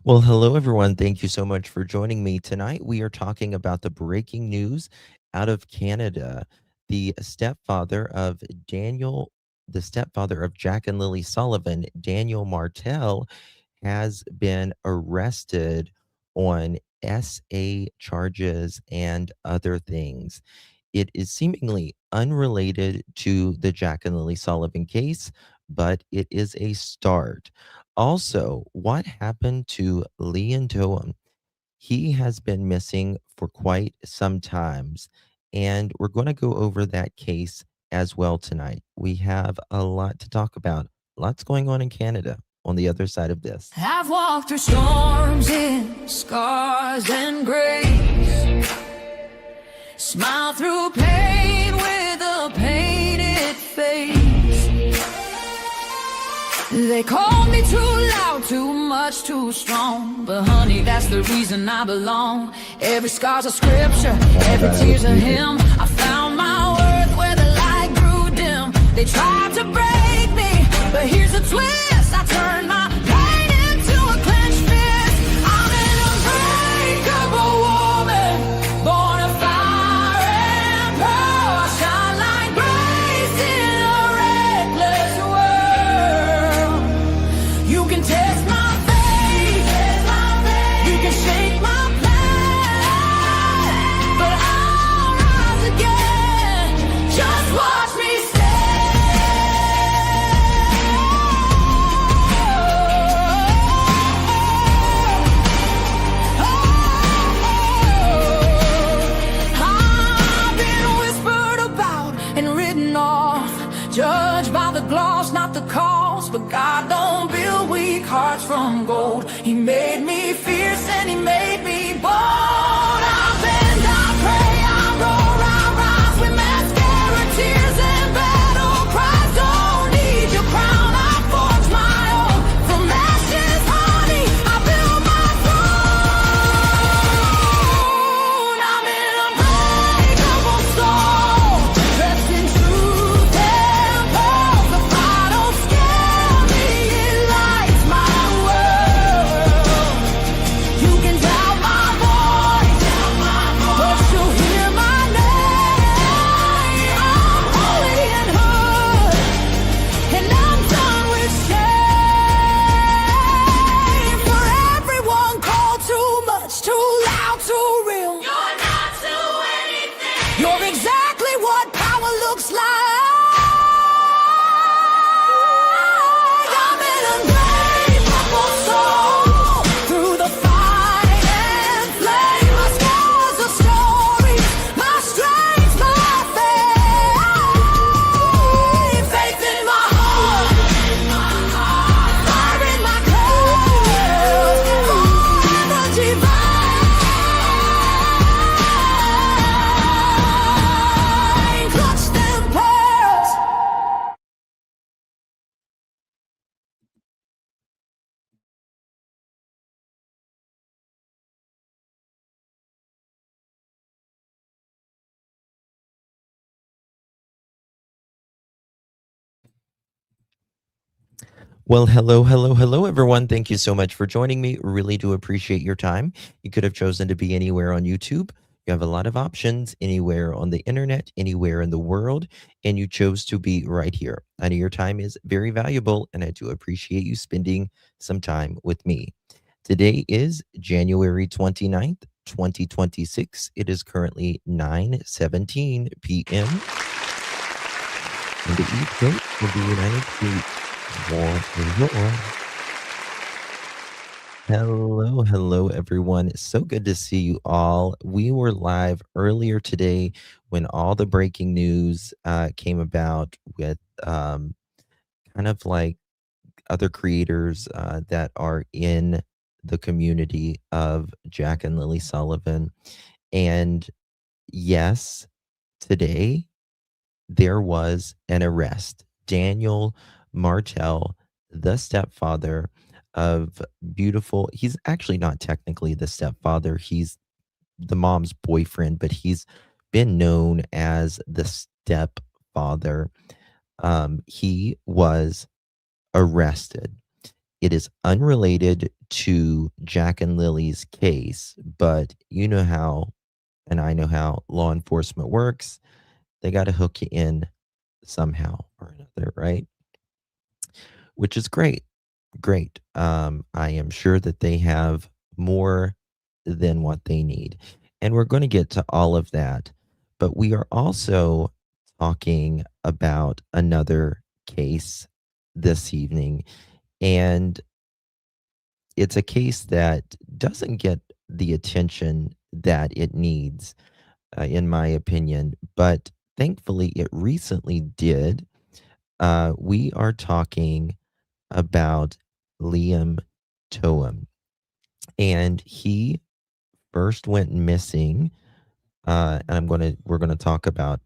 Well, hello, everyone. Thank you so much for joining me. Tonight, we are talking about the breaking news out of Canada. The stepfather of Daniel, the stepfather of Jack and Lily Sullivan, Daniel Martell, has been arrested on SA charges and other things. It is seemingly unrelated to the Jack and Lily Sullivan case, but it is a start. Also, what happened to Liam Toman? He has been missing for quite some times, and we're going to go over that case as well tonight. We have a lot to talk about. Lots going on in Canada on the other side of this. I've walked through storms in scars and grace, smile through pain with a painted face. They called me too loud, too much, too strong, but honey, that's the reason I belong. Every scar's a scripture, every tear's a hymn. I found my worth where the light grew dim. They tried to break me, but here's a twist. I turned my pain into a clenched fist. I'm an unbreakable woman, born of fire and pearl. I shine like grace in a reckless world. You can test my faith, you can shake my plan, but I'll rise again. Just watch me I've been whispered about and written off, judged by the gloss, not the cost. But God don't build weak hearts from gold. He made me fierce and he made me bold. I bend, I pray, I roar, I rise with mascara, tears and battle cries. Don't need your crown, I forge my own. From ashes, honey, I build my throne. I'm an unbreakable soul, dressed in truth and pearls. The fire don't scare me, it lights my world. You can doubt my voice, but you'll hear my name. I'm holy and hood, and I'm done with shame. For everyone called too much, too loud, too real. You're not to anything. You're exactly what power looks like. I'm an unbreakable soul, through the fight and flame. My scars are stories, my strength, my faith. Faith in my heart, fire in my clothes, forever divine. Clutch them pearls. Well, hello, everyone. Thank you so much for joining me. Really do appreciate your time. You could have chosen to be anywhere on YouTube. You have a lot of options anywhere on the internet, anywhere in the world, and you chose to be right here. I know your time is very valuable, and I do appreciate you spending some time with me. Today is January 29th, 2026. It is currently 9:17 p.m. on the East Coast of the United States. Hello, everyone. So good to see you all. We were live earlier today when all the breaking news came about with kind of like other creators that are in the community of Jack and Lily Sullivan. And yes, today there was an arrest. Daniel Martell, the stepfather of he's actually not technically the stepfather, he's the mom's boyfriend, but he's been known as the stepfather. He was arrested. It is unrelated to Jack and Lily's case, but you know how, and I know how law enforcement works. They got to hook you in somehow or another, right? Which is great. Great. I am sure that they have more than what they need. And we're going to get to all of that. But we are also talking about another case this evening. And it's a case that doesn't get the attention that it needs, in my opinion. But thankfully, it recently did. We are talking about Liam Toem, and he first went missing. And we're gonna talk about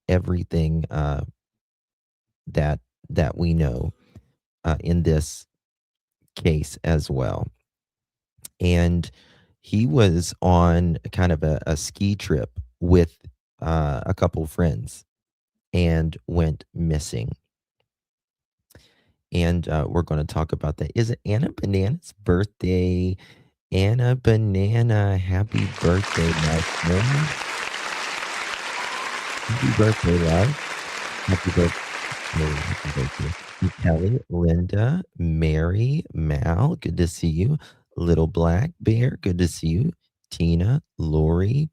everything that we know in this case as well. And he was on kind of a ski trip with a couple friends and went missing. And we're going to talk about that. Is it Anna Banana's birthday? Anna Banana, happy birthday, my friend. Happy birthday, love. Happy birthday. Happy birthday. Kelly, Linda, Mary, Mal, good to see you. Little Black Bear, good to see you. Tina, Lori,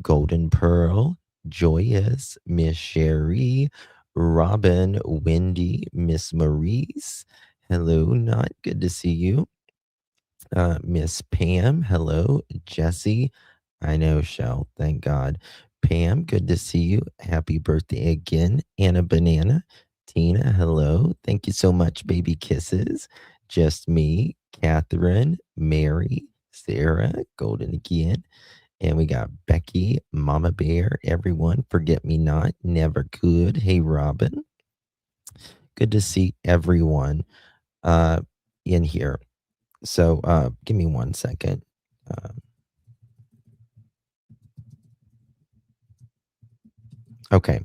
Golden Pearl, Joyous, Miss Sherry, Robin, Wendy, Miss Maurice. Hello, not good to see you. Miss Pam, hello. Jesse, I know, Shell, thank God. Pam, good to see you. Happy birthday again. Anna Banana, Tina, hello. Thank you so much, baby kisses. Just me, Catherine, Mary, Sarah, Golden again. And we got Becky, Mama Bear, everyone. Forget me not, never could. Hey, Robin. Good to see everyone uh, in here. So give me 1 second. Um, okay,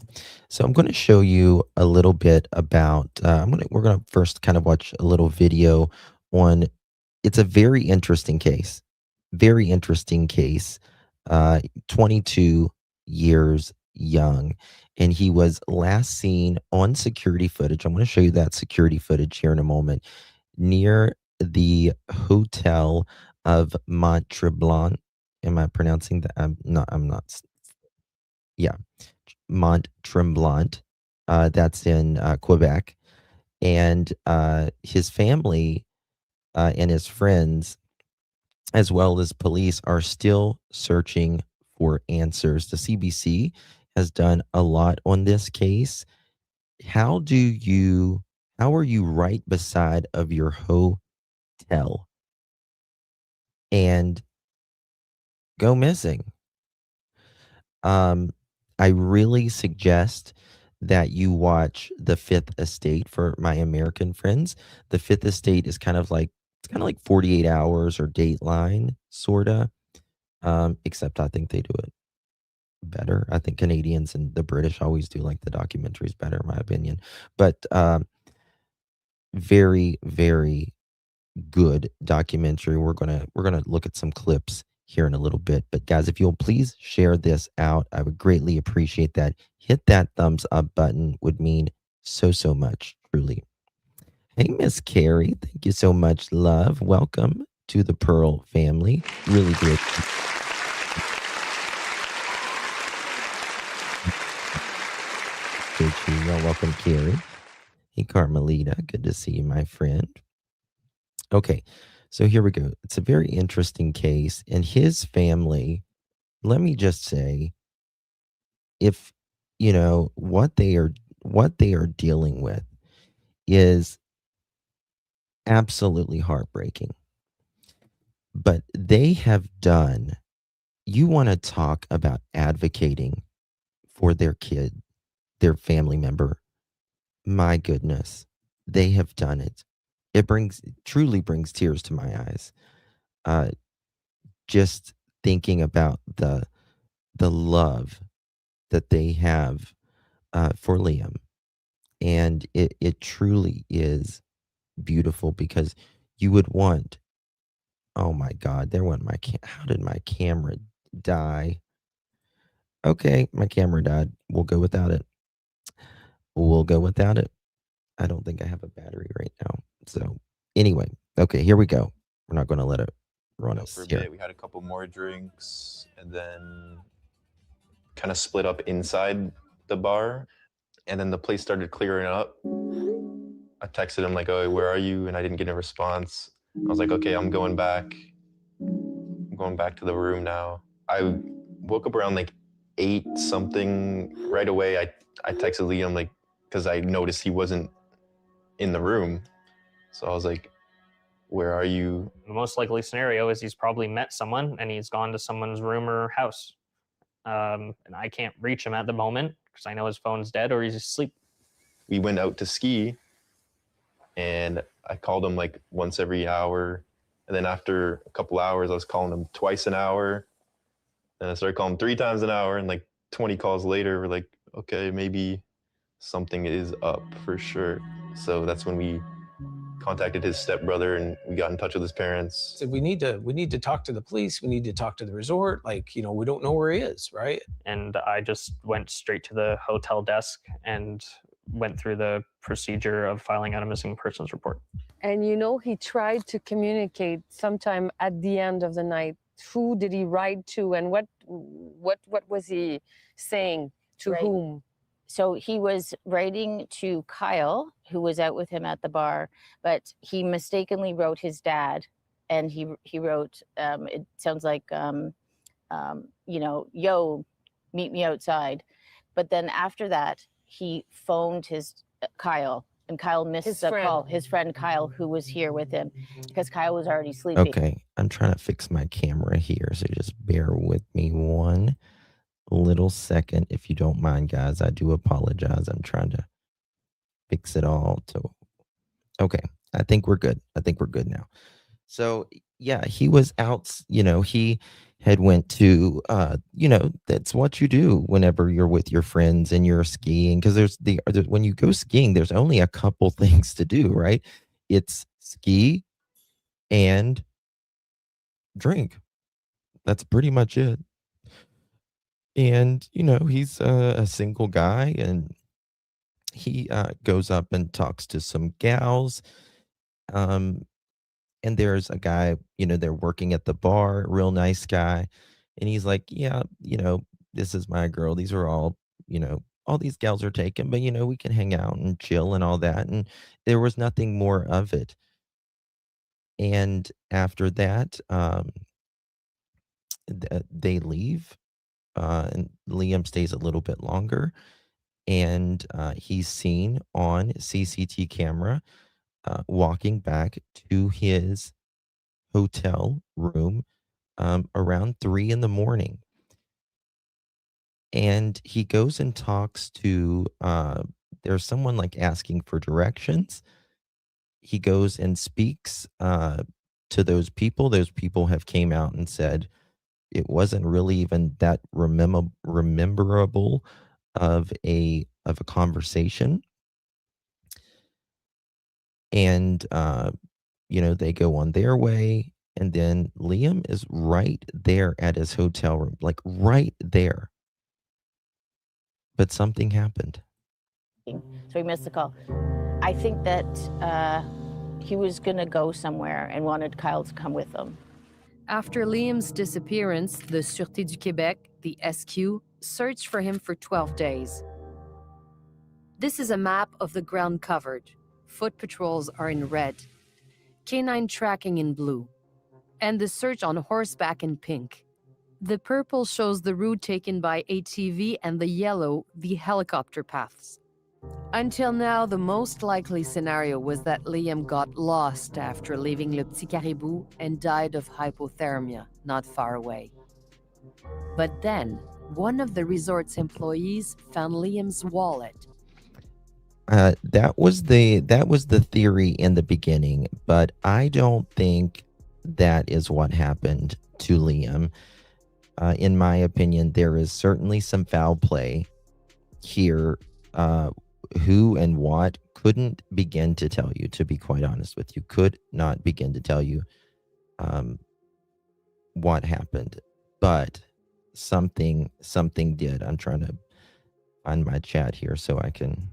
so I'm going to show you a little bit about. We're going to first kind of watch a little video on. It's a very interesting case. Very interesting case. 22 years young, and he was last seen on security footage. I'm going to show you that security footage here in a moment, near the hotel of Mont-Tremblant. Am I pronouncing that? I'm not. Yeah, Mont-Tremblant. That's in Quebec, and his family and his friends, as well as police, are still searching for answers. The CBC has done a lot on this case. How do you? How are you right beside of your hotel and go missing? Um, I really suggest that you watch The Fifth Estate for my American friends. The Fifth Estate is kind of like, it's kind of like 48 Hours or Dateline, sorta. Except I think they do it better. I think Canadians and the British always do like the documentaries better, in my opinion. But very, very good documentary. We're gonna look at some clips here in a little bit. But guys, if you'll please share this out, I would greatly appreciate that. Hit that thumbs up button, would mean so much, truly. Hey, Miss Carrie, thank you so much, love. Welcome to the Pearl family. Really good. Good to you. Welcome, Carrie. Hey, Carmelita, good to see you, my friend. Okay, so here we go. It's a very interesting case, and his family, let me just say, if you know what they are dealing with is absolutely heartbreaking. But they have done, you want to talk about advocating for their kid, their family member. My goodness, they have done it. It truly brings tears to my eyes. Uh, just thinking about the love that they have for Liam, and it truly is beautiful because you would want Oh my God, there went my how did my camera die? Okay, my camera died. We'll go without it. We'll go without it. I don't think I have a battery right now. So anyway, okay, here we go. We're not going to let it run Out for us a here. bit. We had a couple more drinks and then kind of split up inside the bar. And then the place started clearing up. I texted him like, "Oh, where are you?" And I didn't get a response. I was like, "Okay, I'm going back. I'm going back to the room now." I woke up around like 8 something. Right away, I texted Liam like, because I noticed he wasn't in the room. So I was like, "Where are you?" The most likely scenario is he's probably met someone and he's gone to someone's room or house. And I can't reach him at the moment because I know his phone's dead or he's asleep. We went out to ski and I called him like once every hour. And then after a couple hours, I was calling him twice an hour. And I started calling him 3 times an hour. And like 20 calls later, we're like, okay, maybe something is up for sure. So that's when we contacted his stepbrother and we got in touch with his parents. Said we need to talk to the police. We need to talk to the resort. Like, you know, we don't know where he is, right? And I just went straight to the hotel desk and went through the procedure of filing out a missing persons report. And you know, he tried to communicate sometime at the end of the night. Who did he write to, and what was he saying to Right. whom? So he was writing to Kyle, who was out with him at the bar, but he mistakenly wrote his dad, and he wrote, it sounds like, you know, yo, meet me outside. But then after that, he phoned his Kyle, and Kyle missed His the friend. call. His friend Kyle, who was here with him, because Kyle was already sleeping. Okay, I'm trying to fix my camera here, so just bear with me one little second, if you don't mind, guys. I do apologize. I'm trying to fix it all. Okay, I think we're good. I think we're good now. So yeah, he was out. You know, he had went to. You know, that's what you do whenever you're with your friends and you're skiing, because when you go skiing, there's only a couple things to do, right? It's ski and drink. That's pretty much it. And, you know, he's a single guy, and he goes up and talks to some gals. Um, and there's a guy, you know, they're working at the bar, real nice guy. And he's like, yeah, you know, this is my girl. These are all, you know, all these gals are taken, but, you know, we can hang out and chill and all that. And there was nothing more of it. And after that, they leave. And Liam stays a little bit longer, and he's seen on CCT camera walking back to his hotel room around 3 in the morning. And he goes and talks to, there's someone like asking for directions. He goes and speaks to those people. Those people have came out and said, it wasn't really even that rememberable of a conversation. And you know, they go on their way, and then Liam is right there at his hotel room, like right there. But something happened. So he missed the call. I think that he was going to go somewhere and wanted Kyle to come with him. After Liam's disappearance, the Sûreté du Québec, the SQ, searched for him for 12 days. This is a map of the ground covered. Foot patrols are in red, canine tracking in blue, and the search on horseback in pink. The purple shows the route taken by ATV, and the yellow, the helicopter paths. Until now, the most likely scenario was that Liam got lost after leaving Le Petit Caribou and died of hypothermia not far away. But then, one of the resort's employees found Liam's wallet. That was the theory in the beginning, but I don't think that is what happened to Liam. In my opinion, there is certainly some foul play here. Who and what couldn't begin to tell you, to be quite honest with you, could not begin to tell you. what happened, but something did. I'm trying to find my chat here so I can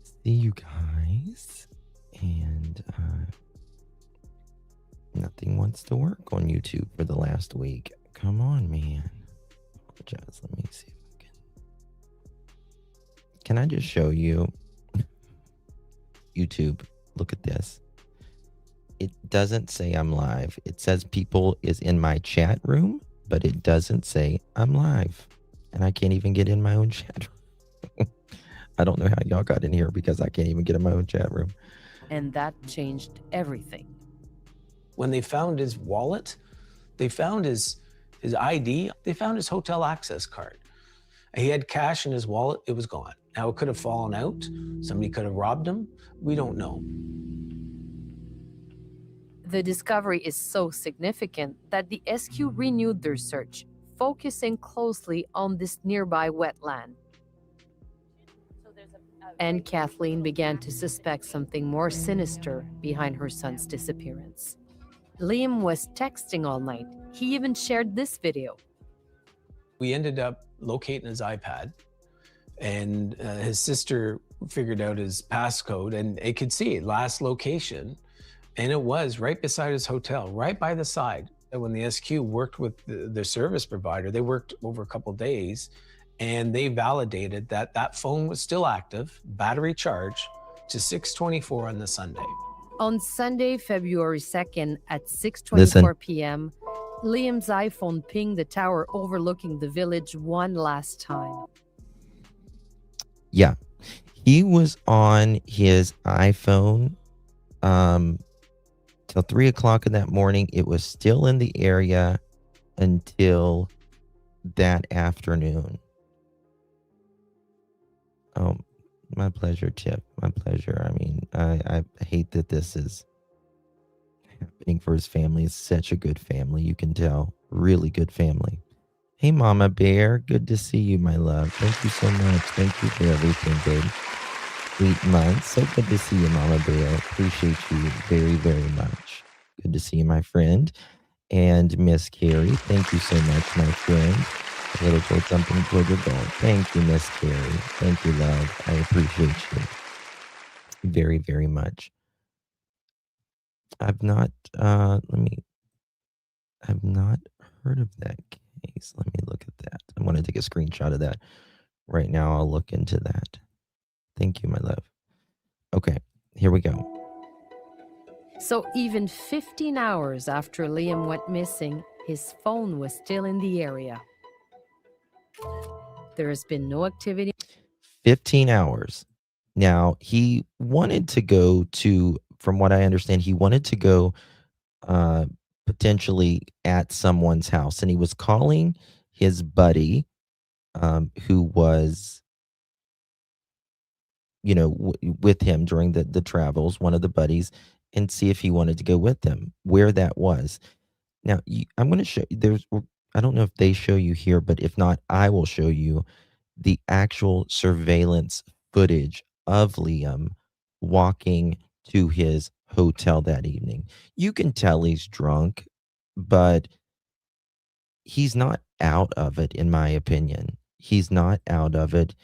see you guys. And nothing wants to work on YouTube for the last week. Come on, man. Apologize. Let me see if I can I just show you YouTube? Look at this. It doesn't say I'm live. It says people is in my chat room, but it doesn't say I'm live. And I can't even get in my own chat room. I don't know how y'all got in here because I can't even get in my own chat room. And that changed everything. When they found his wallet, they found his ID, they found his hotel access card. He had cash in his wallet, it was gone. Now it could have fallen out, somebody could have robbed him, we don't know. The discovery is so significant that the SQ renewed their search, focusing closely on this nearby wetland. And Kathleen began to suspect something more sinister behind her son's disappearance. Liam was texting all night. He even shared this video. We ended up locating his iPad, and his sister figured out his passcode, and it could see it, last location, and it was right beside his hotel, right by the side. And when the SQ worked with the service provider, they worked over a couple of days, and they validated that that phone was still active, battery charged, to 6:24 on the Sunday. On Sunday, February 2nd at 6:24 Listen. p.m., Liam's iPhone pinged the tower overlooking the village one last time. Yeah. He was on his iPhone till 3 o'clock in that morning. It was still in the area until that afternoon. Oh, my pleasure, Tip. My pleasure. I mean, I hate that this is happening for his family. It's such a good family. You can tell. Really good family. Hey, Mama Bear. Good to see you, my love. Thank you so much. Thank you for everything, babe. 8 months. So good to see you, Mama Bear. Appreciate you very, very much. Good to see you, my friend. And Miss Carrie, thank you so much, my friend. A little gold something toward your goal. Thank you, Miss Carrie. Thank you, love. I appreciate you very, very much. I've not heard of that case. Let me look at that. I want to take a screenshot of that right now. I'll look into that. Thank you, my love. Okay, here we go. So even 15 hours after Liam went missing, his phone was still in the area. There has been no activity. 15 hours. Now, he wanted to go to, from what I understand, he wanted to go potentially at someone's house, and he was calling his buddy who was, with him during the travels, one of the buddies, and see if he wanted to go with them, where that was. Now, I'm going to show you, I don't know if they show you here, but if not, I will show you the actual surveillance footage of Liam walking to his hotel that evening. You can tell he's drunk, but he's not out of it, in my opinion. He's not out of it.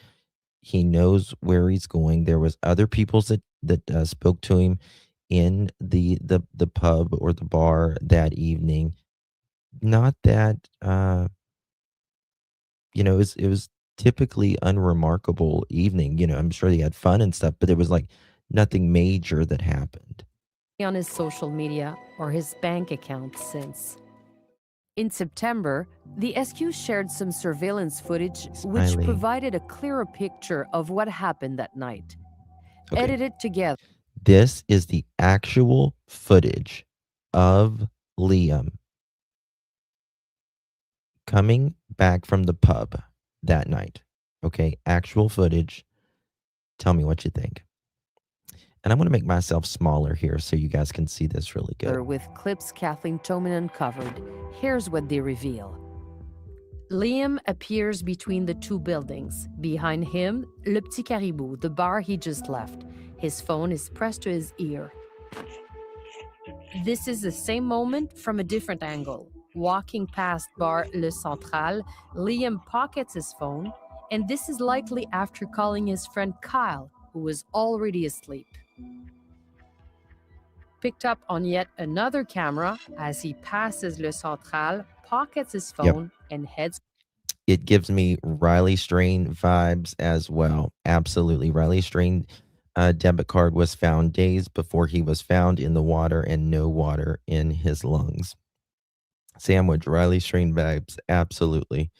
He knows where he's going. There was other people that spoke to him in the pub or the bar that evening. Not that it was typically unremarkable evening. I'm sure he had fun and stuff, but there was like nothing major that happened On his social media or his bank account since. In September, the SQ shared some surveillance footage which Smiley. provided a clearer picture of what happened that night. Okay. Edited together. This is the actual footage of Liam coming back from the pub that night. Okay, actual footage. Tell me what you think. And I'm going to make myself smaller here so you guys can see this really good. With clips Kathleen Toman uncovered, here's what they reveal. Liam appears between the two buildings. Behind him, Le Petit Caribou, the bar he just left. His phone is pressed to his ear. This is the same moment from a different angle. Walking past bar Le Central, Liam pockets his phone, and this is likely after calling his friend Kyle, who was already asleep. Picked up on yet another camera as he passes Le Central, pockets his phone, and heads. It gives me Riley Strain vibes as well. Absolutely. Riley Strain debit card was found days before he was found in the water and no water in his lungs. Sandwich, Riley Strain vibes. Absolutely.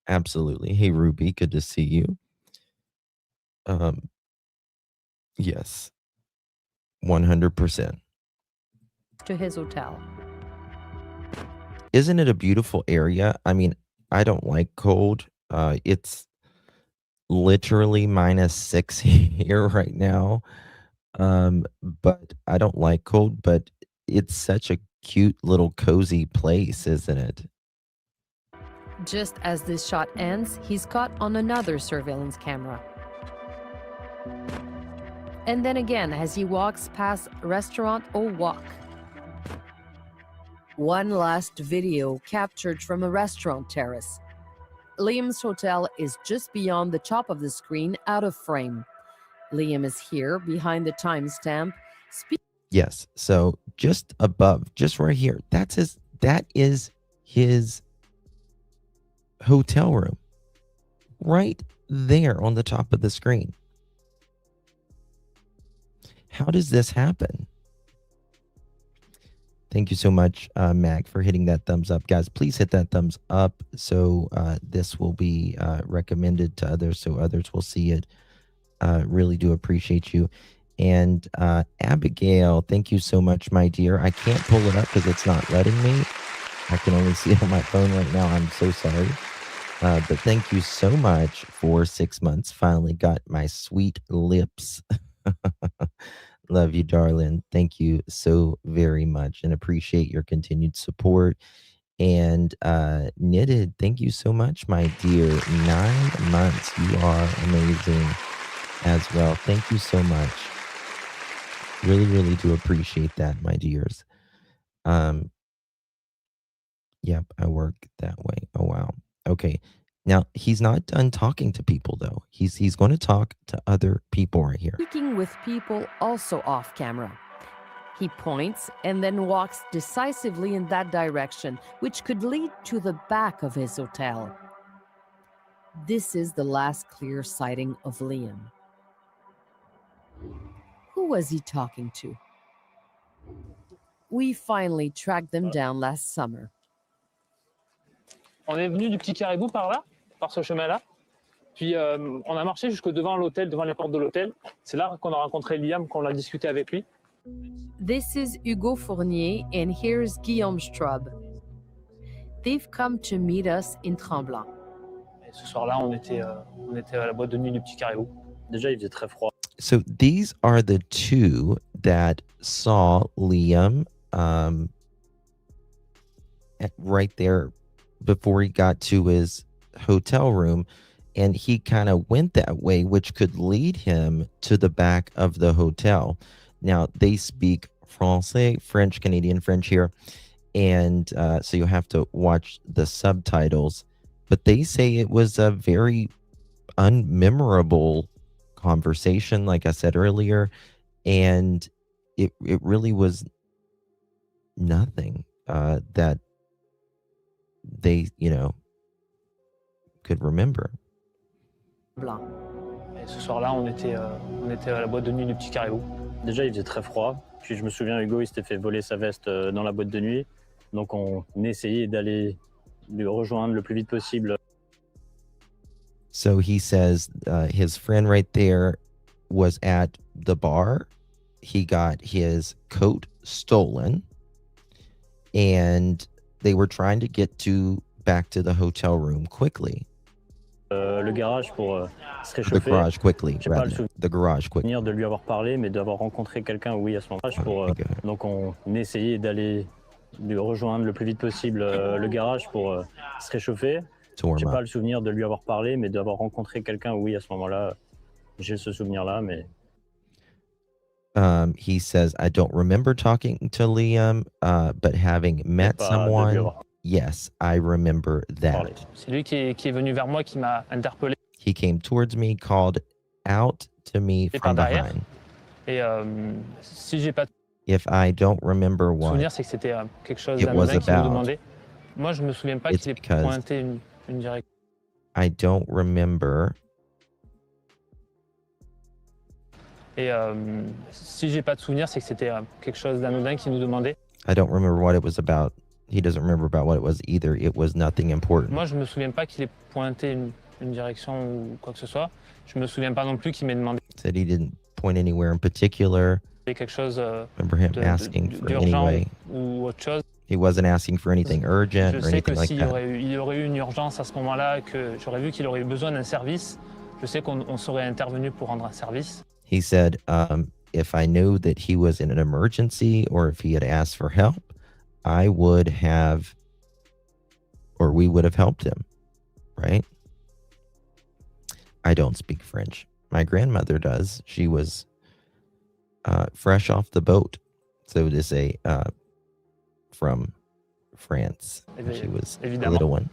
Absolutely. Hey, Ruby, good to see you. Yes. 100%. To his hotel. Isn't it a beautiful area? I mean, I don't like cold. It's literally -6 here right now. But I don't like cold, but it's such a cute little cozy place, isn't it? Just as this shot ends, he's caught on another surveillance camera. And then again as he walks past Restaurant Au Wok. One last video captured from a restaurant terrace. Liam's hotel is just beyond the top of the screen, out of frame. Liam is here behind the timestamp. Yes. So just above, just right here, that is his hotel room. Right there on the top of the screen. How does this happen? Thank you so much, Mac, for hitting that thumbs up. Guys, please hit that thumbs up so this will be recommended to others so others will see it. Really do appreciate you. And Abigail, thank you so much, my dear. I can't pull it up because it's not letting me. I can only see it on my phone right now. I'm so sorry. But thank you so much for 6 months. Finally got my sweet lips. Love you, darling. Thank you so very much and appreciate your continued support. And Knitted, thank you so much, my dear. 9 months. You are amazing as well. Thank you so much. Really, really do appreciate that, my dears. Yep, I work that way. Oh, wow. Okay. Now, he's not done talking to people, though. He's going to talk to other people right here. Speaking with people also off camera. He points and then walks decisively in that direction, which could lead to the back of his hotel. This is the last clear sighting of Liam. Who was he talking to? We finally tracked them down last summer. On est venu du Petit Caribou par là, par ce chemin-là. Puis on a marché jusqu'au devant l'hôtel, devant les portes de l'hôtel. C'est là qu'on a rencontré Liam, qu'on a discuté avec lui. This is Hugo Fournier, and here's Guillaume Straub. They've come to meet us in Tremblant. Et ce soir-là, on était à la boîte de nuit du Petit Caribou. Déjà, il faisait très froid. So these are the two that saw Liam right there before he got to his hotel room, and he kind of went that way, which could lead him to the back of the hotel. Now, they speak Francais, French, Canadian French here, and so you have to watch the subtitles, but they say it was a very unmemorable conversation, like I said earlier, and it really was nothing that they, could remember. Blanc. Et ce soir-là, on était à la boîte de nuit du Petit Caribou. Déjà, il faisait très froid. Puis je me souviens, Hugo, il s'était fait voler sa veste dans la boîte de nuit. Donc on essayait d'aller le rejoindre le plus vite possible. So he says his friend right there was at the bar. He got his coat stolen, and they were trying to get back to the hotel room quickly. Le garage pour se réchauffer. The garage quickly, J'ai pas le rather. The garage quickly. souvenir de lui avoir parlé, mais d'avoir rencontré quelqu'un, oui, à ce moment-là. Donc on essayait d'aller le rejoindre le plus vite possible le garage pour se réchauffer. J'ai pas le souvenir de lui avoir parlé, mais d'avoir rencontré quelqu'un, oui, à ce moment-là. J'ai ce souvenir-là, mais... He says, I don't remember talking to Liam, but having met pas de someone, lieu yes, I remember parler. that. C'est lui qui est venu vers moi, qui m'a interpellé He came towards me, called out to me par from derrière. behind. Et si j'ai pas de If I don't remember what souvenir, c'est que c'était quelque chose it was d'anodin qu'il nous about, demandait. Moi, je me souviens pas it's qu'il ait because pointé une direction. I don't remember. Et si j'ai pas de souvenir, c'est que c'était quelque chose d'anodin qu'il nous demandait. I don't remember what it was about. He doesn't remember about what it was either. It was nothing important. Moi, je me souviens pas qu'il ait pointé une direction ou quoi que ce soit. Je me souviens pas non plus qu'il m'ait demandé Said he didn't point anywhere in particular. quelque chose Remember him asking for d'urgent anyway. ou autre chose. He wasn't asking for anything urgent Je or sais anything que like s'il that. il y aurait eu une urgence à ce moment-là, que j'aurais vu qu'il aurait eu besoin d'un service, je sais qu'on serait intervenu pour rendre un service. He said, if I knew that he was in an emergency or if he had asked for help, I would have, or we would have helped him, right? I don't speak French. My grandmother does. She was fresh off the boat, so to say, from France. She was a little one.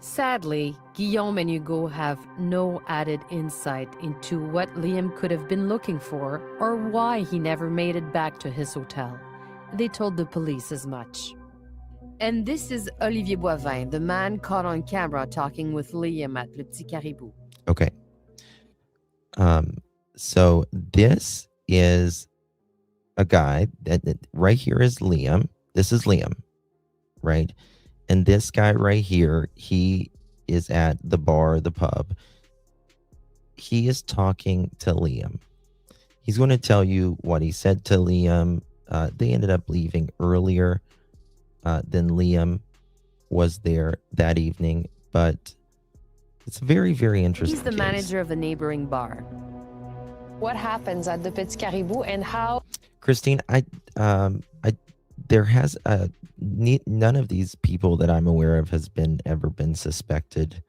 Sadly, Guillaume and Hugo have no added insight into what Liam could have been looking for or why he never made it back to his hotel. They told the police as much. And this is Olivier Boivin, the man caught on camera talking with Liam at Le Petit Caribou. Okay. So this is a guy that right here is Liam. This is Liam, right? And this guy right here, he is at the bar, the pub. He is talking to Liam. He's going to tell you what he said to Liam. They ended up leaving earlier than Liam was there that evening, but it's very, very interesting. He's the case. manager of a neighboring bar. What happens at the Petit Caribou and how? Christine, there has none of these people that I'm aware of has ever been suspected.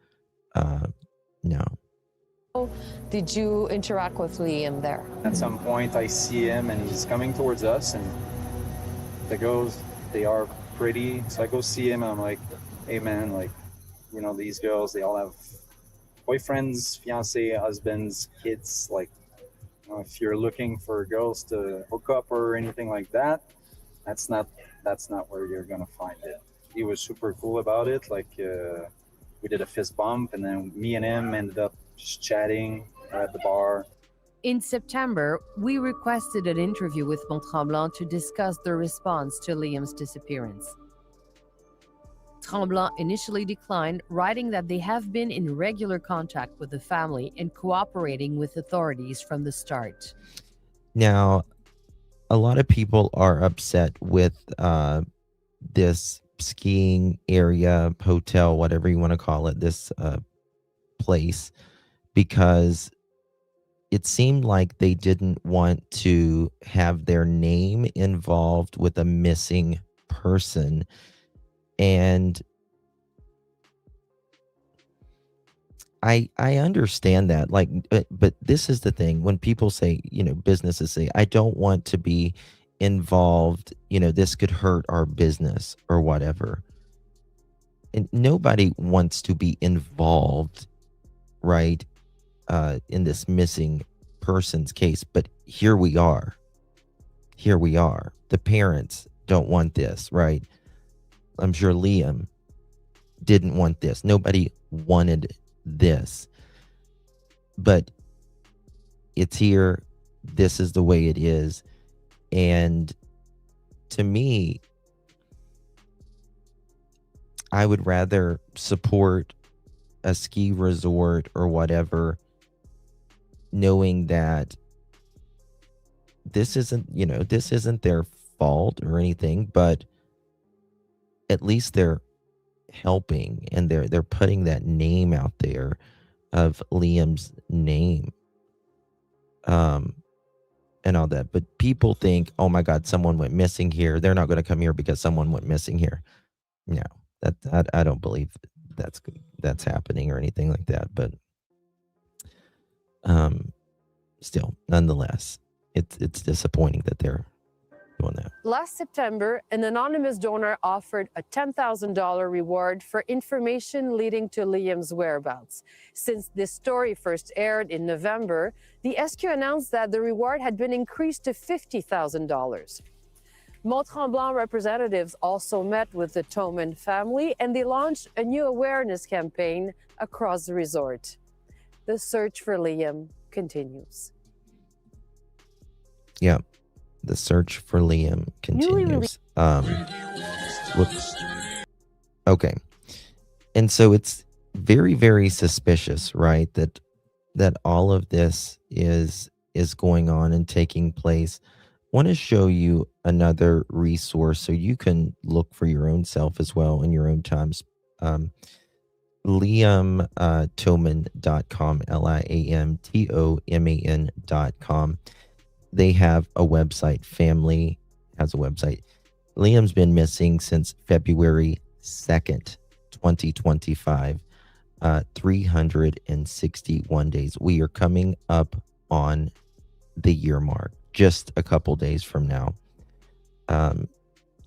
No. Did you interact with Liam there? At some point, I see him and he's coming towards us, and the girls, they are pretty. So I go see him and I'm like, hey man, like, you know, these girls, they all have boyfriends, fiancés, husbands, kids. Like, you know, if you're looking for girls to hook up or anything like that, that's not where you're gonna find it. He was super cool about it. Like, we did a fist bump, and then me and him ended up just chatting at the bar. In September, we requested an interview with Mont-Tremblant to discuss their response to Liam's disappearance. Tremblant initially declined, writing that they have been in regular contact with the family and cooperating with authorities from the start. Now, a lot of people are upset with this skiing area, hotel, whatever you want to call it, this place, because it seemed like they didn't want to have their name involved with a missing person. And I understand that, like, but this is the thing. When people say, you know, businesses say, I don't want to be involved, you know, this could hurt our business or whatever. And nobody wants to be involved, right, in this missing person's case. But here we are. Here we are. The parents don't want this, right? I'm sure Liam didn't want this. Nobody wanted this. But it's here. This is the way it is. And to me, I would rather support a ski resort or whatever, knowing that this isn't, you know, this isn't their fault or anything, but at least they're helping and they're putting that name out there of Liam's name. And all that. But people think, oh my God, someone went missing here. They're not going to come here because someone went missing here. No, I don't believe that's happening or anything like that. But still, nonetheless, it's disappointing that they're doing that. Last September, an anonymous donor offered a $10,000 reward for information leading to Liam's whereabouts. Since this story first aired in November, the SQ announced that the reward had been increased to $50,000. Mont-Tremblant representatives also met with the Toman family, and they launched a new awareness campaign across the resort. The search for Liam continues. Yeah. The search for Liam continues. Whoops. Okay. And so it's very, very suspicious, right? That all of this is going on and taking place. I want to show you another resource so you can look for your own self as well in your own times. LiamToman.com, LiamToman.com. They have a website. Family has a website. Liam's been missing since February 2nd, 2025. 361 days. We are coming up on the year mark, just a couple days from now.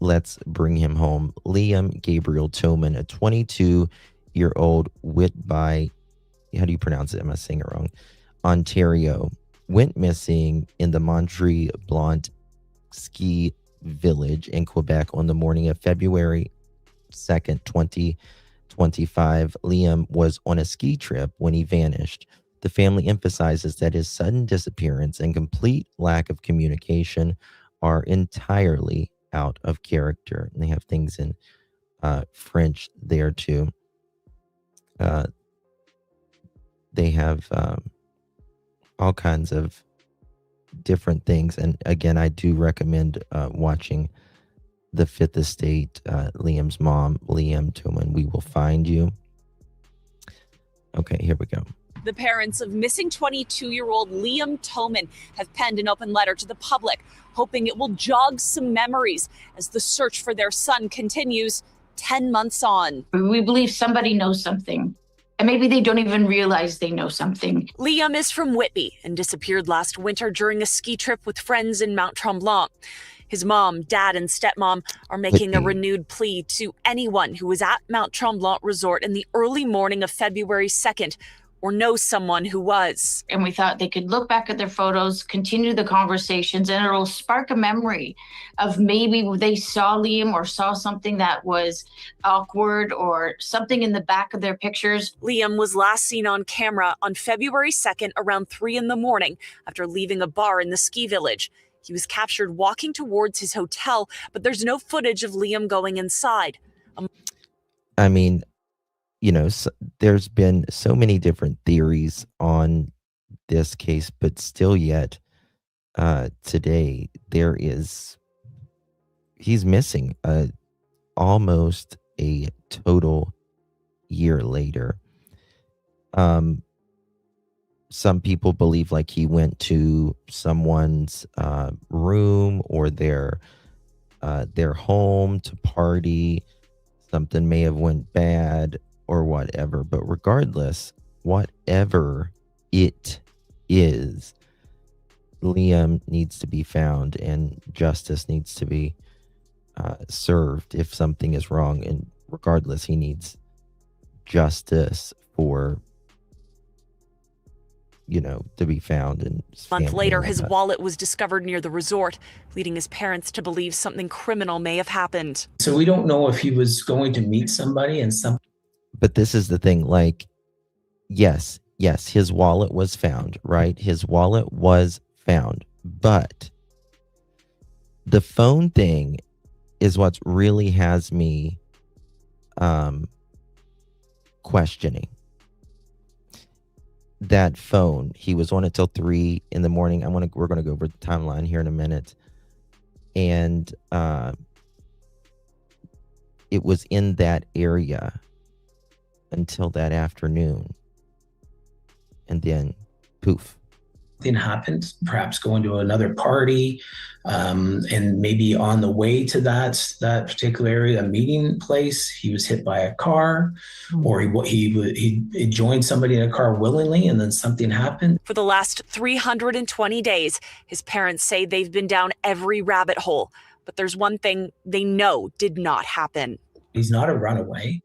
Let's bring him home. Liam Gabriel Toman, a 22-year-old Whitby, how do you pronounce it? Am I saying it wrong? Ontario, went missing in the Mont-Tremblant ski village in Quebec on the morning of February 2nd, 2025. Liam was on a ski trip when he vanished. The family emphasizes that his sudden disappearance and complete lack of communication are entirely out of character. And they have things in French there too. They have all kinds of different things. And again, I do recommend watching The Fifth Estate, Liam's mom, Liam Toman. We will find you. Okay, here we go. The parents of missing 22-year-old Liam Toman have penned an open letter to the public, hoping it will jog some memories as the search for their son continues 10 months on. We believe somebody knows something, and maybe they don't even realize they know something. Liam is from Whitby and disappeared last winter during a ski trip with friends in Mont-Tremblant. His mom, dad, and stepmom are making a renewed plea to anyone who was at Mont-Tremblant Resort in the early morning of February 2nd or knows someone who was. And we thought they could look back at their photos, continue the conversations, and it'll spark a memory of maybe they saw Liam or saw something that was awkward or something in the back of their pictures. Liam was last seen on camera on February 2nd around 3 a.m. after leaving a bar in the ski village. He was captured walking towards his hotel, but there's no footage of Liam going inside. I mean, you know, there's been so many different theories on this case, but still yet today he's missing almost a total year later. Some people believe like he went to someone's room or their home to party. Something may have went bad or whatever. But regardless, whatever it is, Liam needs to be found and justice needs to be served if something is wrong. And regardless, he needs justice for, you know, to be found. And a month later, his wallet was discovered near the resort, leading his parents to believe something criminal may have happened. So we don't know if he was going to meet somebody and some. But this is the thing, like, yes, his wallet was found, right? His wallet was found, but the phone thing is what really has me questioning. That phone, he was on it till 3 a.m. We're going to go over the timeline here in a minute. And it was in that area until that afternoon. And then poof. something happened, perhaps going to another party, and maybe on the way to that particular area, a meeting place, he was hit by a car, or he joined somebody in a car willingly, and then something happened. For the last 320 days, his parents say they've been down every rabbit hole. But there's one thing they know did not happen. He's not a runaway.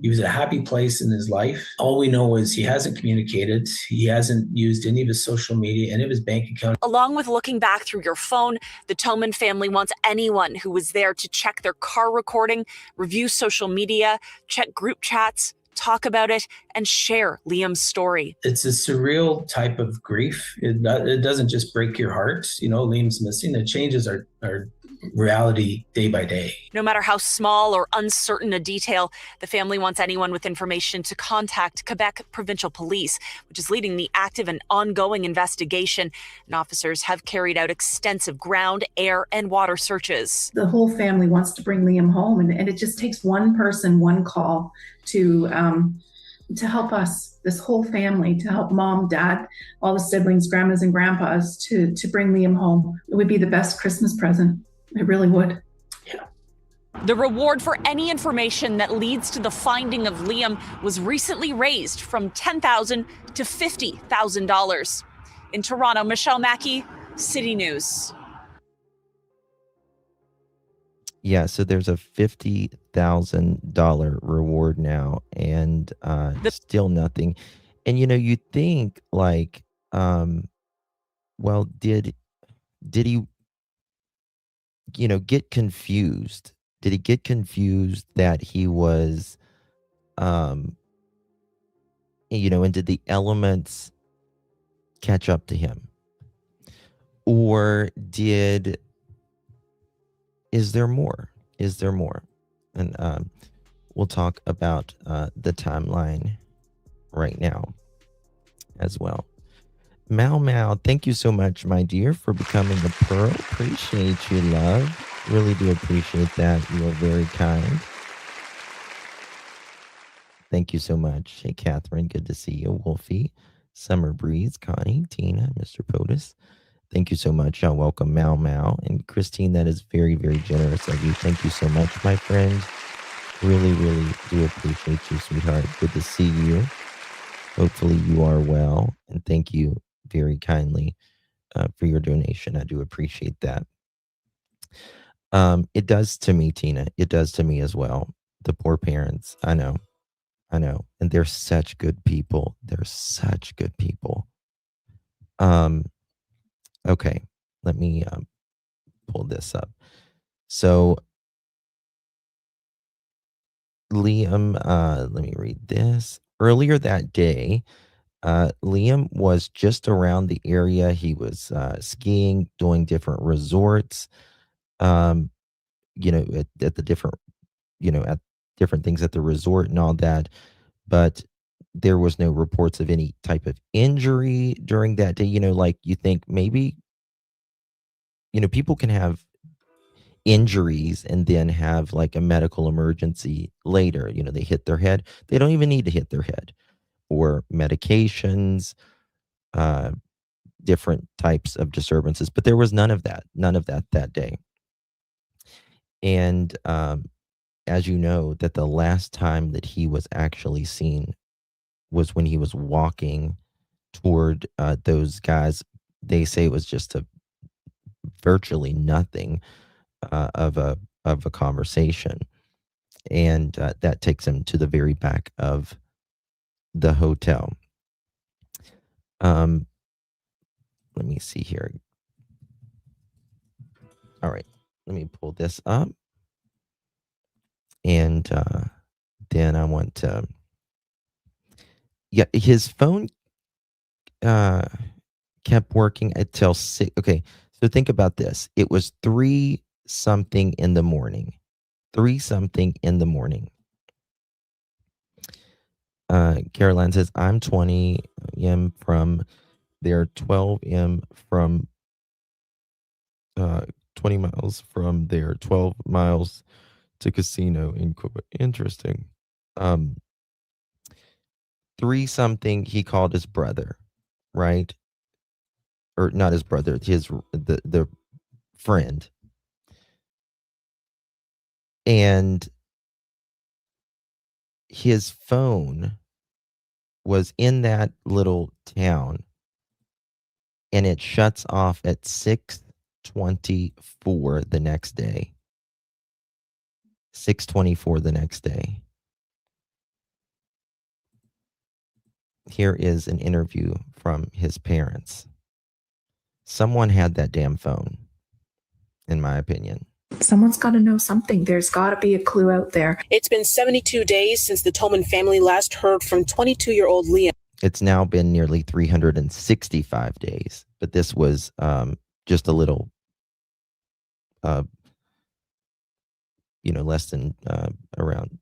He was at a happy place in his life. All we know is he hasn't communicated. He hasn't used any of his social media, any of his bank account. Along with looking back through your phone, the Toman family wants anyone who was there to check their car recording, review social media, check group chats, talk about it, and share Liam's story. It's a surreal type of grief. It doesn't just break your heart. Liam's missing. It changes our reality day by day. No matter how small or uncertain a detail, the family wants anyone with information to contact Quebec Provincial Police, which is leading the active and ongoing investigation. And officers have carried out extensive ground, air, and water searches. The whole family wants to bring Liam home, and it just takes one person, one call to help us, this whole family, to help mom, dad, all the siblings, grandmas and grandpas, to bring Liam home. It would be the best Christmas present. It really would. Yeah. The reward for any information that leads to the finding of Liam was recently raised from $10,000 to $50,000. In Toronto, Michelle Mackey, City News. Yeah, so there's a $50,000 reward now, and still nothing. And you think like, well, did he, get confused? Did he get confused that he was, and did the elements catch up to him? Or is there more? Is there more? And we'll talk about the timeline right now as well. Mao, thank you so much, my dear, for becoming a pearl. Appreciate you, love. Really do appreciate that. You are very kind. Thank you so much. Hey, Catherine, good to see you. Wolfie, Summer Breeze, Connie, Tina, Mr. POTUS. Thank you so much. Y'all welcome Mao. And Christine, that is very, very generous of you. Thank you so much, my friend. Really, really do appreciate you, sweetheart. Good to see you. Hopefully you are well. And thank you very kindly for your donation. I do appreciate that. It does to me, Tina. It does to me as well. The poor parents. I know. And they're such good people. They're such good people. Okay, let me pull this up. So Liam, let me read this. Earlier that day, Liam was just around the area. He was skiing, doing different resorts, at the different, at different things at the resort and all that. But there was no reports of any type of injury during that day. Like you think maybe, people can have injuries and then have like a medical emergency later. They hit their head. They don't even need to hit their head. Or medications, different types of disturbances. But there was none of that that day. And as you know, that the last time that he was actually seen was when he was walking toward those guys. They say it was just virtually nothing of a conversation, and that takes him to the very back of the hotel. Let me see here. All right, let me pull this up, and then I want to. Yeah, his phone kept working until 6. Okay, so think about this. It was 3-something in the morning. 3-something in the morning. Caroline says, I'm 20 m from there, 12 m from 20 miles from there, 12 miles to casino in Quebec. Interesting. 3-something, he called his brother, right? or not his brother, the friend. And his phone was in that little town, and it shuts off at 6:24 the next day. 6:24 the next day. Here is an interview from his parents. Someone had that damn phone, in my opinion. Someone's got to know something. There's got to be a clue out there. It's been 72 days since the Toman family last heard from 22-year-old Liam. It's now been nearly 365 days, but this was just a little, less than around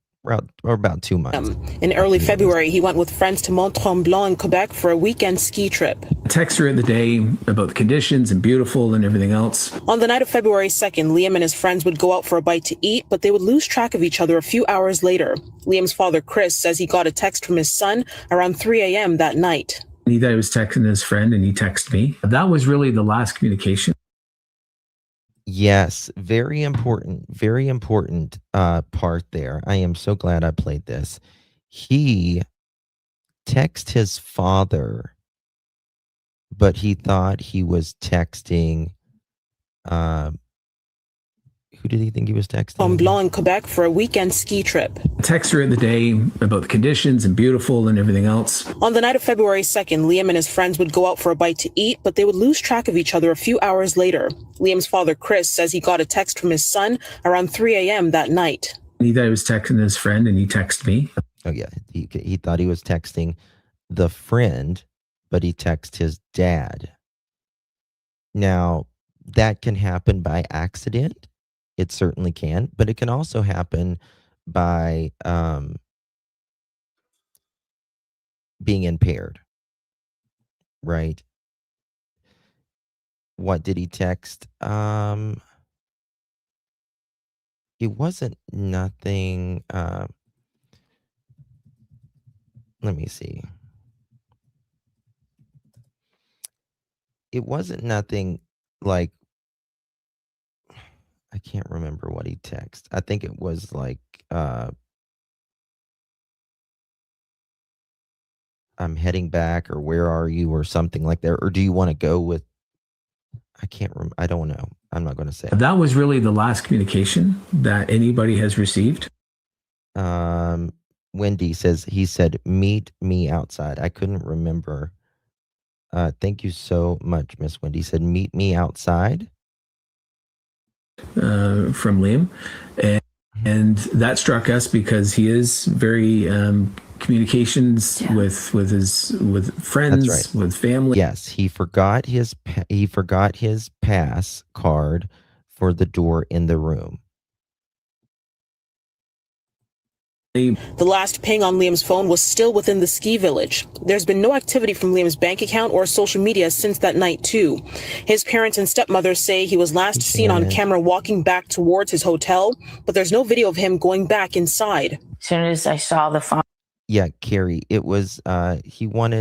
about 2 months. In early February, he went with friends to Mont-Tremblant in Quebec for a weekend ski trip. I text her in the day about the conditions and beautiful and everything else. On the night of February 2nd, Liam and his friends would go out for a bite to eat, but they would lose track of each other a few hours later. Liam's father, Chris, says he got a text from his son around 3 a.m. that night. He thought he was texting his friend, and he texted me. That was really the last communication. Yes, very important part there. I am so glad I played this. He texted his father, but he thought he was texting, who did he think he was texting? Mont-Tremblant in Quebec for a weekend ski trip. Text her in the day about the conditions and beautiful and everything else. On the night of February 2nd, Liam and his friends would go out for a bite to eat, but they would lose track of each other a few hours later. Liam's father, Chris, says he got a text from his son around 3 a.m. that night. He thought he was texting his friend, and he texted me. Oh, yeah. He thought he was texting the friend, but he texted his dad. Now, that can happen by accident. It certainly can, but it can also happen by being impaired, right? What did he text? It wasn't nothing. Let me see. It wasn't nothing like, I can't remember what he texted. I think it was like, I'm heading back, or where are you, or something like that. Or do you want to go with, I can't remember. I don't know. I'm not going to say. That was really the last communication that anybody has received. Wendy says, he said, meet me outside. I couldn't remember. Thank you so much, Miss Wendy. Said, meet me outside. From Liam, and that struck us because he is very communications with friends, That's right. with family. Yes, he forgot his pass card for the door in the room. The last ping on Liam's phone was still within the ski village. There's been no activity from Liam's bank account or social media since that night, too. His parents and stepmother say he was last seen on camera walking back towards his hotel, but there's no video of him going back inside. As soon as I saw the phone. Yeah, Carrie, it was, he was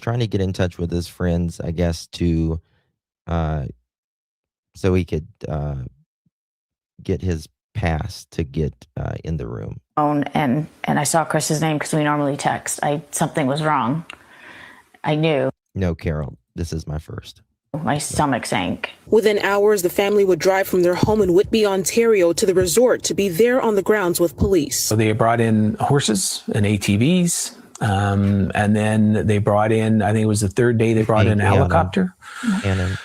trying to get in touch with his friends, I guess, to, so he could get his pass to get in the room. And I saw Chris's name because we normally text. Something was wrong. I knew. No, Carol, this is my first. My stomach sank. Within hours, the family would drive from their home in Whitby, Ontario to the resort to be there on the grounds with police. So they brought in horses and ATVs, and then they brought in, I think it was the third day, they brought in a helicopter. And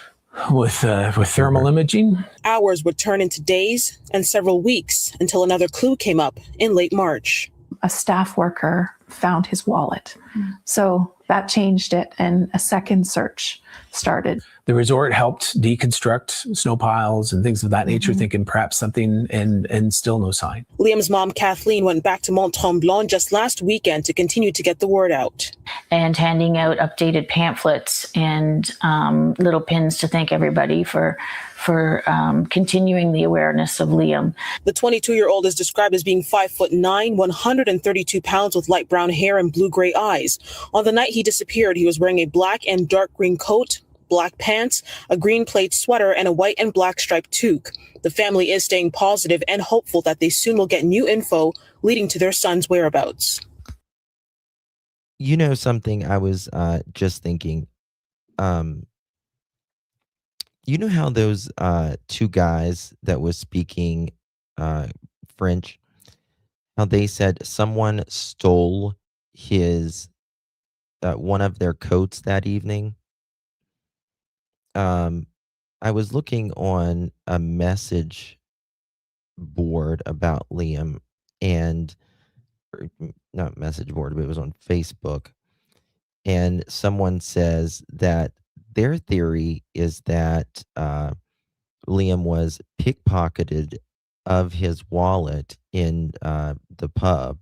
with thermal imaging. Hours would turn into days and several weeks until another clue came up in late March. A staff worker found his wallet. So that changed it, and a second search started. The resort helped deconstruct snow piles and things of that nature, thinking perhaps something, and still no sign. Liam's mom, Kathleen, went back to Mont-Tremblant just last weekend to continue to get the word out. And handing out updated pamphlets and little pins to thank everybody for continuing the awareness of Liam. The 22-year-old is described as being 5'9", 132 pounds with light brown hair and blue-gray eyes. On the night he disappeared, he was wearing a black and dark green coat, black pants, a green plaid sweater, and a white and black striped toque. The family is staying positive and hopeful that they soon will get new info leading to their son's whereabouts. You know something I was just thinking. You know how those two guys that was speaking French, how they said someone stole his one of their coats that evening? I was looking on a message board about Liam, and not message board, but it was on Facebook. And someone says that their theory is that Liam was pickpocketed of his wallet in the pub,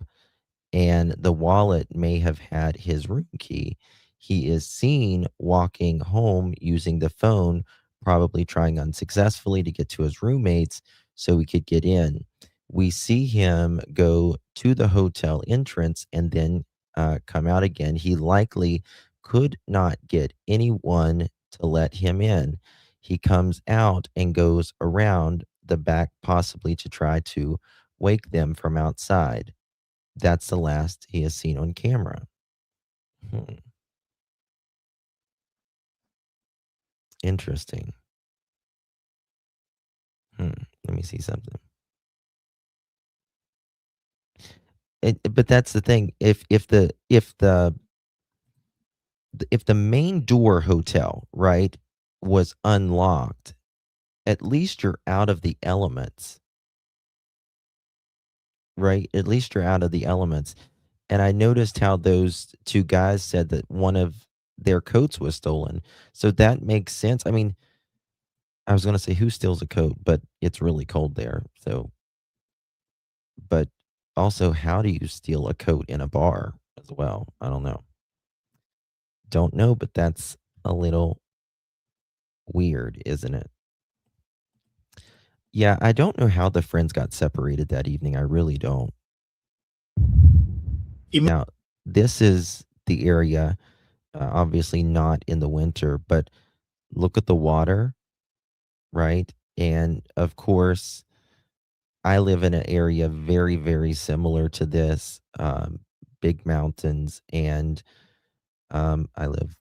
and the wallet may have had his room key. He is seen walking home using the phone, probably trying unsuccessfully to get to his roommates so he could get in. We see him go to the hotel entrance and then come out again. He likely could not get anyone to let him in. He comes out and goes around the back, possibly to try to wake them from outside. That's the last he is seen on camera. Interesting. Let me see something. But that's the thing. If the main door hotel, right, was unlocked, at least you're out of the elements. Right? At least you're out of the elements. And I noticed how those two guys said that one of their coats was stolen. So that makes sense. I mean, I was going to say who steals a coat, but it's really cold there. So, but also, how do you steal a coat in a bar as well? I don't know. Don't know, but that's a little weird, isn't it? Yeah, I don't know how the friends got separated that evening. I really don't. Now, this is the area, obviously not in the winter, but look at the water, right? And of course, I live in an area very, very similar to this, big mountains, and I live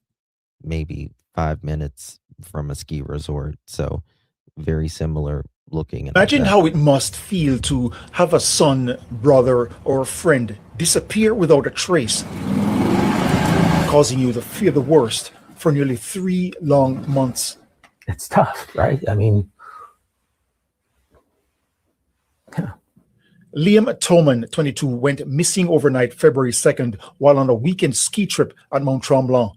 maybe 5 minutes from a ski resort, so very similar looking. Imagine how it must feel to have a son, brother, or friend disappear without a trace, causing you to fear the worst for nearly 3 long months. It's tough, right? I mean, Liam Toman, 22, went missing overnight February 2nd while on a weekend ski trip at Mont-Tremblant.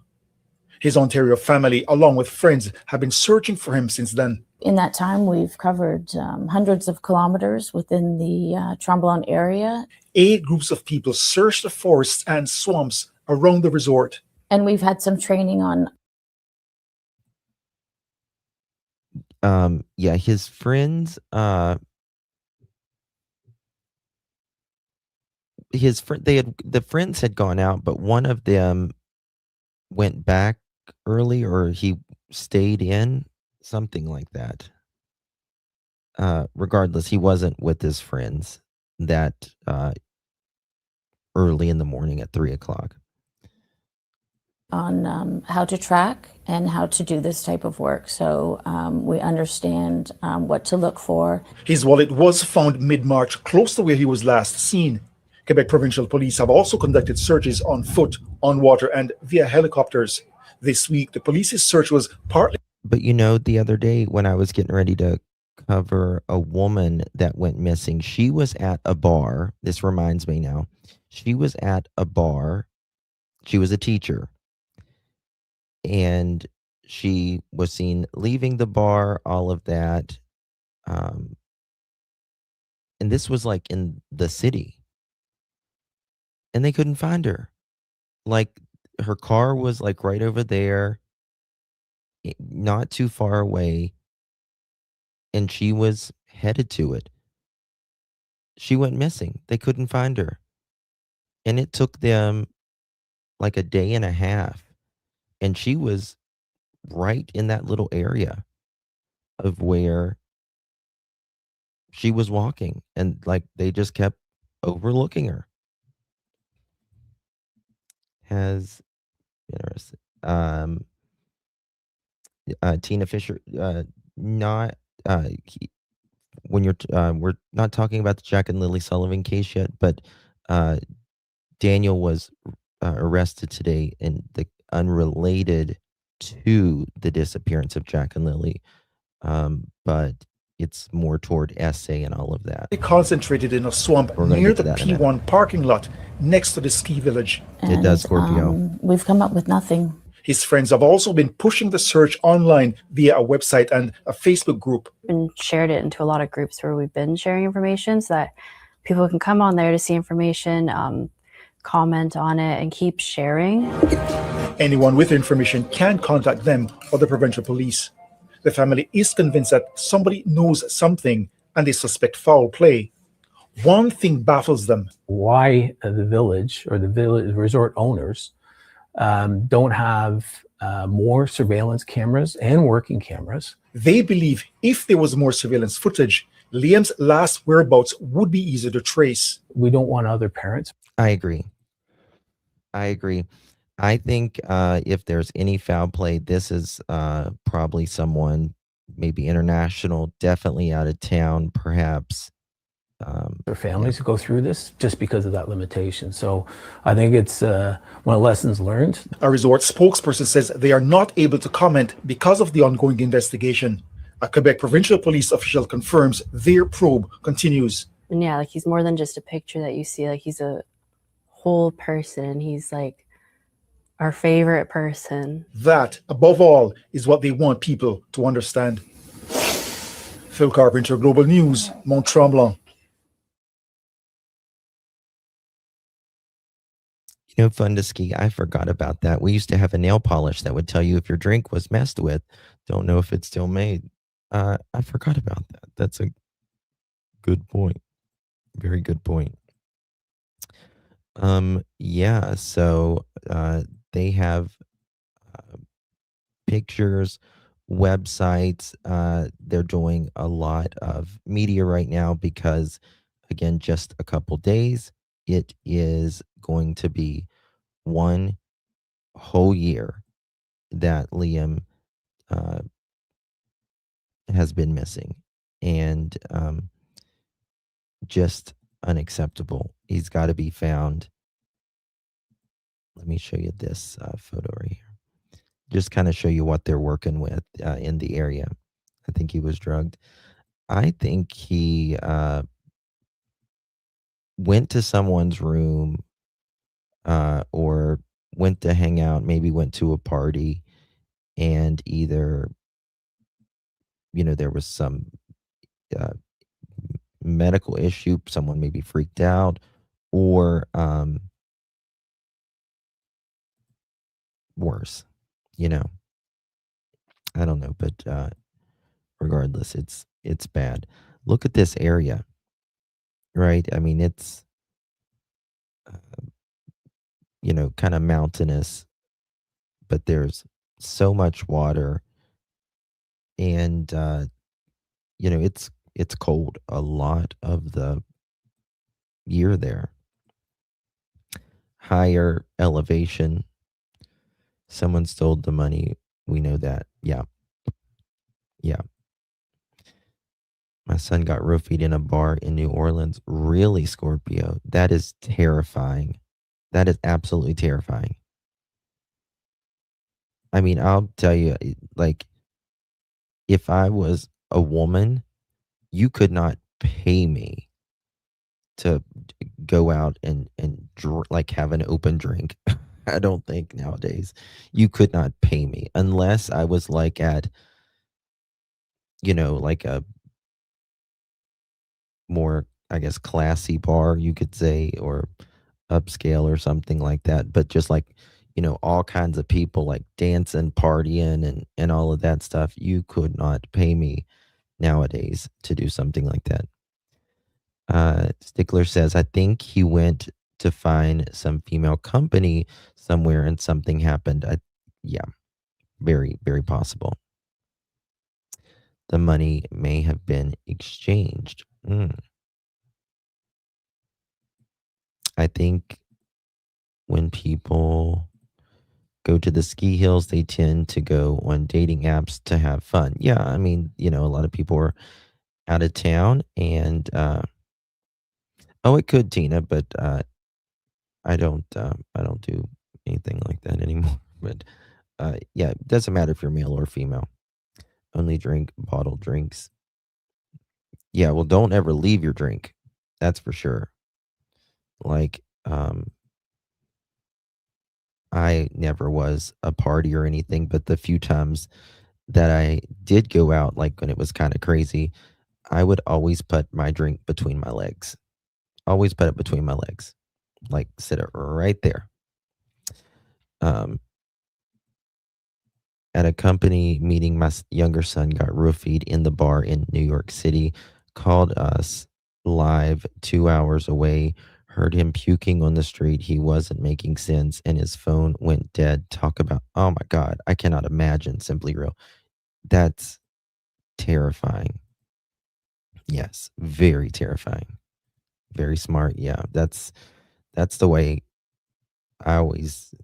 His Ontario family, along with friends, have been searching for him since then. In that time, we've covered hundreds of kilometers within the Tremblant area. 8 groups of people searched the forests and swamps around the resort. And we've had some training on. Yeah, his friends, the friends had gone out, but one of them went back early, or he stayed in, something like that. Regardless, he wasn't with his friends that early in the morning at 3:00. On how to track and how to do this type of work. So we understand what to look for. His wallet was found mid-March, close to where he was last seen. Quebec Provincial Police have also conducted searches on foot, on water, and via helicopters. This week, the police's search was partly... But you know, the other day when I was getting ready to cover a woman that went missing, she was at a bar. This reminds me now. She was at a bar. She was a teacher. And she was seen leaving the bar, all of that. And this was like in the city, and they couldn't find her. Like, her car was like right over there, not too far away, and she was headed to it. She went missing. They couldn't find her. And it took them like a day and a half. And she was right in that little area of where she was walking. And like they just kept overlooking her. Has interesting. Tina Fisher, not when you're we're not talking about the Jack and Lily Sullivan case yet, but Daniel was arrested today in the unrelated to the disappearance of Jack and Lily, but it's more toward essay and all of that. They concentrated in a swamp near the P1 parking lot next to the ski village. It does, Scorpio. We've come up with nothing. His friends have also been pushing the search online via a website and a Facebook group. And shared it into a lot of groups where we've been sharing information so that people can come on there to see information, comment on it, and keep sharing. Anyone with information can contact them or the provincial police. The family is convinced that somebody knows something and they suspect foul play. One thing baffles them. Why the village or the village resort owners don't have more surveillance cameras and working cameras. They believe if there was more surveillance footage, Liam's last whereabouts would be easier to trace. We don't want other parents. I agree. I think if there's any foul play, this is probably someone, maybe international, definitely out of town, perhaps. Their families go through this just because of that limitation. So I think it's one of the lessons learned. A resort spokesperson says they are not able to comment because of the ongoing investigation. A Quebec provincial police official confirms their probe continues. And yeah, like he's more than just a picture that you see. Like he's a whole person. He's like our favorite person. That, above all, is what they want people to understand. Phil Carpenter, Global News, Mont-Tremblant. You know, fun to ski. I forgot about that. We used to have a nail polish that would tell you if your drink was messed with. Don't know if it's still made. I forgot about that. That's a good point. Very good point. Yeah, so they have pictures, websites. They're doing a lot of media right now because, again, just a couple days, it is going to be one whole year that Liam has been missing, and just unacceptable. He's got to be found. Let me show you this photo right here. Just kind of show you what they're working with in the area. I think he was drugged. I think he went to someone's room or went to hang out, maybe went to a party, and either, you know, there was some medical issue, someone maybe freaked out, or worse, you know. I don't know, but regardless, it's bad. Look at this area, right? I mean, it's you know, kind of mountainous, but there's so much water, and you know, it's cold a lot of the year there. Higher elevation. Someone stole the money. We know that. Yeah. Yeah. My son got roofied in a bar in New Orleans. Really, Scorpio? That is terrifying. That is absolutely terrifying. I mean, I'll tell you, like, if I was a woman, you could not pay me to go out and like have an open drink I don't think nowadays you could not pay me unless I was like at, like a more, I guess, classy bar, you could say, or upscale or something like that. But just like, all kinds of people like dancing, partying, and all of that stuff, you could not pay me nowadays to do something like that. Stickler says, I think he went to find some female company somewhere and something happened. Yeah, very, very possible. The money may have been exchanged. I think when people go to the ski hills, they tend to go on dating apps to have fun. Yeah, I mean, a lot of people are out of town and oh, it could, Tina, but I don't do anything like that anymore. But yeah, it doesn't matter if you're male or female. Only drink bottled drinks. Yeah, well, don't ever leave your drink. That's for sure. Like, I never was a party or anything, but the few times that I did go out, like when it was kind of crazy, I would always put my drink between my legs. Always put it between my legs. Like sit it right there. At a company meeting, my younger son got roofied in the bar in New York City, called us live 2 hours away, heard him puking on the street. He wasn't making sense, and his phone went dead. Talk about, oh my God, I cannot imagine. Simply real. That's terrifying. Yes, very terrifying. Very smart. Yeah, that's the way I always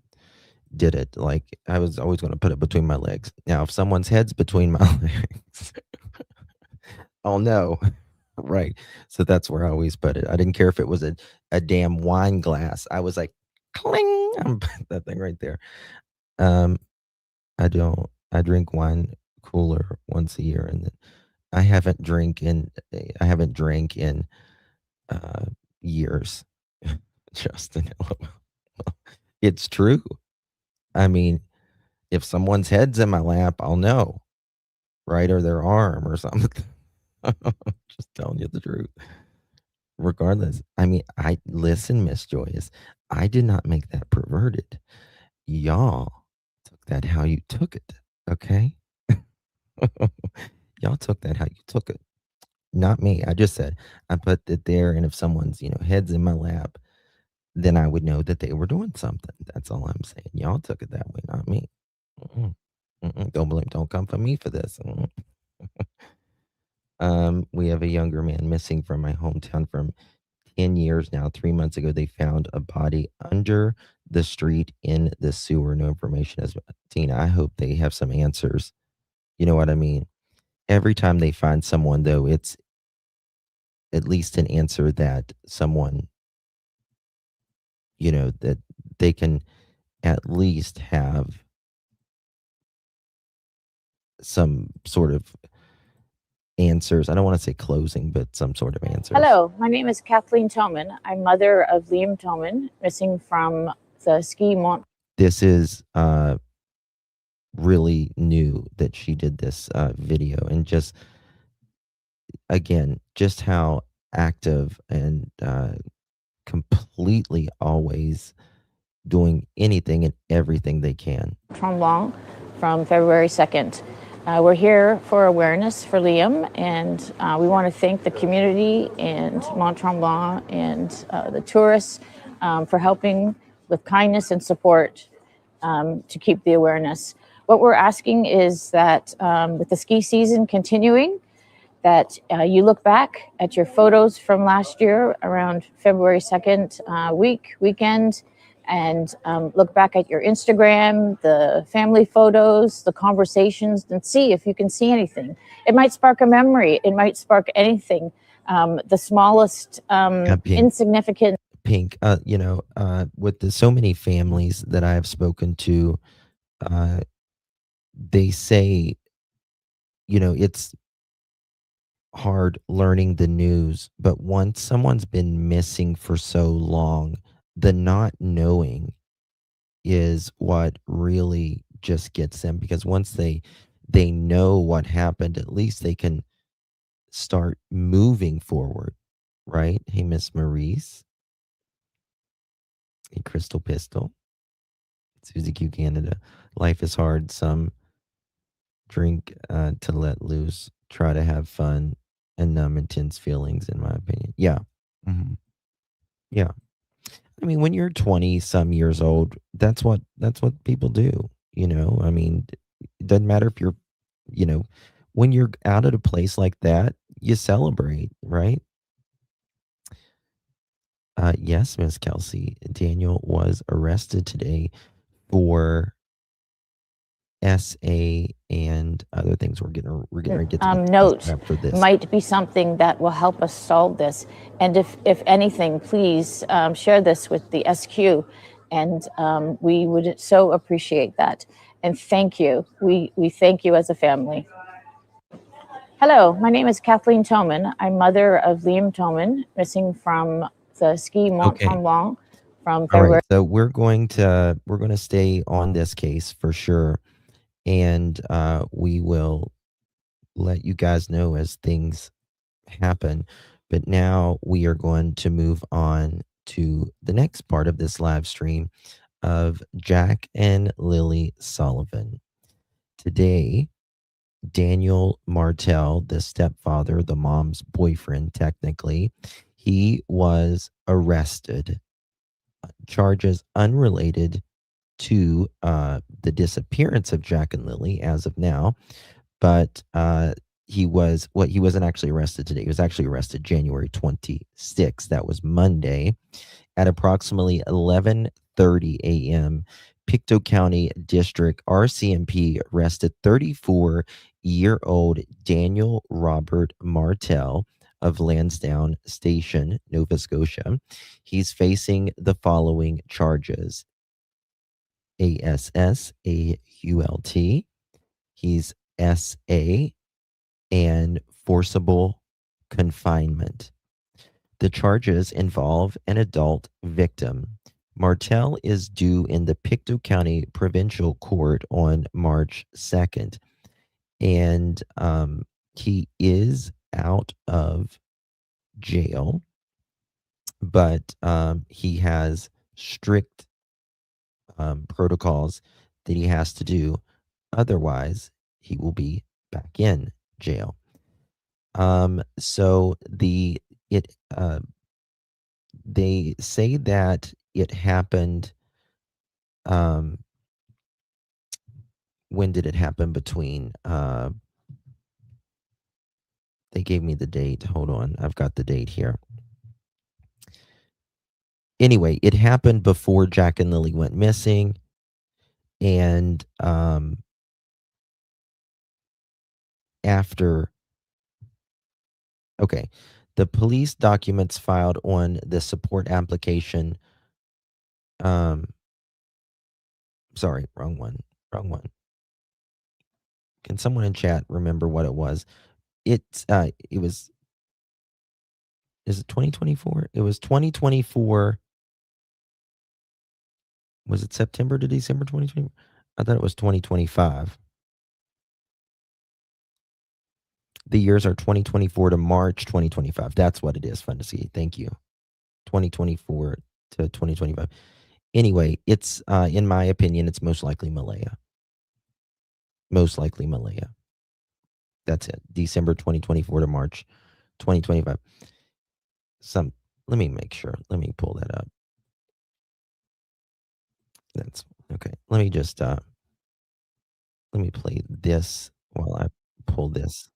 did it. Like I was always going to put it between my legs. Now, if someone's head's between my legs, oh no, right. So that's where I always put it. I didn't care if it was a damn wine glass. I was like, cling, I'm putting that thing right there. Um, I don't. I drink wine cooler once a year, and then I haven't drank in years. Justin, it's true. I mean, if someone's head's in my lap, I'll know, right? Or their arm or something. Just telling you the truth. Regardless, I mean, I listen, Miss Joyous. I did not make that perverted. Y'all took that how you took it. Okay. Y'all took that how you took it. Not me. I just said I put it there, and if someone's head's in my lap, then I would know that they were doing something. That's all I'm saying. Y'all took it that way, not me. Mm-mm. Mm-mm. Don't come for me for this. We have a younger man missing from my hometown from 10 years now. 3 months ago, they found a body under the street in the sewer. No information as Tina. I hope they have some answers. You know what I mean? Every time they find someone, though, it's at least an answer that someone, that they can at least have some sort of answers. I don't want to say closing, but some sort of answer. Hello, my name is Kathleen Toman. I'm mother of Liam Toman, missing from the ski Mont. This is really new that she did this video, and just again, just how active and completely always doing anything and everything they can. Mont-Tremblant from February 2nd. We're here for awareness for Liam, and we want to thank the community and Mont-Tremblant and the tourists for helping with kindness and support to keep the awareness. What we're asking is that with the ski season continuing, that you look back at your photos from last year around February 2nd weekend, and look back at your Instagram, the family photos, the conversations, and see if you can see anything. It might spark a memory. It might spark anything. The smallest insignificant. Pink, with so many families that I have spoken to, they say, it's hard learning the news, but once someone's been missing for so long, the not knowing is what really just gets them, because once they know what happened, at least they can start moving forward, right? Hey, Miss Maurice. Hey, Crystal Pistol. Susie Q Canada. Life is hard. Some drink to let loose, try to have fun, and numb intense feelings, in my opinion. Yeah. Yeah. I mean, when you're 20 some years old, that's what people do, you know? I mean, it doesn't matter if you're, you know, when you're out at a place like that, you celebrate, right? Yes, Miss Kelsey. Daniel was arrested today for SA and other things. We're gonna get to Note after this. might be something that will help us solve this. And if anything, please share this with the SQ, and we would so appreciate that. And thank you. We thank you as a family. Hello, my name is Kathleen Toman. I'm mother of Liam Toman, missing from the ski Mont-Tremblant from All February. right, so we're going to stay on this case for sure, and we will let you guys know as things happen. But now we are going to move on to the next part of this live stream of Jack and Lilly Sullivan. Today, Daniel Martell, the stepfather, the mom's boyfriend, technically, he was arrested. Charges unrelated to the disappearance of Jack and Lilly as of now, but he wasn't actually arrested today. He was actually arrested January 26th. That was Monday at approximately 11:30 a.m. Pictou County District RCMP arrested 34-year-old Daniel Robert Martell of Lansdowne Station, Nova Scotia. He's facing the following charges: ASSAULT. He's SA and forcible confinement. The charges involve an adult victim. Martell is due in the Pictou County Provincial Court on March 2nd, and he is out of jail, but he has strict protocols that he has to do. Otherwise, he will be back in jail. So they say that it happened. When did it happen? Between they gave me the date. Hold on, I've got the date here. Anyway, it happened before Jack and Lilly went missing, and after. Okay, the police documents filed on the support application. Sorry, wrong one. Can someone in chat remember what it was? It was. Is it 2024? It was 2024. Was it September to December 2020? I thought it was 2025. The years are 2024 to March 2025. That's what it is, fun to see. Thank you. 2024 to 2025. Anyway, it's in my opinion, it's most likely Malaya. Most likely Malaya. That's it. December 2024 to March 2025. Let me make sure. Let me pull that up. That's okay. Let me just let me play this while I pull this.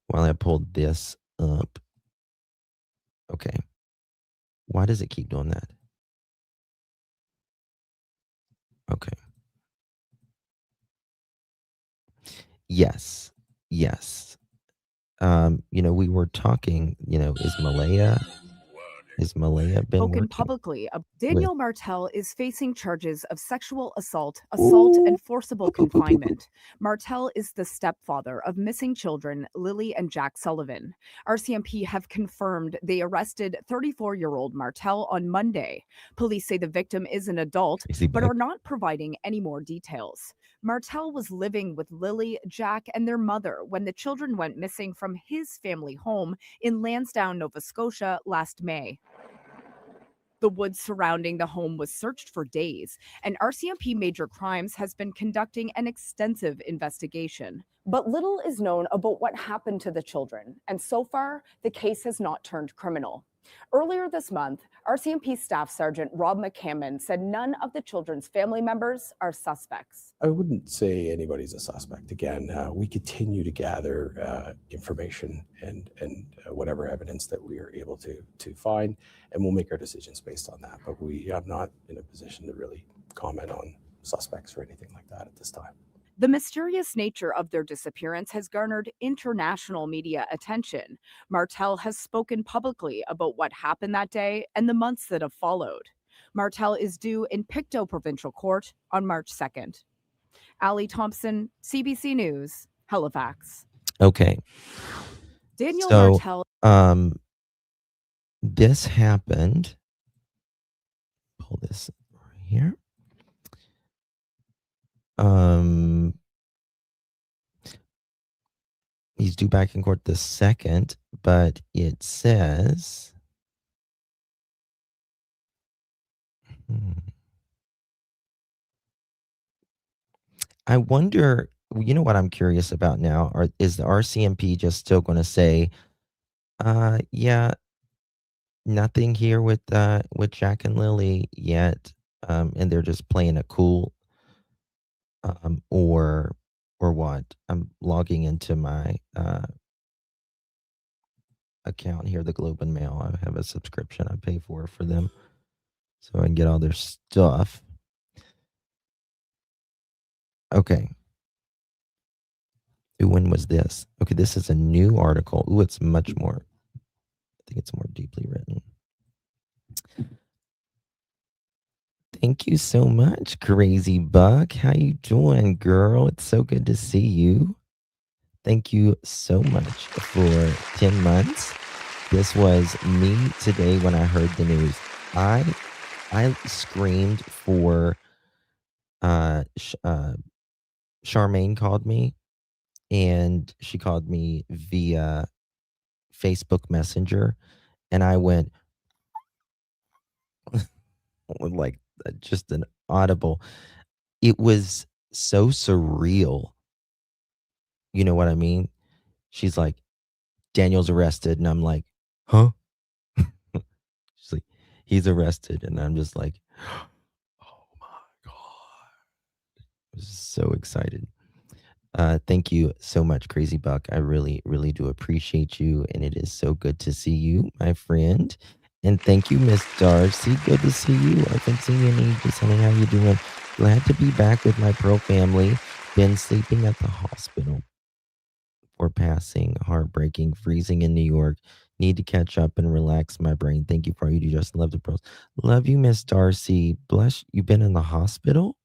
While I pulled this up. Okay. Why does it keep doing that? Okay. Yes. You know, we were talking, you know, is Malaya Is Malaya been Spoken working? publicly, with- Daniel Martell is facing charges of sexual assault, and forcible confinement. Martell is the stepfather of missing children Lilly and Jack Sullivan. RCMP have confirmed they arrested 34-year-old Martell on Monday. Police say the victim is an adult, but are not providing any more details. Martell was living with Lilly, Jack, and their mother when the children went missing from his family home in Lansdowne, Nova Scotia last May. The woods surrounding the home was searched for days, and RCMP Major Crimes has been conducting an extensive investigation. But little is known about what happened to the children, and so far, the case has not turned criminal. Earlier this month, RCMP Staff Sergeant Rob McCammon said none of the children's family members are suspects. I wouldn't say anybody's a suspect. Again, we continue to gather information and whatever evidence that we are able to find, and we'll make our decisions based on that. But we are not in a position to really comment on suspects or anything like that at this time. The mysterious nature of their disappearance has garnered international media attention. Martell has spoken publicly about what happened that day and the months that have followed. Martell is due in Pictou Provincial Court on March 2nd. Ali Thompson, CBC News, Halifax. Okay. Daniel So, Martell. this happened. Pull this right here. He's due back in court the 2nd, but it says. I wonder, you know what I'm curious about now? Is the RCMP just still going to say, yeah, nothing here with Jack and Lily yet, and they're just playing it cool, or what? I'm logging into my account here, the Globe and Mail. I have a subscription I pay for them, so I can get all their stuff. Okay. When was this? Okay, this is a new article. Ooh, it's much more. I think it's more deeply written. Thank you so much, Crazy Buck. How you doing, girl? It's so good to see you. Thank you so much for 10 months. This was me today when I heard the news. I screamed for Charmaine called me, and she called me via Facebook Messenger, and I went with like just an audible. It was so surreal. You know what I mean? She's like, Daniel's arrested, and I'm like, huh? She's like, he's arrested, and I'm just like, oh my God. I was so excited. Thank you so much, Crazy Buck. I really, really do appreciate you, and it is so good to see you, my friend. And thank you, Miss Darcy. Good to see you. I haven't seen you in ages, honey. How you doing? Glad to be back with my Pearl family. Been sleeping at the hospital for passing. Heartbreaking. Freezing in New York. Need to catch up and relax my brain. Thank you for all you do. Just love the pearls. Love you, Miss Darcy. Bless you. Been in the hospital?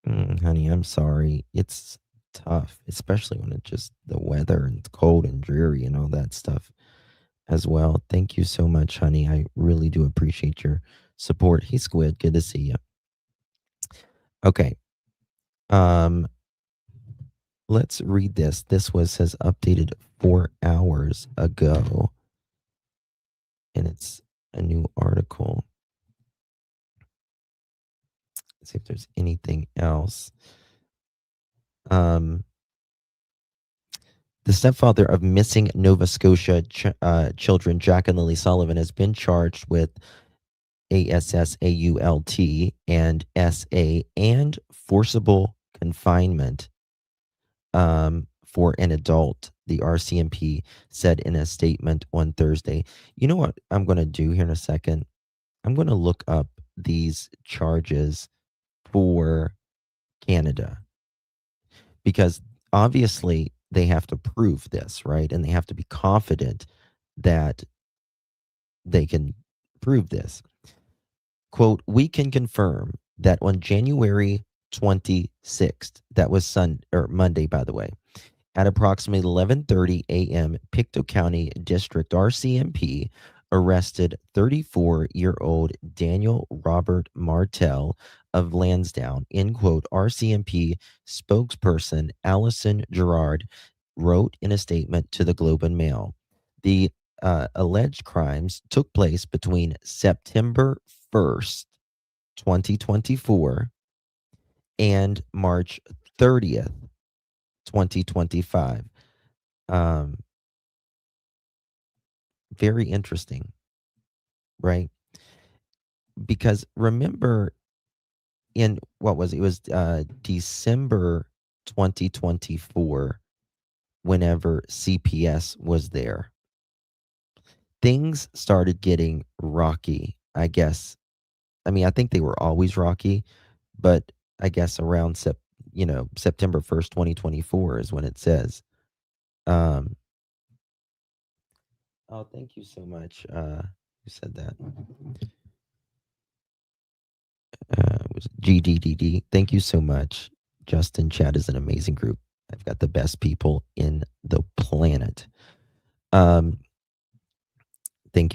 Honey, I'm sorry. It's tough, especially when it's just the weather and it's cold and dreary and all that stuff as well. Thank you so much, honey. I really do appreciate your support. Hey, Squid, good to see you. Okay. Let's read this. This says updated 4 hours ago, and it's a new article. Let's see if there's anything else. The stepfather of missing Nova Scotia children, Jack and Lily Sullivan, has been charged with ASSAULT and SA and forcible confinement for an adult, the RCMP said in a statement on Thursday. You know what I'm going to do here in a second? I'm going to look up these charges for Canada, because obviously they have to prove this, right? And they have to be confident that they can prove this. Quote, we can confirm that on January 26th, that was Monday, by the way, at approximately 11:30 a.m., Pictou County District RCMP arrested 34-year-old Daniel Robert Martell of Lansdowne. End quote. RCMP spokesperson Allison Gerard wrote in a statement to the Globe and Mail. The alleged crimes took place between September 1st, 2024 and March 30th, 2025. Very interesting, right? Because remember in what was it? It was December 2024 whenever CPS was there. Things started getting rocky, I guess. I mean, I think they were always rocky, but I guess around September 1st, 2024 is when it says. Oh, thank you so much. Who said that? Was GDDD. Thank you so much. Justin Chat is an amazing group. I've got the best people in the planet. Thank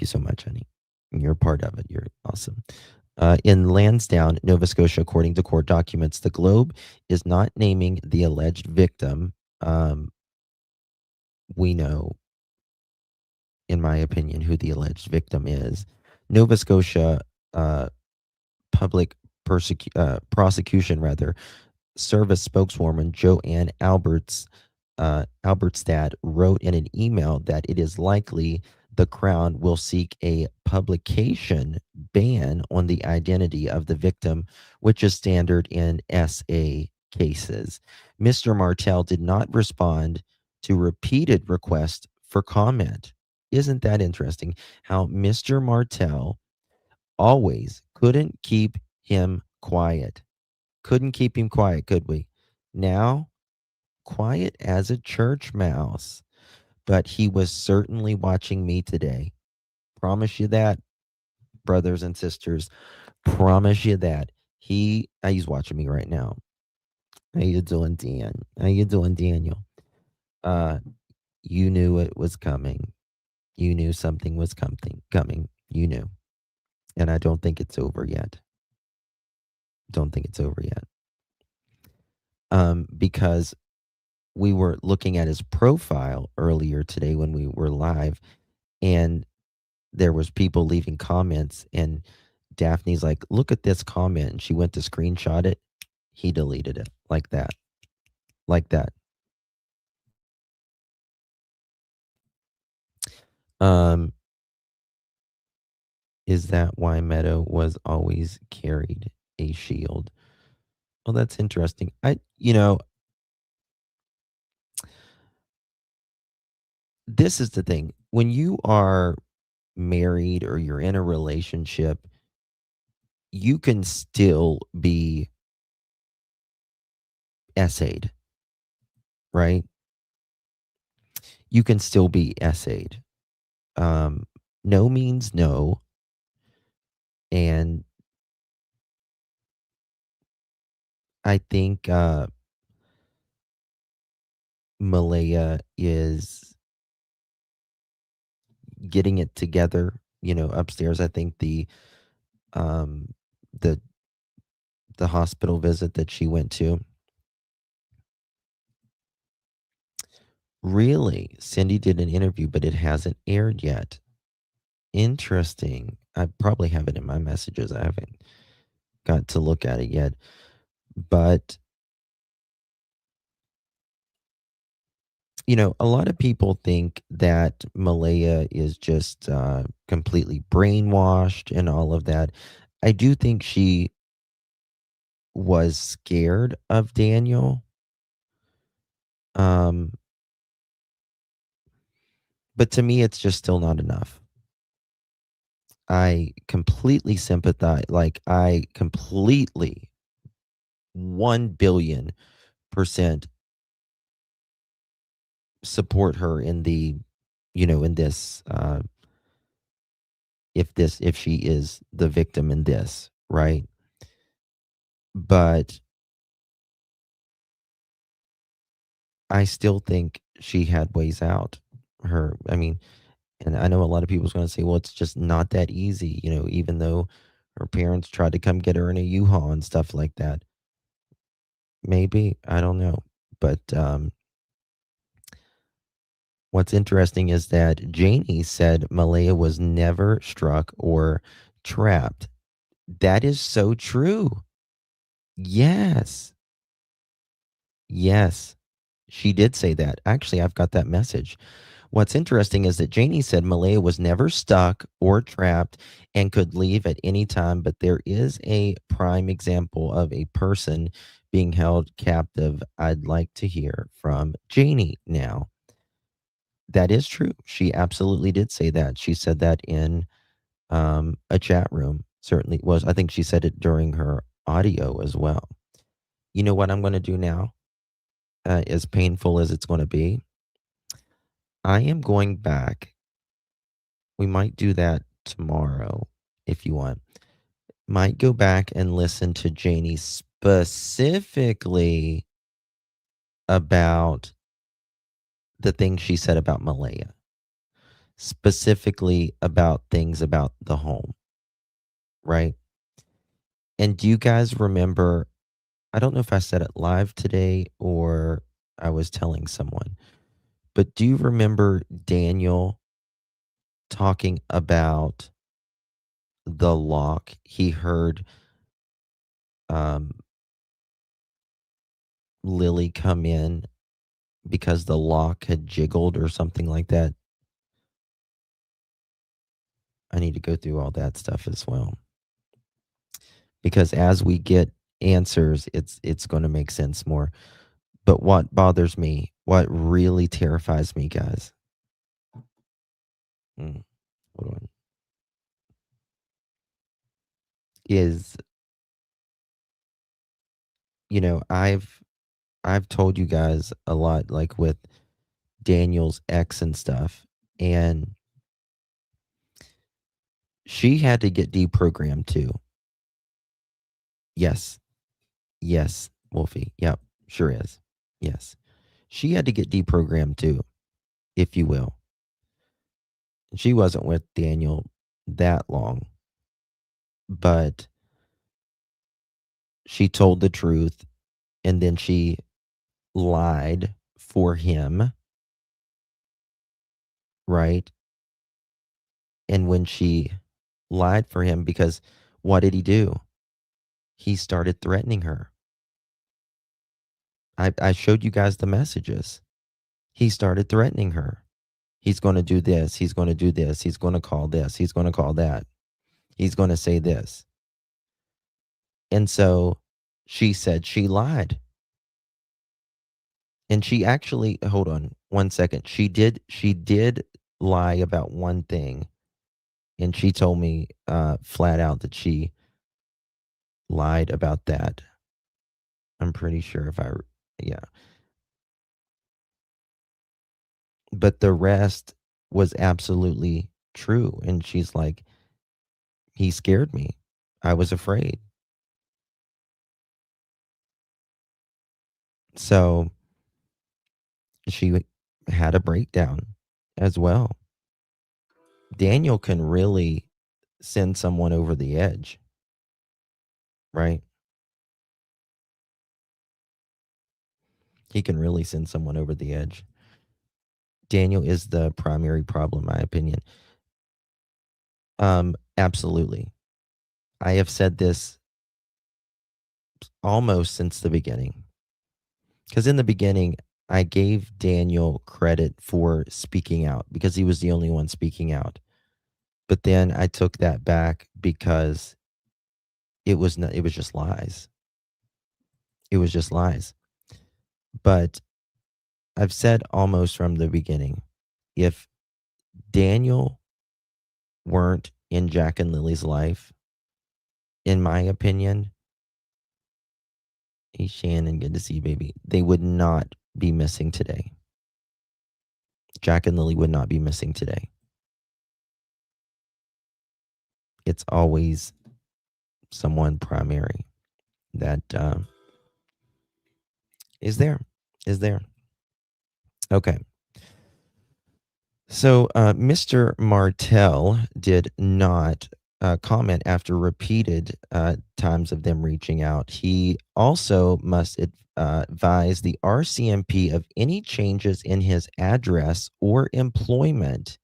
you so much, honey. You're a part of it. You're awesome. In Lansdowne, Nova Scotia, according to court documents, the Globe is not naming the alleged victim. We know, in my opinion, who the alleged victim is. Nova Scotia Public Prosecution Service spokeswoman Joanne Albertstad wrote in an email that it is likely the Crown will seek a publication ban on the identity of the victim, which is standard in SA cases. Mr. Martell did not respond to repeated requests for comment. Isn't that interesting? How Mr. Martell always couldn't keep him quiet. Couldn't keep him quiet, could we? Now, quiet as a church mouse. But he was certainly watching me today. Promise you that, brothers and sisters. Promise you that. He's watching me right now. How you doing, Dan? How you doing, Daniel? You knew it was coming. You knew something was coming. You knew. And I don't think it's over yet. Don't think it's over yet. Because we were looking at his profile earlier today when we were live, and there was people leaving comments, and Daphne's like, look at this comment, and she went to screenshot it. He deleted it like that. Is that why Meadow was always carried a shield? Well, that's interesting. This is the thing. When you are married or you're in a relationship, you can still be essayed, right? You can still be essayed. No means no. And I think Malaya is getting it together, upstairs. I think the hospital visit that she went to. Really? Cindy did an interview, but it hasn't aired yet. Interesting. I probably have it in my messages. I haven't got to look at it yet. But, a lot of people think that Malaya is just completely brainwashed and all of that. I do think she was scared of Daniel. But to me, it's just still not enough. I completely sympathize. I completely 1,000,000,000% support her in in this if she is the victim in this, right? But I still think she had ways out. I mean, and I know a lot of people's going to say, well, it's just not that easy, even though her parents tried to come get her in a U-Haul and stuff like that. Maybe, I don't know. But what's interesting is that Janie said Malaya was never struck or trapped. That is so true. Yes. Yes. She did say that. Actually, I've got that message. What's interesting is that Janie said Malaya was never stuck or trapped and could leave at any time, but there is a prime example of a person being held captive. I'd like to hear from Janie now. That is true. She absolutely did say that. She said that in a chat room. Certainly was. I think she said it during her audio as well. You know what I'm going to do now? As painful as it's going to be, I am going back. We might do that tomorrow if you want. Might go back and listen to Janie specifically about the things she said about Malaya, specifically about things about the home, right? And do you guys remember? I don't know if I said it live today or I was telling someone, but do you remember Daniel talking about the lock? He heard Lily come in because the lock had jiggled or something like that. I need to go through all that stuff as well. Because as we get answers, it's going to make sense more. But what bothers me, what really terrifies me, guys. Hold on. Is, I've told you guys a lot, like with Daniel's ex and stuff, and she had to get deprogrammed too. Yes. Yes, Wolfie. Yep, sure is. Yes. She had to get deprogrammed too, if you will. She wasn't with Daniel that long, but she told the truth and then she lied for him, right? And when she lied for him, because what did he do? He started threatening her. I showed you guys the messages. He started threatening her. He's going to do this. He's going to do this. He's going to call this. He's going to call that. He's going to say this. And so she said she lied. And she actually, hold on one second. She did lie about one thing. And she told me flat out that she lied about that. I'm pretty sure yeah. But the rest was absolutely true. And she's like, he scared me. I was afraid. So she had a breakdown as well. Daniel can really send someone over the edge, right? He can really send someone over the edge. Daniel is the primary problem, in my opinion. Absolutely. I have said this almost since the beginning. Because in the beginning, I gave Daniel credit for speaking out because he was the only one speaking out. But then I took that back because it was just lies. It was just lies. But I've said almost from the beginning, if Daniel weren't in Jack and Lily's life, in my opinion, hey Shannon, good to see you, baby. They would not be missing today. Jack and Lily would not be missing today. it's always someone primary that is there. Okay. So Mr. Martell did not comment after repeated times of them reaching out. He also must advise the RCMP of any changes in his address or employment.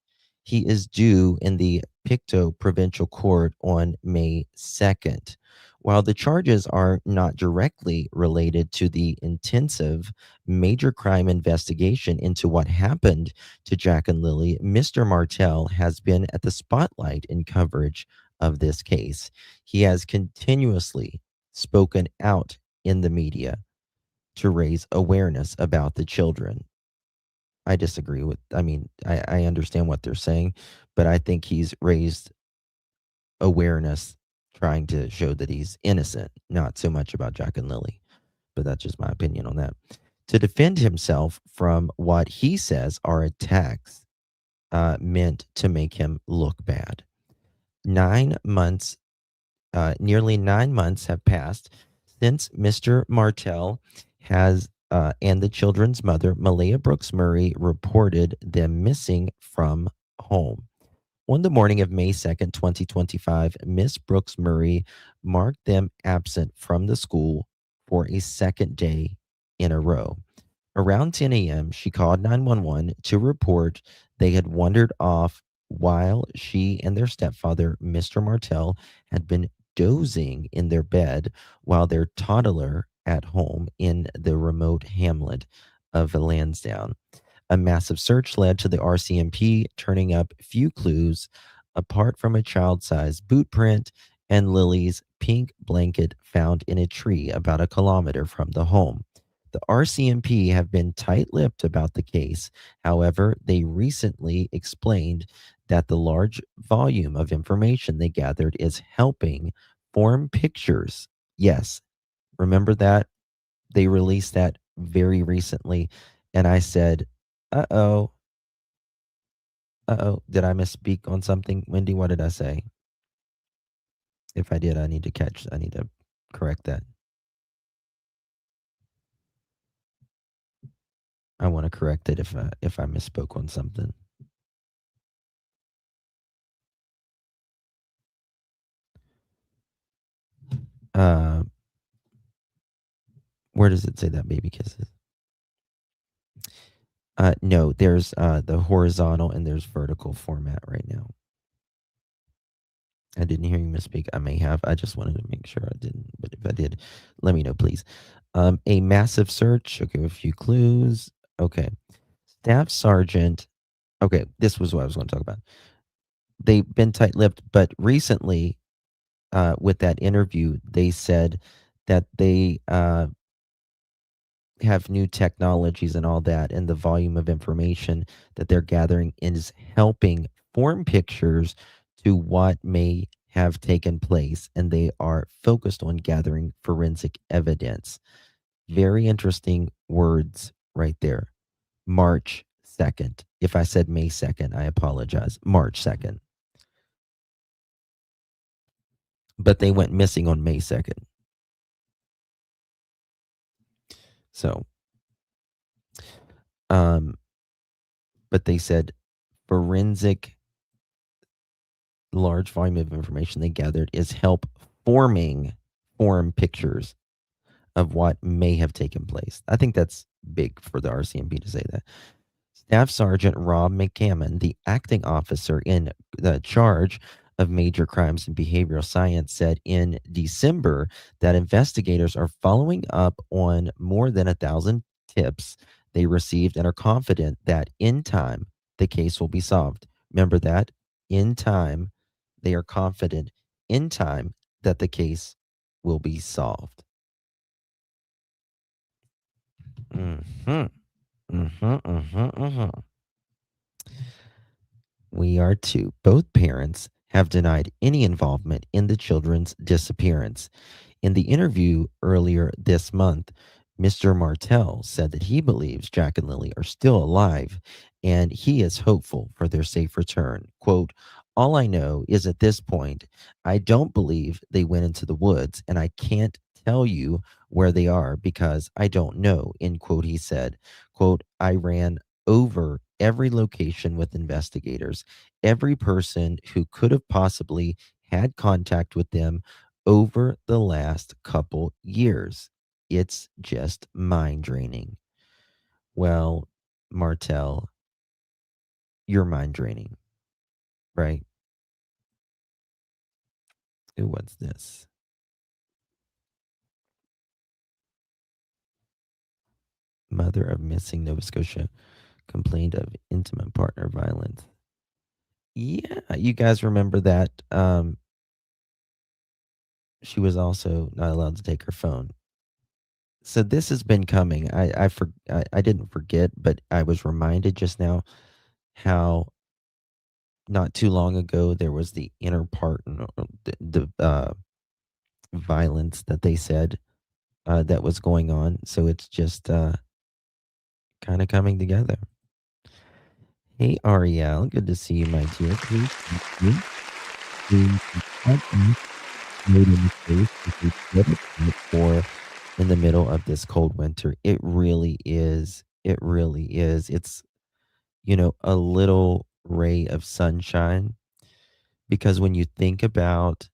He is due in the Pictou Provincial Court on May 2nd. While the charges are not directly related to the intensive major crime investigation into what happened to Jack and Lily, Mr. Martell has been at the spotlight in coverage of this case. He has continuously spoken out in the media to raise awareness about the children. I disagree with, I understand what they're saying, but I think he's raised awareness trying to show that he's innocent, not so much about Jack and Lily. But that's just my opinion on that. To defend himself from what he says are attacks meant to make him look bad. 9 months, nearly 9 months have passed since Mr. Martell has and the children's mother, Malaya Brooks Murray, reported them missing from home. On the morning of May 2nd, 2025, Miss Brooks Murray marked them absent from the school for a second day in a row. Around 10 a.m., she called 911 to report they had wandered off while she and their stepfather, Mr. Martell, had been dozing in their bed while their toddler at home in the remote hamlet of Lansdowne. A massive search led to the RCMP turning up few clues apart from a child-sized boot print and Lily's pink blanket found in a tree about a kilometer from the home. The RCMP have been tight-lipped about the case. However, they recently explained that the large volume of information they gathered is helping form pictures. Yes, remember that? They released that very recently, and I said, uh-oh. Did I misspeak on something? Wendy, what did I say? If I did, I need to correct that. I want to correct it if I misspoke on something. Where does it say that baby kisses? No, there's the horizontal and there's vertical format right now. I didn't hear you misspeak. I may have. I just wanted to make sure I didn't. But if I did, let me know, please. A massive search. Okay, a few clues. Okay. Staff Sergeant. Okay, this was what I was going to talk about. They've been tight-lipped, but recently, with that interview, they said that they have new technologies and all that, and the volume of information that they're gathering is helping form pictures to what may have taken place, and they are focused on gathering forensic evidence. Very interesting words right there. March 2nd. If I said May 2nd, I apologize. March 2nd. But they went missing on May 2nd. So, but they said forensic large volume of information they gathered is help form pictures of what may have taken place. I think that's big for the RCMP to say that. Staff Sergeant Rob McCammon, the acting officer in the charge of major crimes and behavioral science, said in December that investigators are following up on more than 1,000 tips they received and are confident that in time the case will be solved. Remember that? In time, they are confident in time that the case will be solved. We are too. Both parents have denied any involvement in the children's disappearance. In the interview earlier this month, Mr. Martell said that he believes Jack and Lily are still alive and he is hopeful for their safe return. Quote, all I know is at this point, I don't believe they went into the woods, and I can't tell you where they are because I don't know, end quote, he said. Quote, I ran over every location with investigators, every person who could have possibly had contact with them over the last couple years. It's just mind draining. Well, Martell, you're mind draining, right? Ooh, what's this? Mother of missing Nova Scotia complained of intimate partner violence. Yeah, you guys remember that she was also not allowed to take her phone. So this has been coming. I didn't forget, but I was reminded just now how not too long ago there was the inner partner, the violence that they said that was going on. So it's just kind of coming together. Hey, Ariel, good to see you, my dear. Please, or in the middle of this cold winter. It really is. It really is. It's, a little ray of sunshine because when you think about,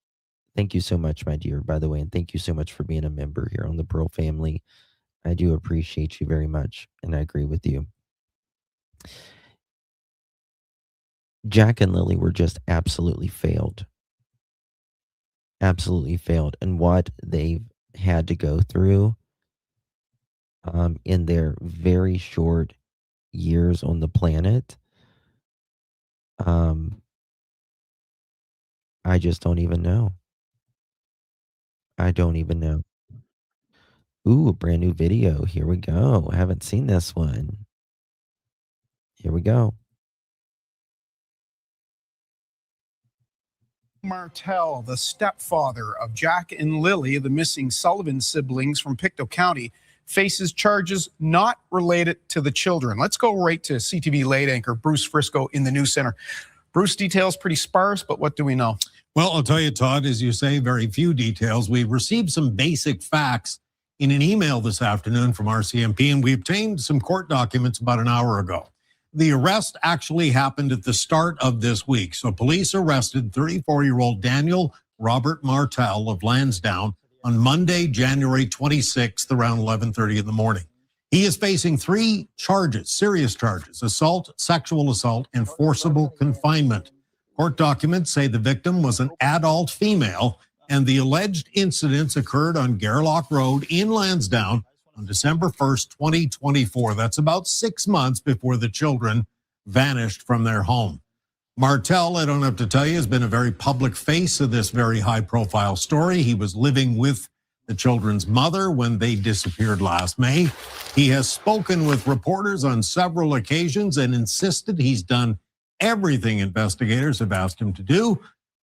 thank you so much, my dear, by the way, and thank you so much for being a member here on the Pearl family. I do appreciate you very much, and I agree with you. Jack and Lily were just absolutely failed. Absolutely failed. And what they've had to go through in their very short years on the planet, I just don't even know. I don't even know. Ooh, a brand new video. Here we go. I haven't seen this one. Here we go. Martell, the stepfather of Jack and Lily, the missing Sullivan siblings from Pictou County, faces charges not related to the children. Let's go right to CTV late anchor Bruce Frisco in the news center. Bruce, details pretty sparse, but what do we know? Well, I'll tell you, Todd, as you say, very few details. We received some basic facts in an email this afternoon from RCMP, and we obtained some court documents about an hour ago. The arrest actually happened at the start of this week. So police arrested 34-year-old Daniel Robert Martell of Lansdowne on Monday, January 26th, around 11:30 in the morning. He is facing 3 charges, serious charges: assault, sexual assault, and forcible confinement. Court documents say the victim was an adult female, and the alleged incidents occurred on Gairloch Road in Lansdowne on December 1st, 2024. That's about 6 months before the children vanished from their home. Martell, I don't have to tell you, has been a very public face of this very high-profile story. He was living with the children's mother when they disappeared last May. He has spoken with reporters on several occasions and insisted he's done everything investigators have asked him to do,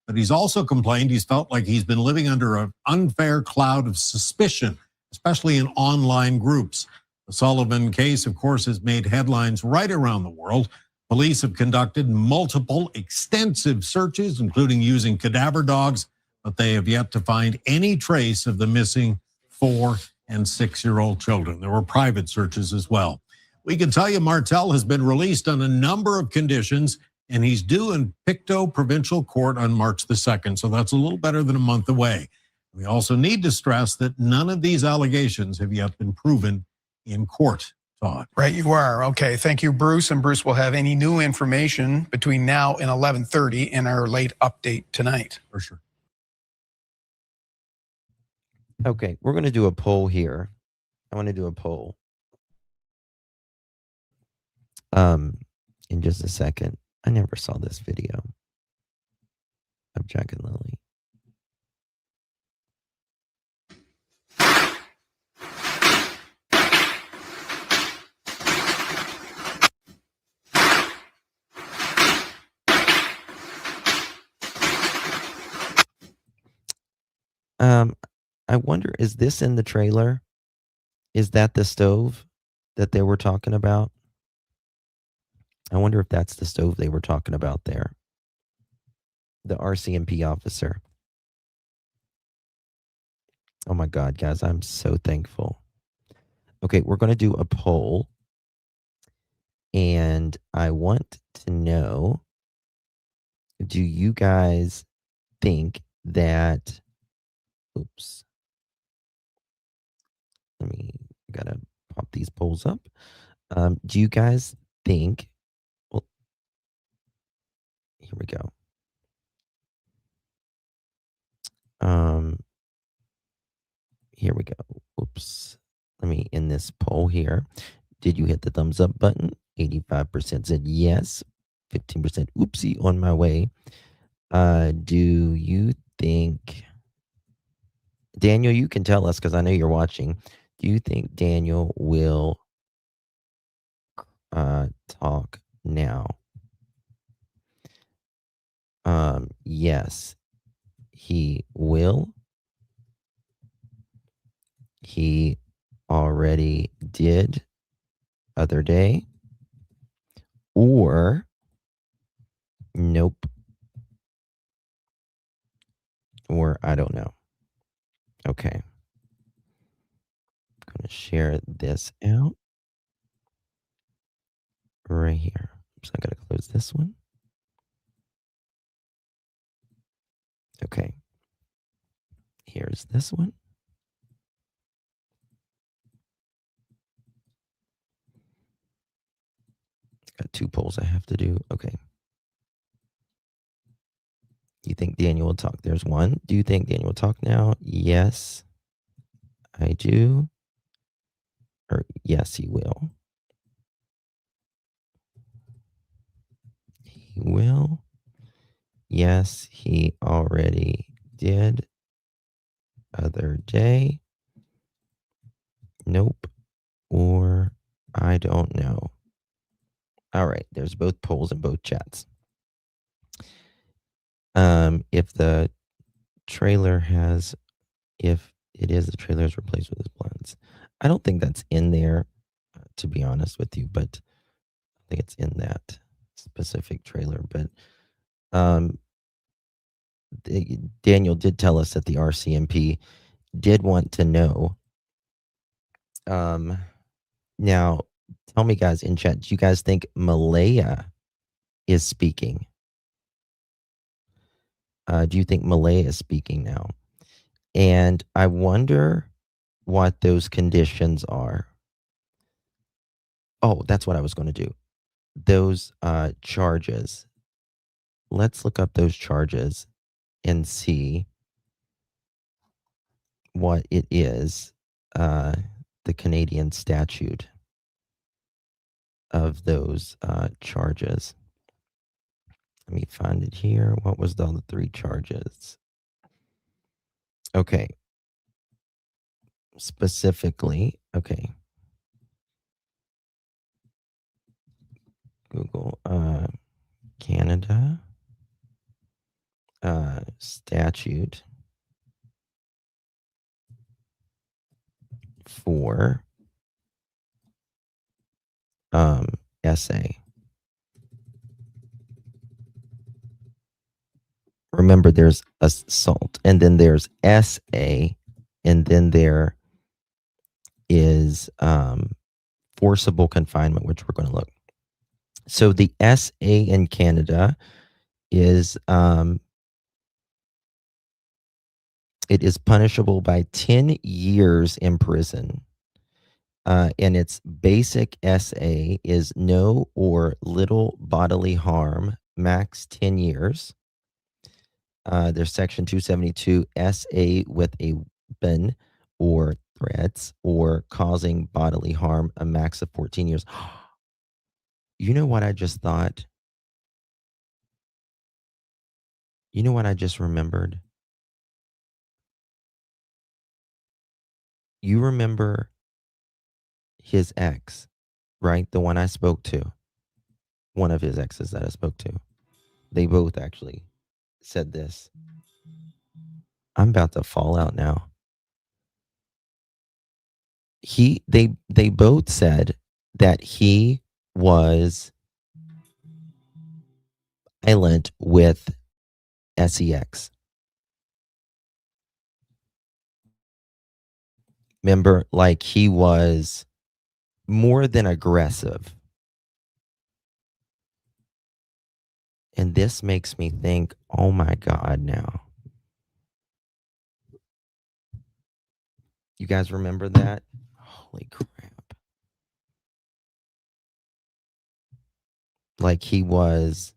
but he's also complained he's felt like he's been living under an unfair cloud of suspicion, especially in online groups. The Sullivan case, of course, has made headlines right around the world. Police have conducted multiple extensive searches, including using cadaver dogs, but they have yet to find any trace of the missing 4- and 6-year-old children. There were private searches as well. We can tell you Martell has been released on a number of conditions, and he's due in Pictou Provincial Court on March the 2nd, so that's a little better than a month away. We also need to stress that none of these allegations have yet been proven in court, Todd. Right, you are. Okay, thank you, Bruce. And Bruce will have any new information between now and 11:30 in our late update tonight. For sure. Okay, we're going to do a poll here. I want to do a poll. In just a second. I never saw this video of Jack and Lily. I wonder, is this in the trailer? Is that the stove that they were talking about? I wonder if that's the stove they were talking about there. the RCMP officer. Oh my God, guys, I'm so thankful. Okay, we're going to do a poll. And I want to know, do you guys think that, oops, gotta pop these polls up. Do you guys think, well, here we go. Here we go. Oops. Let me end this poll here. Did you hit the thumbs up button? 85% said yes. 15% oopsie, on my way. Do you think, Daniel, you can tell us because I know you're watching. Do you think Daniel will talk now? Yes, he will. He already did other day. Or nope. Or I don't know. Okay. I'm going to share this out right here. So I got to close this one. Okay. Here's this one. Got 2 polls I have to do. Okay. You think Daniel will talk? There's one. Do you think Daniel will talk now? Yes, I do. Or yes, he will. He will. Yes, he already did other day. Nope. Or I don't know. All right. There's both polls and both chats. If the trailer has, if it is, the trailer is replaced with his blinds. I don't think that's in there, to be honest with you, but I think it's in that specific trailer. But Daniel did tell us that the RCMP did want to know. Now, tell me, guys, in chat, do you guys think Malaya is speaking? Do you think Malaya is speaking now? And I wonder what those conditions are. Oh, that's what I was going to do. Those charges. Let's look up those charges and see what it is, the Canadian statute of those charges. Let me find it here. What was all the 3 charges? Okay. Specifically, okay. Google Canada statute for SA. Remember, there's assault, and then there's SA, and then there is forcible confinement, which we're going to look. So the SA in Canada is it is punishable by 10 years in prison. And its basic SA is no or little bodily harm, max 10 years. There's section 272 SA with a weapon or threats or causing bodily harm, a max of 14 years. You know what I just thought? You know what I just remembered? You remember his ex, right? The one I spoke to. One of his exes that I spoke to. They both actually said this. I'm about to fall out now. They both said that he was violent with sex. Remember, like he was more than aggressive. And this makes me think, oh my God, now. You guys remember that? Holy crap. Like he was,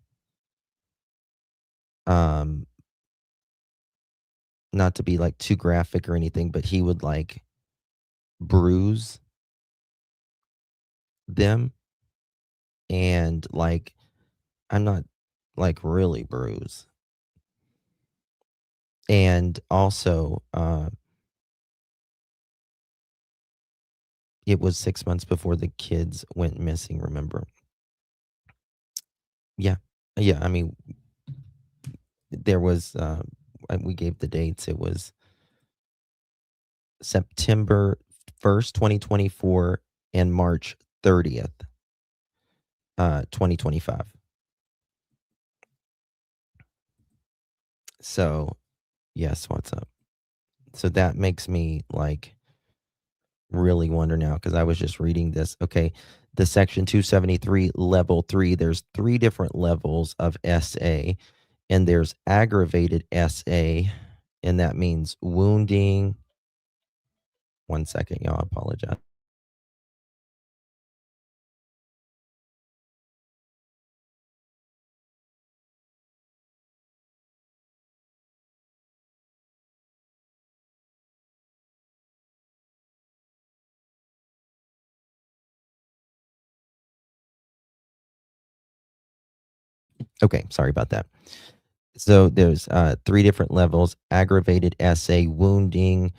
not to be like too graphic or anything, but he would like bruise them. And like, I'm not like really bruise. And also, it was 6 months before the kids went missing, remember? Yeah. Yeah, I mean, there was, we gave the dates. It was September 1st, 2024 and March 30th, 2025. So, yes, what's up? So that makes me like really wonder now because I was just reading this. Okay, the Section 273 Level 3, there's 3 different levels of SA, and there's aggravated SA, and that means wounding. 1 second, y'all, I apologize. Okay, sorry about that. So there's 3 different levels: aggravated SA, wounding,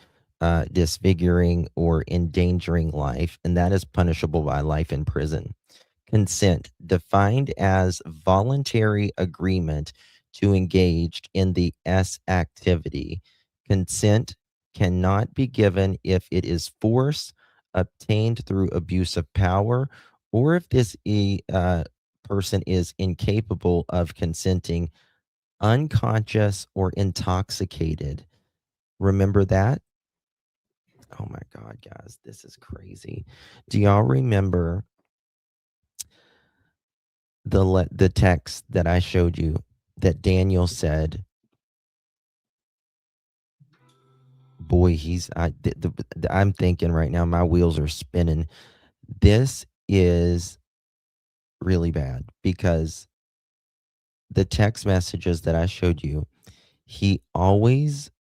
disfiguring, or endangering life, and that is punishable by life in prison. Consent, defined as voluntary agreement to engage in the S activity. Consent cannot be given if it is force obtained through abuse of power, or if this person is incapable of consenting, unconscious, or intoxicated. Remember that? Oh my God, guys, this is crazy. Do y'all remember the text that I showed you that Daniel said, boy, I'm thinking right now, my wheels are spinning. This is really bad because the text messages that I showed you, he always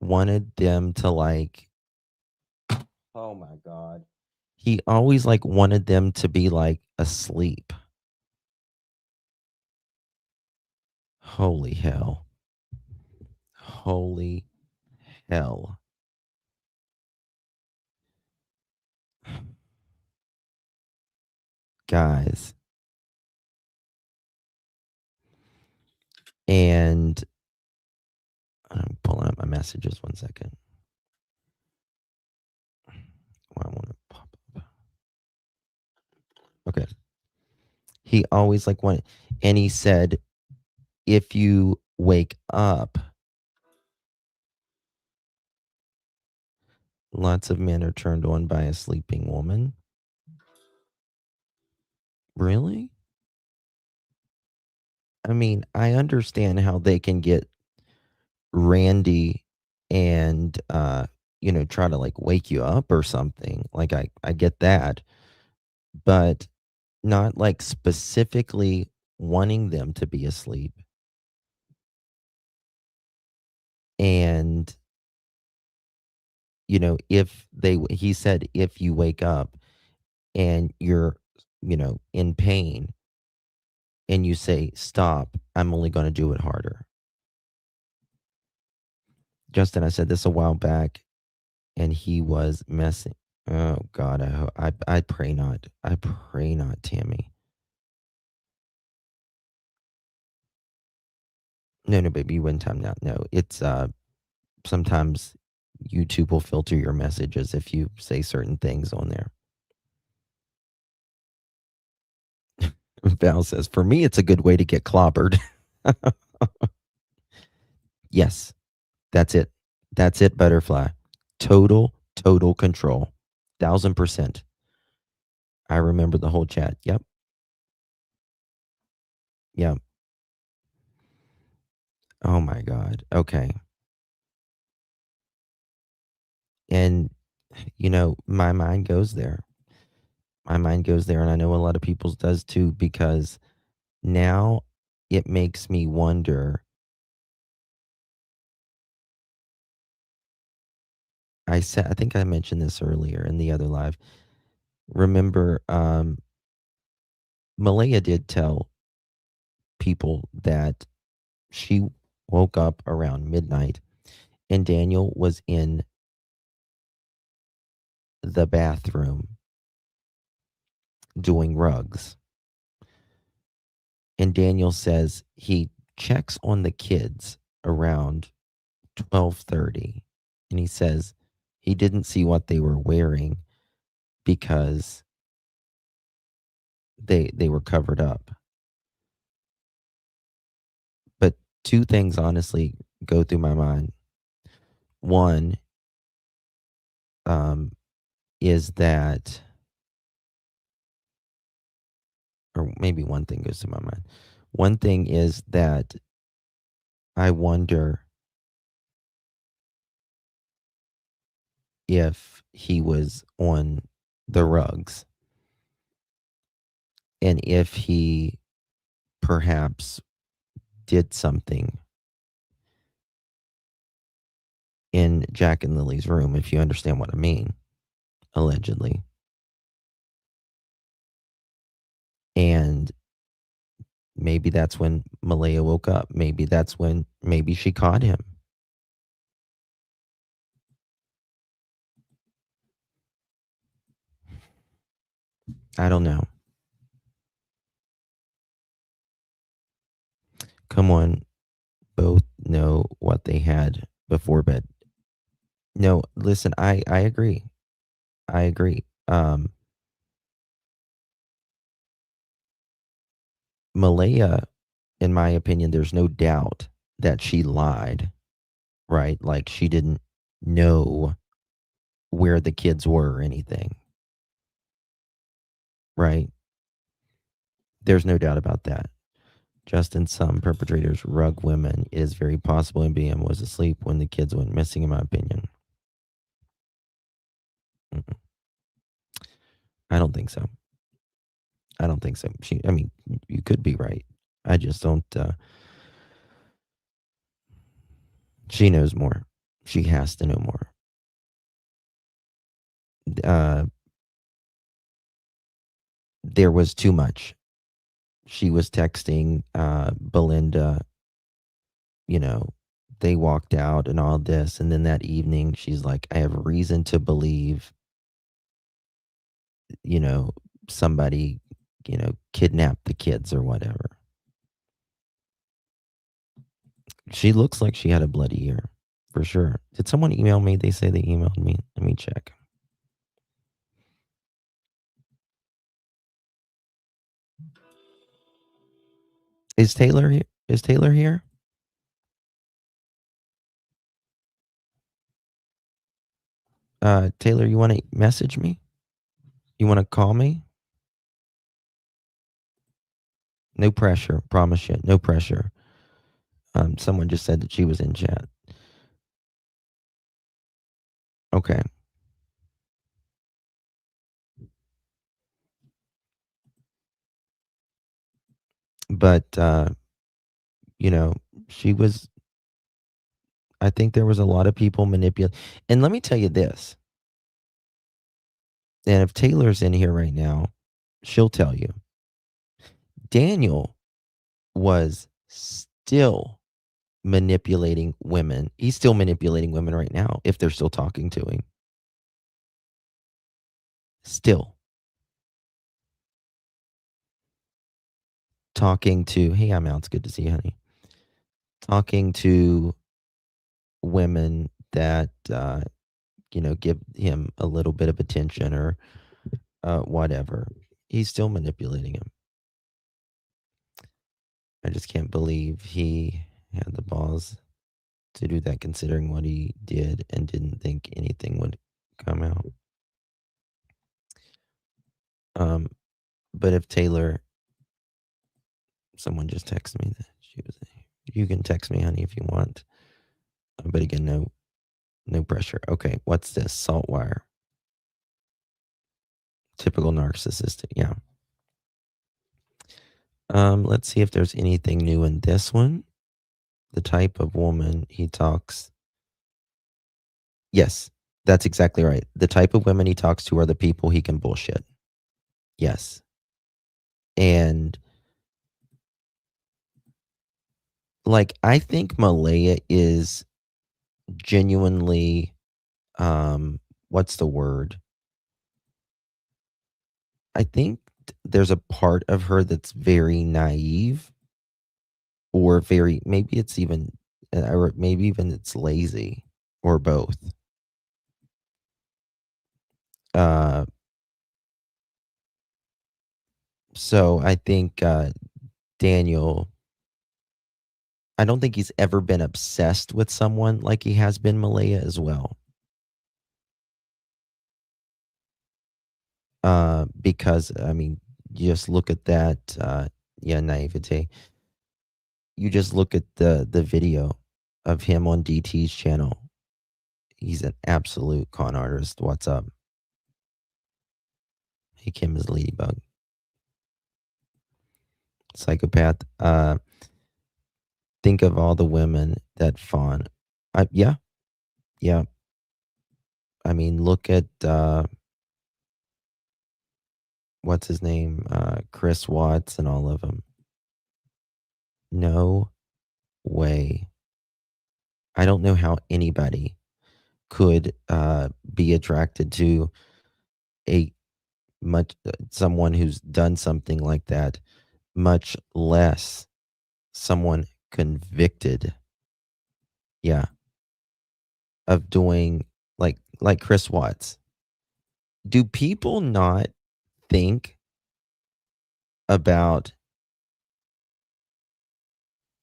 wanted them to like, oh my God. He always like wanted them to be like asleep. Holy hell. Holy hell. Guys. And I'm pulling up my messages 1 second. I want to pop up. Okay. He always like wanted, and he said, if you wake up, lots of men are turned on by a sleeping woman. Really? I mean, I understand how they can get randy and try to like wake you up or something. Like I get that. But not like specifically wanting them to be asleep. And he said, if you wake up and you're, in pain and you say, stop, I'm only going to do it harder. Justin, I said this a while back and he was messing. Oh God, I pray not. I pray not, Tammy. No, baby, you wouldn't time now. No, it's sometimes YouTube will filter your messages if you say certain things on there. Val says, for me, it's a good way to get clobbered. Yes, that's it. That's it, Butterfly. Total control. 1000%. I remember the whole chat. Yep. Yep. Oh my God. Okay. And, my mind goes there. My mind goes there, and I know a lot of people's does too, because now it makes me wonder. I think I mentioned this earlier in the other live. Remember, Malaya did tell people that she woke up around midnight and Daniel was in the bathroom doing rugs. And Daniel says he checks on the kids around 12:30, and he says he didn't see what they were wearing because they were covered up. But two things honestly go through my mind. One is that, or maybe one thing goes through my mind. One thing is that I wonder if he was on the rugs and if he perhaps did something in Jack and Lily's room, if you understand what I mean, allegedly. And maybe that's when Malaya woke up. Maybe she caught him. I don't know. Come on, both know what they had before bed. No, listen, I agree. I agree. Malaya, in my opinion, there's no doubt that she lied, right? Like she didn't know where the kids were or anything, right? There's no doubt about that. Just in some perpetrators, rug women, it is very possible MBM was asleep when the kids went missing, in my opinion. Mm-mm. I don't think so. I don't think so. You could be right. I just don't. She knows more. She has to know more. There was too much. She was texting Belinda, they walked out and all this. And then that evening, she's like, I have reason to believe, somebody, kidnapped the kids or whatever. She looks like she had a bloody ear, for sure. Did someone email me? They say they emailed me. Let me check. Is Taylor here? Is Taylor here? Taylor, you want to message me? You want to call me? No pressure. Promise you. No pressure. Someone just said that she was in chat. Okay. But, she was, I think there was a lot of people manipulating. And let me tell you this. And if Taylor's in here right now, she'll tell you. Daniel was still manipulating women. He's still manipulating women right now if they're still talking to him. Still. Talking to, hey, I'm out. It's good to see you, honey. Talking to women that, give him a little bit of attention or whatever. He's still manipulating him. I just can't believe he had the balls to do that, considering what he did and didn't think anything would come out. But if Taylor, someone just texted me that she was. You can text me, honey, if you want. But again, no pressure. Okay, what's this? Salt wire. Typical narcissistic. Yeah. Let's see if there's anything new in this one. The type of woman he talks. Yes, that's exactly right. The type of women he talks to are the people he can bullshit. Yes. And like, I think Malaya is genuinely, what's the word? I think there's a part of her that's very naive, or maybe it's even, or maybe even it's lazy, or both. So I think Daniel, I don't think he's ever been obsessed with someone like he has been Malaya as well. Because, I mean, you just look at that, naivete. You just look at the video of him on DT's channel. He's an absolute con artist. What's up? Hey, Kim is Ladybug. Psychopath. Think of all the women that fawn. Yeah. I mean, look at what's his name? Chris Watts and all of them. No way. I don't know how anybody could be attracted to someone who's done something like that, much less someone convicted. Yeah. Of doing like Chris Watts. Do people not think about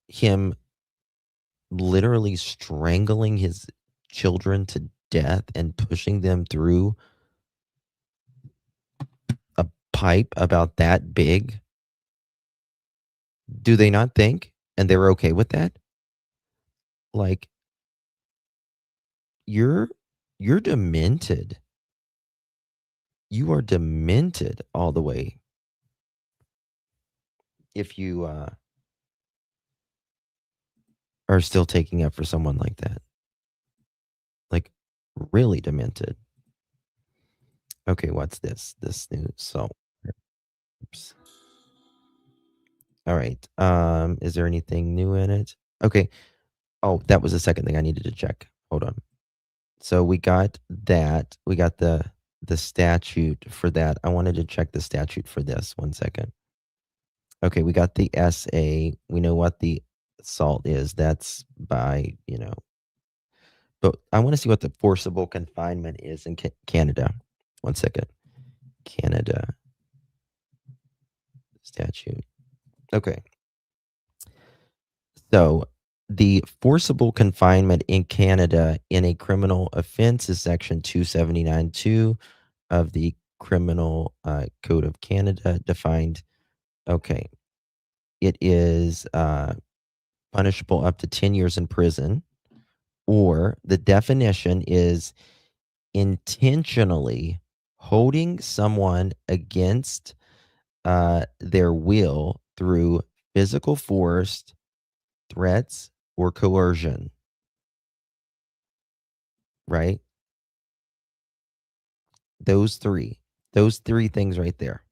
him literally strangling his children to death and pushing them through a pipe about that big? Do they not think? And they're okay with that? Like, you're demented. You are demented all the way. If you are still taking up for someone like that. Like, really demented. Okay, what's this? This new salt. Oops. All right. Is there anything new in it? Okay. Oh, that was the second thing I needed to check. Hold on. So we got that. We got the statute for that. I wanted to check the statute for this. 1 second. Okay, we got the SA. We know what the assault is. That's by, but I want to see what the forcible confinement is in Canada. 1 second. Canada statute. Okay. So the forcible confinement in Canada in a criminal offense is section 279(2) of the Criminal Code of Canada, defined. Okay. It is punishable up to 10 years in prison, or the definition is intentionally holding someone against their will through physical force, threats, or coercion. Right? Those three things right there.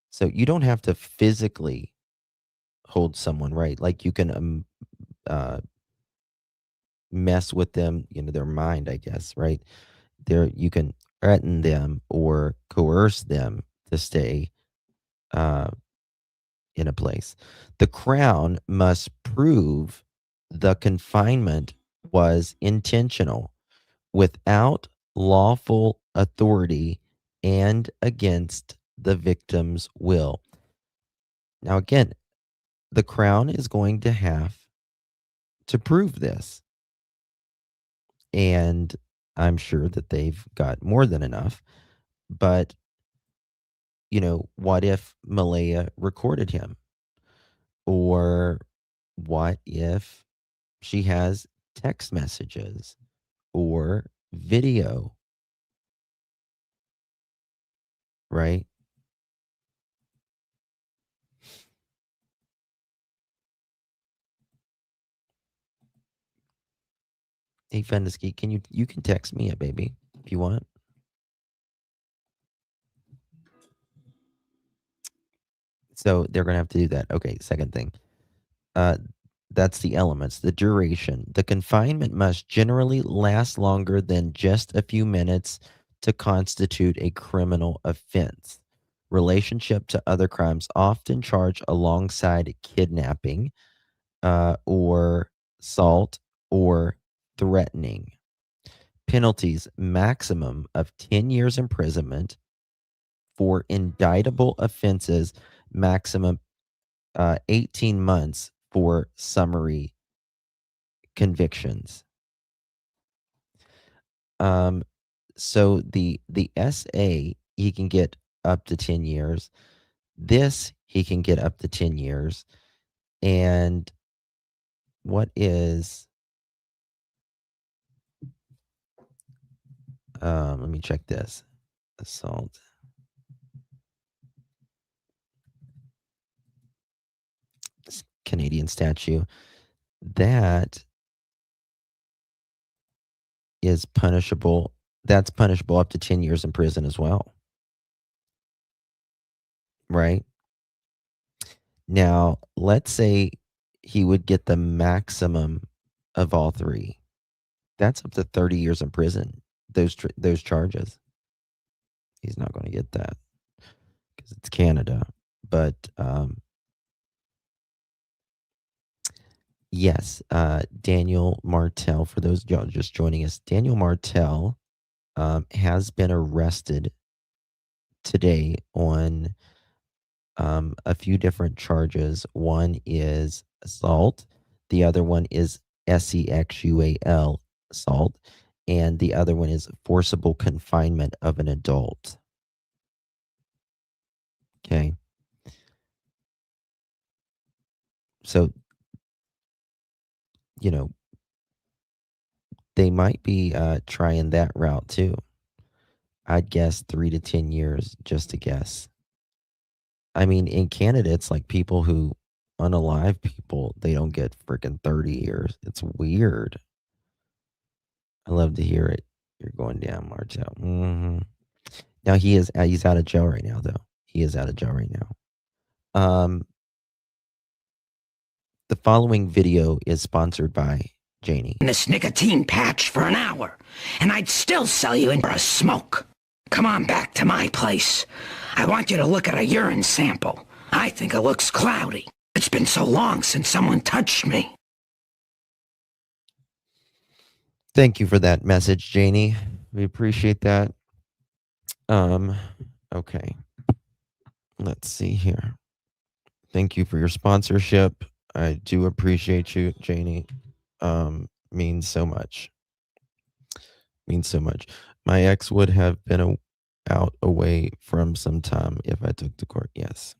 So you don't have to physically hold someone, right? Like, you can mess with them, their mind, I guess, right? You can threaten them or coerce them to stay in a place. The Crown must prove the confinement was intentional, without lawful authority, and against the victim's will. Now, again, the Crown is going to have to prove this. And I'm sure that they've got more than enough. But, what if Malaya recorded him? Or what if she has text messages or video, right? Hey, Fendisky, you can text me it, baby, if you want. So they're going to have to do that. Okay, second thing. That's the elements, the duration. The confinement must generally last longer than just a few minutes to constitute a criminal offense. Relationship to other crimes often charge alongside kidnapping or assault or threatening. Penalties maximum of 10 years imprisonment for indictable offenses, maximum 18 months for summary convictions. So the SA, he can get up to 10 years. This, he can get up to 10 years. And what is, let me check this. Assault. Canadian statute. That is punishable. That's punishable up to 10 years in prison as well. Right? Now, let's say he would get the maximum of all three. That's up to 30 years in prison, those charges. He's not going to get that because it's Canada. But yes, Daniel Martell, for those just joining us, Daniel Martell has been arrested today on a few different charges. One is assault. The other one is SEXUAL, assault. And the other one is forcible confinement of an adult. Okay. So, they might be trying that route too. I'd guess 3 to 10 years, just to guess. I mean, in Canada, it's like people who unalive people, they don't get freaking 30 years. It's weird. I love to hear it. You're going down, Martell. Now he's out of jail right now, though. He is out of jail right now. The following video is sponsored by Janie. This nicotine patch for an hour, and I'd still sell you in for a smoke. Come on back to my place. I want you to look at a urine sample. I think it looks cloudy. It's been so long since someone touched me. Thank you for that message, Janie. We appreciate that. Okay. Let's see here. Thank you for your sponsorship. I do appreciate you, Janie. Means so much. Means so much. My ex would have been out away from some time if I took to court. Yes.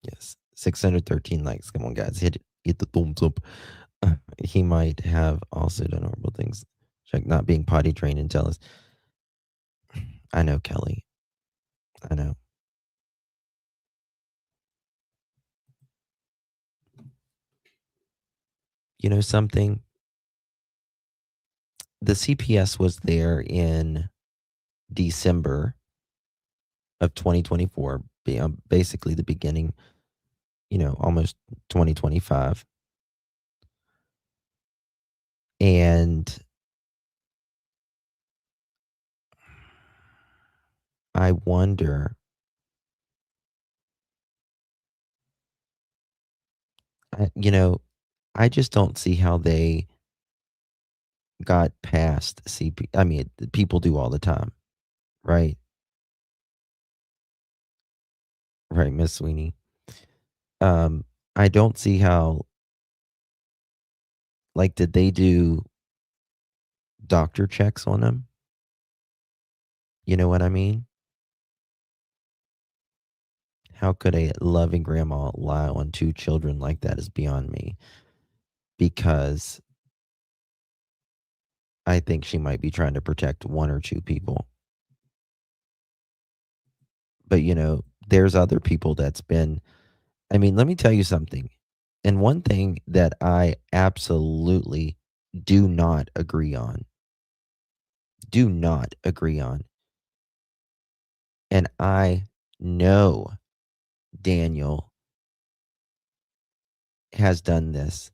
Yes. 613 likes. Come on, guys. Hit the thumbs up. He might have also done horrible things. Check not being potty trained and tell us. I know, Kelly. I know. You know something? The CPS was there in December of 2024, basically the beginning, almost 2025. And I wonder, I just don't see how they got past CP. I mean, people do all the time, right? Right, Miss Sweeney. I don't see how, did they do doctor checks on him. You know what I mean? How could a loving grandma lie on two children like that is beyond me. Because I think she might be trying to protect one or two people. But, there's other people that's been, let me tell you something. And one thing that I absolutely do not agree on, and I know Daniel has done this.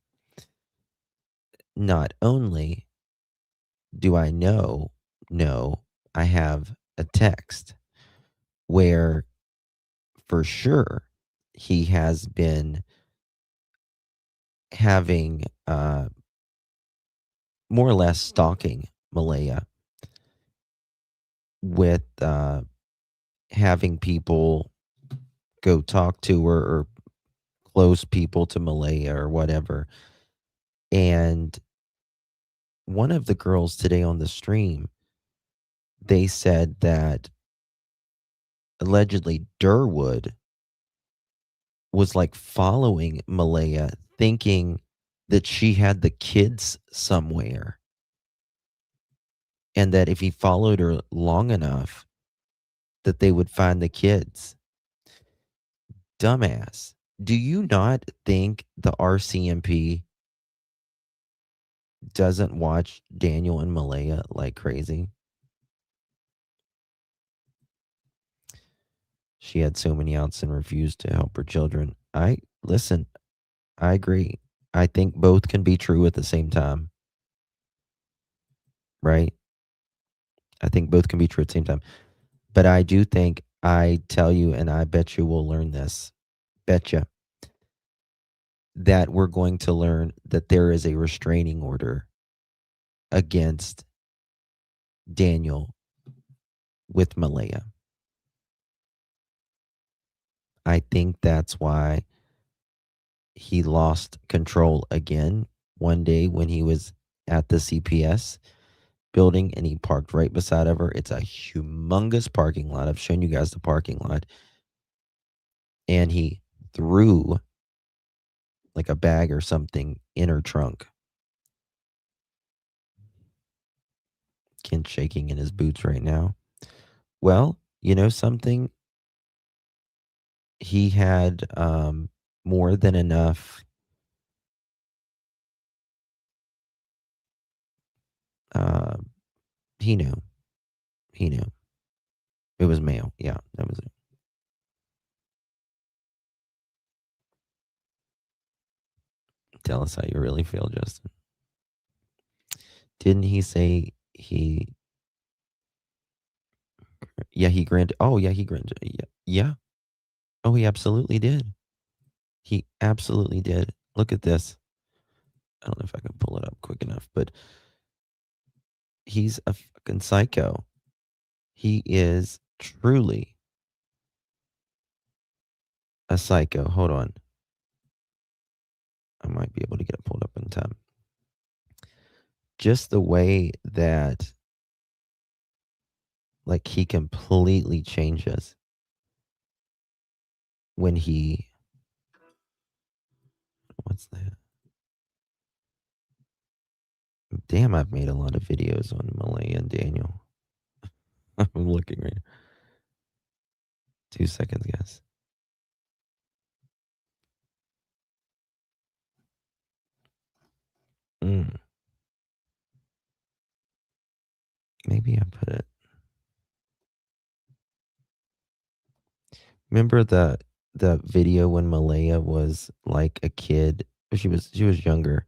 Not only do I know, I have a text where for sure he has been having more or less stalking Malaya with having people go talk to her or close people to Malaya or whatever. And one of the girls today on the stream, they said that allegedly Durwood was like following Malaya, thinking that she had the kids somewhere. And that if he followed her long enough, that they would find the kids. Dumbass. Do you not think the RCMP doesn't watch Daniel and Malaya like crazy? She had so many outs and refused to help her children. I agree. I think both can be true at the same time. Right? I think both can be true at the same time. But I do think, I tell you, and I bet you will learn this. Betcha. That we're going to learn that there is a restraining order against Daniel with Malaya. I think that's why he lost control again one day when he was at the CPS building and he parked right beside of her. It's a humongous parking lot. I've shown you guys the parking lot. And he threw like a bag or something in her trunk. Ken's shaking in his boots right now. Well, you know something? He had more than enough he knew. It was male. Yeah, that was it. Tell us how you really feel, Justin. Didn't he say he granted. Oh, yeah, he granted. Yeah. Oh, he absolutely did. He absolutely did. Look at this. I don't know if I can pull it up quick enough, but he's a fucking psycho. He is truly a psycho. Hold on. I might be able to get it pulled up in time. Just the way that, like, he completely changes when he. What's that? Damn, I've made a lot of videos on Malaya and Daniel. I'm looking right now. 2 seconds, guys. Maybe I put it. Remember the video when Malaya was like a kid? She was younger,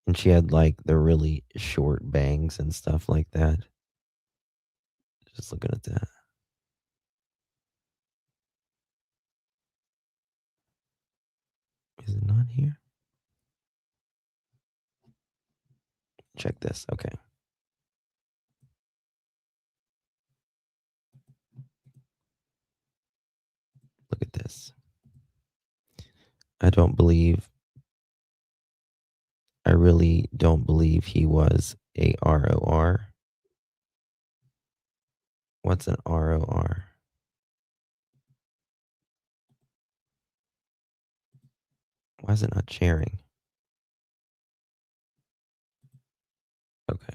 and she had like the really short bangs and stuff like that. Just looking at that. Is it not here? Check this. Okay. Look at this. I really don't believe he was AROR. What's an ROR? Why is it not sharing? Okay.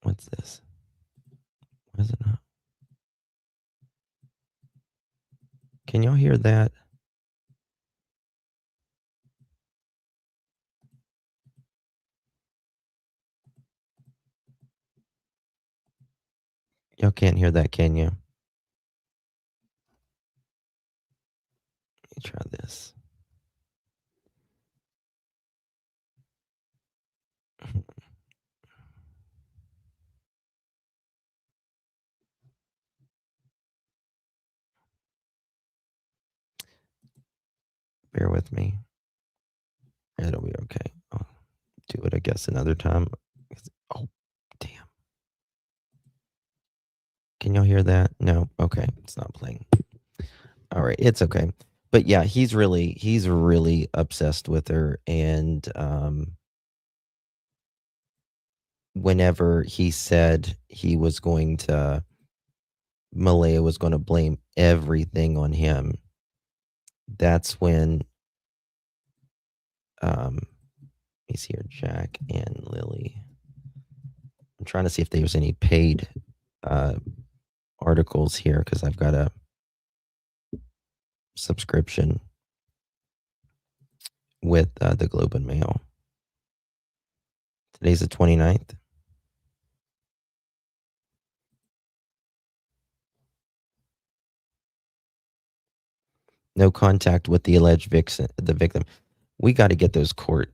What's this? Why is it not? Can y'all hear that? Y'all can't hear that, can you? Let me try this. Bear with me. It'll be okay. I'll do it, I guess, another time. Oh, damn. Can y'all hear that? No? Okay. It's not playing. All right. It's okay. But yeah, he's really obsessed with her. And whenever he said he was going to, Malaya was going to blame everything on him, that's when he's here, Jack and Lily. I'm trying to see if there's any paid articles here because I've got a subscription with the Globe and Mail. Today's the 29th. No contact with the alleged victim. We got to get those court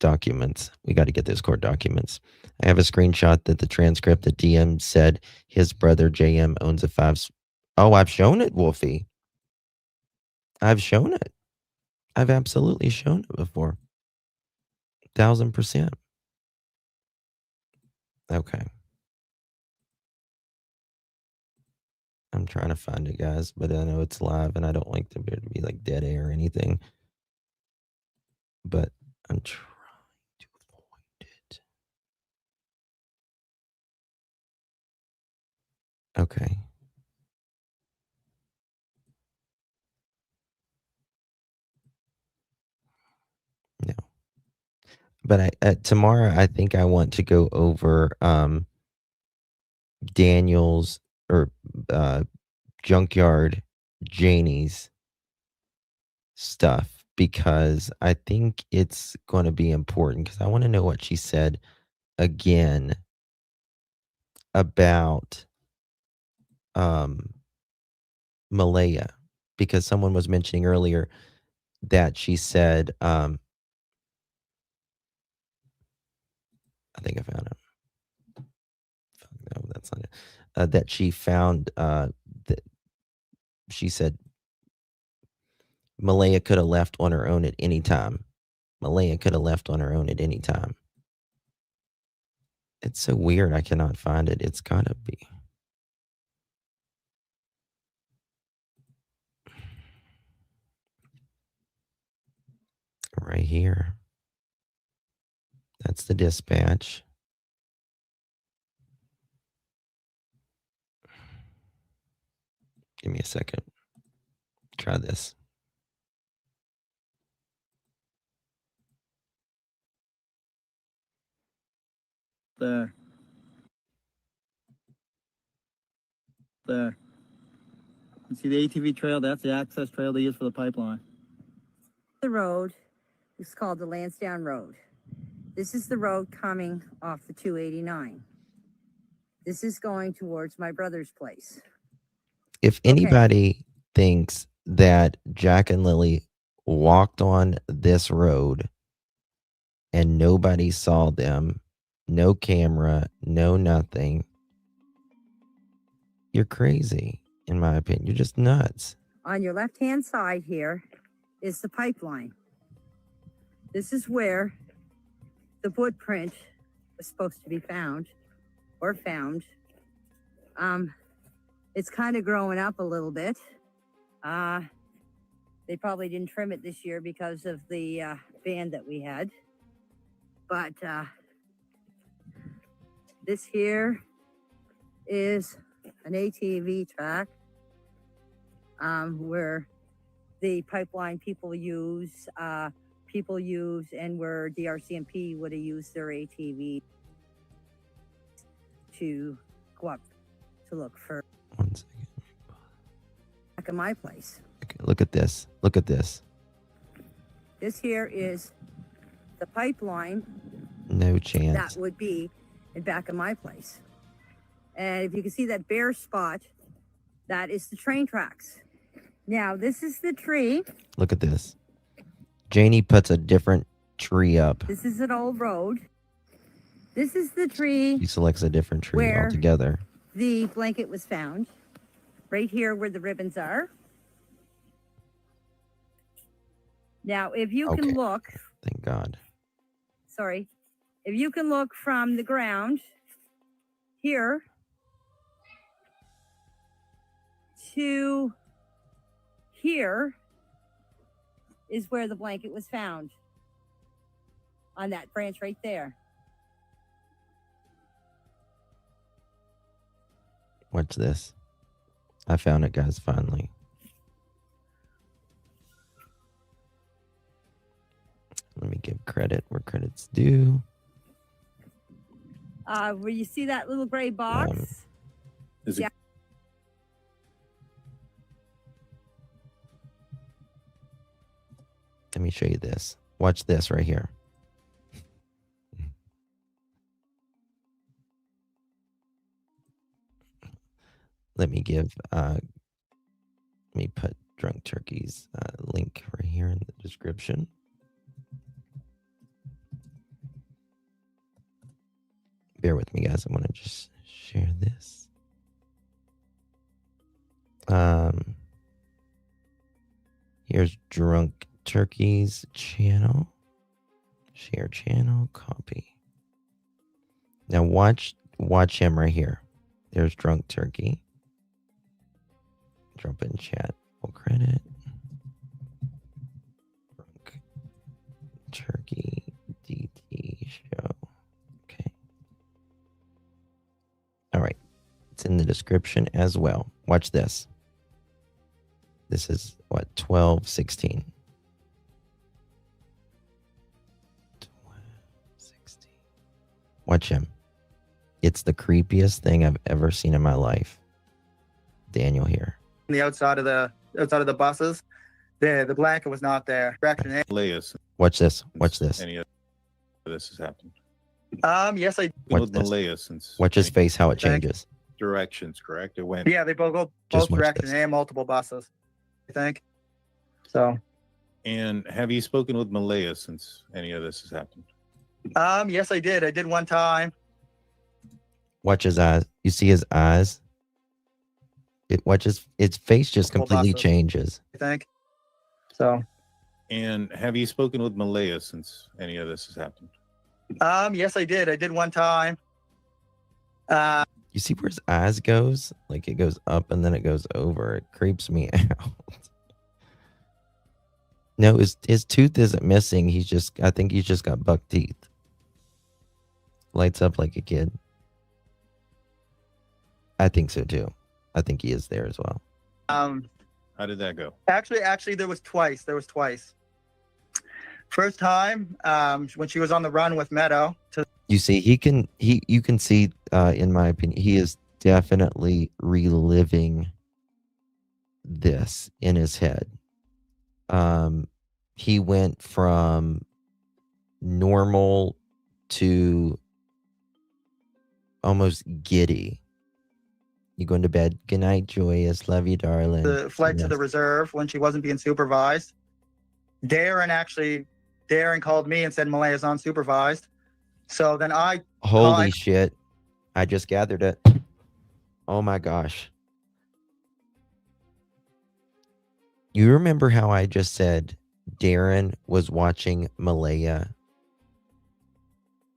documents. I have a screenshot that the transcript that DM said his brother JM owns a 5. Oh, I've shown it, Wolfie. I've shown it. I've absolutely shown it before. 1000%. Okay. I'm trying to find it, guys, but I know it's live and I don't like there to be like dead air or anything. But I'm trying to avoid it. Okay. No. But tomorrow I think I want to go over Daniel's or Junkyard Janie's stuff because I think it's going to be important because I want to know what she said again about Malaya, because someone was mentioning earlier that she said I think I found it. No, that's not it. That she found that she said Malaya could have left on her own at any time. It's so weird. I cannot find it. It's gotta be. Right here. That's the dispatch. Give me a second. Try this. There. You see the ATV trail? That's the access trail they use for the pipeline. The road is called the Lansdowne Road. This is the road coming off the 289. This is going towards my brother's place. If anybody thinks that Jack and Lily walked on this road and nobody saw them, no camera, no nothing, you're crazy, in my opinion. You're just nuts. On your left-hand side here is the pipeline. This is where the footprint was supposed to be found. It's kind of growing up a little bit. They probably didn't trim it this year because of the band that we had. But this here is an ATV track where the pipeline people use, and where the RCMP would have used their ATV to go up to look for. 1 second. Back in my place. Okay, look at this. Look at this. This here is the pipeline. No chance. That would be in back of my place. And if you can see that bare spot, that is the train tracks. Now, this is the tree. Look at this. Janie puts a different tree up. This is an old road. This is the tree. She selects a different tree where altogether. the blanket was found. Right here where the ribbons are. Now, if you can look. Thank God. Sorry. If you can look from the ground here to here is where the blanket was found. On that branch right there. Watch this. I found it, guys, finally. Let me give credit where credit's due. Where you see that little gray box? Is it- Let me show you this. Watch this right here. Let me put Drunk Turkey's link right here in the description. Bear with me, guys. I want to just share this. Here's Drunk Turkey's channel. Share channel, copy. Now watch him right here. There's Drunk Turkey. Drop in chat. Full credit. Drunk Turkey DT show. Okay. All right. It's in the description as well. Watch this. This is what? 12:16. 12:16. Watch him. It's the creepiest thing I've ever seen in my life. Daniel here. The outside of the buses, the blanket was not there. Direction. Watch this. Watch this. Any of this has happened. Yes, I. Watch With this. Malaya since Watch his face, how it changes. directions, correct? It went. Yeah, they both go Just both watch directions. this. They have multiple buses, I think. So. And have you spoken with Malaya since any of this has happened? Yes, I did. I did one time. Watch his eyes. You see his eyes? Its face just Multiple completely buses. changes. I think. So. And have you spoken with Malaya since any of this has happened? Yes, I did. I did one time. You see where his eyes goes? Like it goes up and then it goes over. It creeps me out. No, his tooth isn't missing. I think he's just got buck teeth. Lights up like a kid. I think so too. I think he is there as well. How did that go? Actually, there was twice. First time, when she was on the run with Meadow. You see, you can see, in my opinion, he is definitely reliving this in his head. He went from normal to almost giddy. You going to bed? Good night, Joyous. Love you, darling. The flight to Yes. the reserve when she wasn't being supervised. Darren called me and said Malaya's unsupervised. So then Holy shit. I just gathered it. Oh my gosh. You remember how I just said Darren was watching Malaya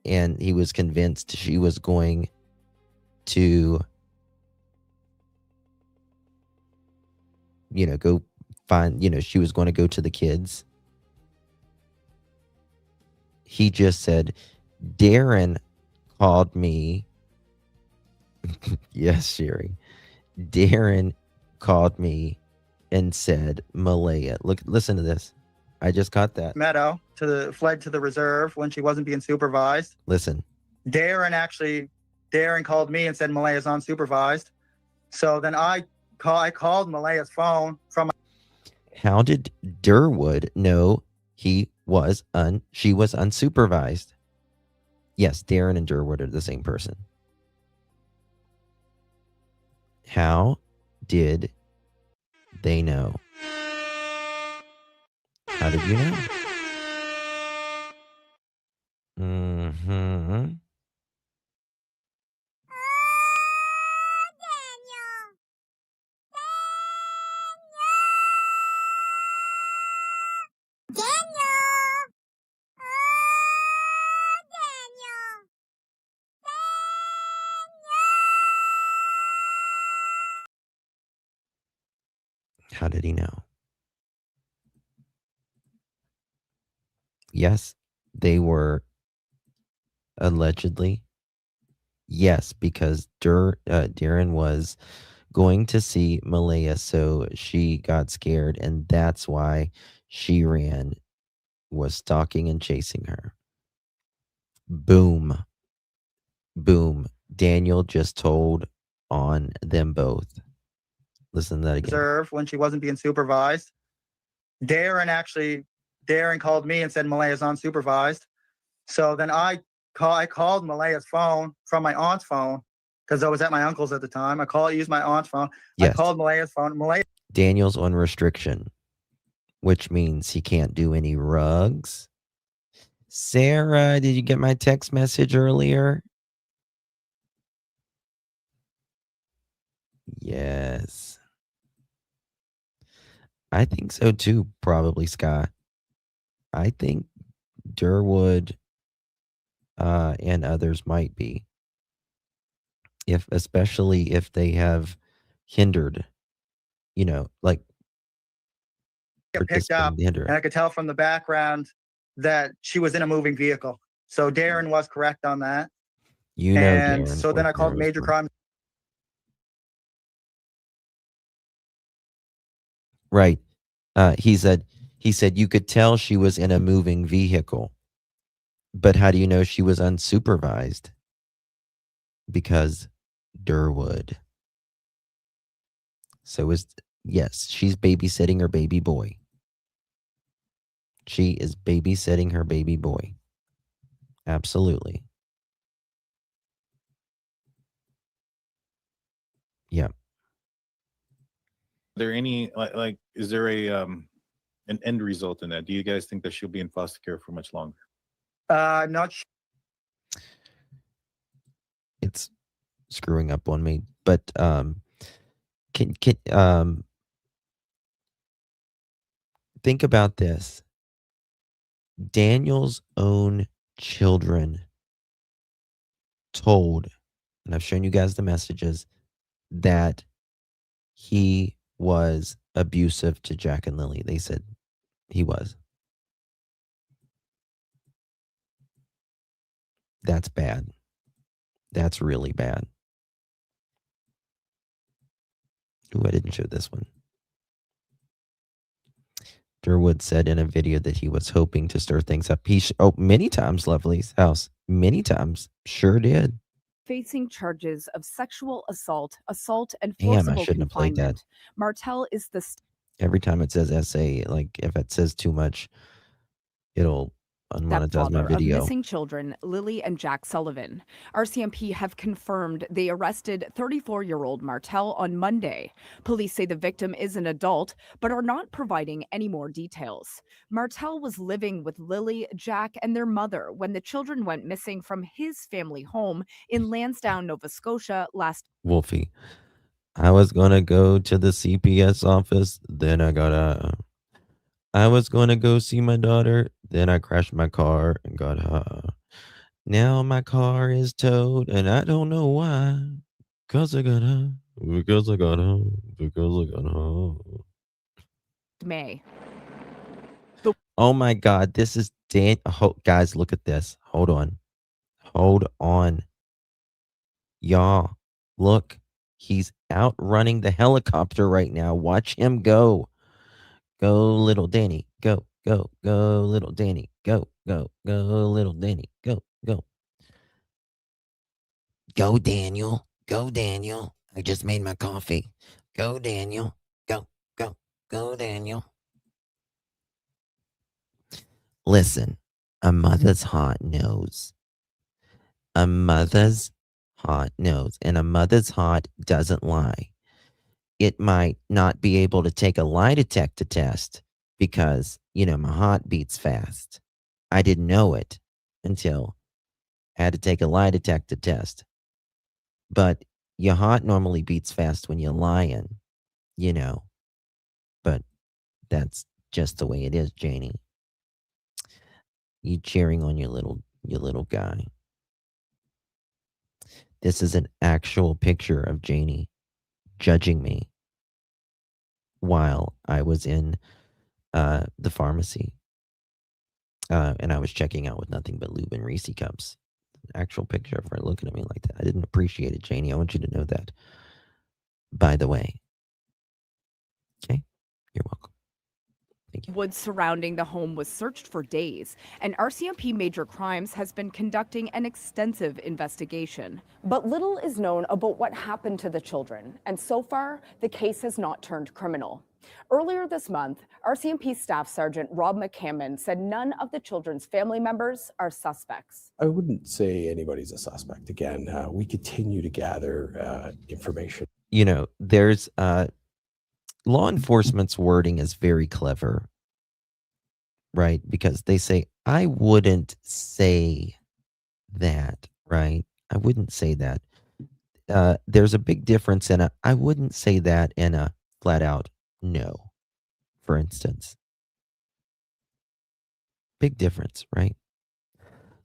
and he was convinced she was going to, go she was going to go to the kids. He just said, Darren called me. Yes, Sherry. Darren called me and said, Malaya. Listen to this. I just caught that. Meadow fled to the reserve when she wasn't being supervised. Listen. Darren called me and said Malaya's unsupervised. So then I called Malaya's phone from. How did Durwood know she was unsupervised? Yes, Darren and Durwood are the same person. How did they know? How did you know? Mm-hmm. How did he know? Yes, they were allegedly. Yes, because Darren was going to see Malaya, so she got scared, and that's why she ran, was stalking and chasing her. Boom. Boom. Daniel just told on them both. Listen to that again. Reserve when she wasn't being supervised. Darren called me and said Malaya's unsupervised. So then I called Malaya's phone from my aunt's phone because I was at my uncle's at the time. Used my aunt's phone. Yes. I called Malaya's phone. Daniel's on restriction, which means he can't do any rugs. Sarah, did you get my text message earlier? Yes. I think so too, probably, Scott. I think Durwood and others might be. Especially if they have hindered, like picked up, and I could tell from the background that she was in a moving vehicle. So Darren was correct on that. And so then I called Major Crime. Right. He said you could tell she was in a moving vehicle. But how do you know she was unsupervised? Because Durwood. So yes, she's babysitting her baby boy. She is babysitting her baby boy. Absolutely. Yeah. Are there any is there an end result in that? Do you guys think that she'll be in foster care for much longer? Not sure. It's screwing up on me, but think about this. Daniel's own children told, and I've shown you guys the messages, that he was abusive to Jack and Lily. They said he was. That's bad. That's really bad. Ooh, I didn't show this one. Durwood said in a video that he was hoping to stir things up. Many times, Lovely's house. Many times. Sure did. Facing charges of sexual assault, and Damn, forcible I shouldn't have played that. confinement. Martell is the Every time it says SA, like if it says too much, it'll unmonetize my stepfather of video. missing children, Lilly and Jack Sullivan. RCMP have confirmed they arrested 34-year-old Martell on Monday. Police say the victim is an adult, but are not providing any more details. Martell was living with Lilly, Jack, and their mother when the children went missing from his family home in Lansdowne, Nova Scotia last. Wolfie, I was gonna go to the CPS office, then I was going to go see my daughter. Then I crashed my car and got now my car is towed and I don't know why. Because I got home. May. Oh my God, this is guys, look at this. Hold on. Hold on. Y'all, look. He's outrunning the helicopter right now. Watch him go. Go, little Danny. Go, go, go, little Danny. Go, go, go, little Danny. Go, go. Go, Daniel. Go, Daniel. I just made my coffee. Go, Daniel. Go, go, go, Daniel. Listen, a mother's heart knows. A mother's heart knows, and a mother's heart doesn't lie. It might not be able to take a lie detector test because, my heart beats fast. I didn't know it until I had to take a lie detector test. But your heart normally beats fast when you're lying, But that's just the way it is, Janie. You cheering on your little guy. This is an actual picture of Janie judging me while I was in the pharmacy. And I was checking out with nothing but lube and Reese cups. Actual picture of her looking at me like that. I didn't appreciate it, Janie. I want you to know that. By the way. Okay? You're welcome. Woods surrounding the home was searched for days, and RCMP Major Crimes has been conducting an extensive investigation. But little is known about what happened to the children, and so far, the case has not turned criminal. Earlier this month, RCMP Staff Sergeant Rob McCammon said none of the children's family members are suspects. I wouldn't say anybody's a suspect. Again, we continue to gather information. There's law enforcement's wording is very clever, right? Because they say, I wouldn't say that, right? I wouldn't say that. There's a big difference in I wouldn't say that and a flat out no, for instance. Big difference, right?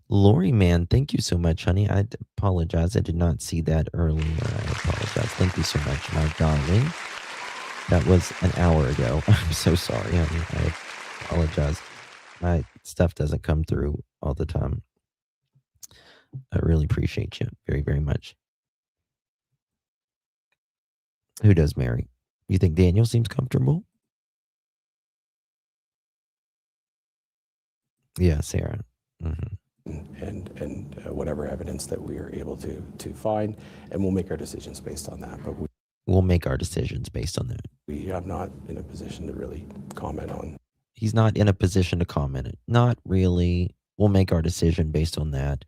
Lori, man, thank you so much, honey. I apologize. I did not see that earlier. I apologize. Thank you so much, my darling. That was an hour ago. I'm so sorry, honey. I apologize. My stuff doesn't come through all the time. I really appreciate you very, very much. Who does Mary? You think Daniel seems comfortable? Yeah, Sarah. Mm-hmm. And whatever evidence that we are able to find, and we'll make our decisions based on that. But we'll make our decisions based on that. We are not in a position to really comment on. He's not in a position to comment. Not really. We'll make our decision based on that.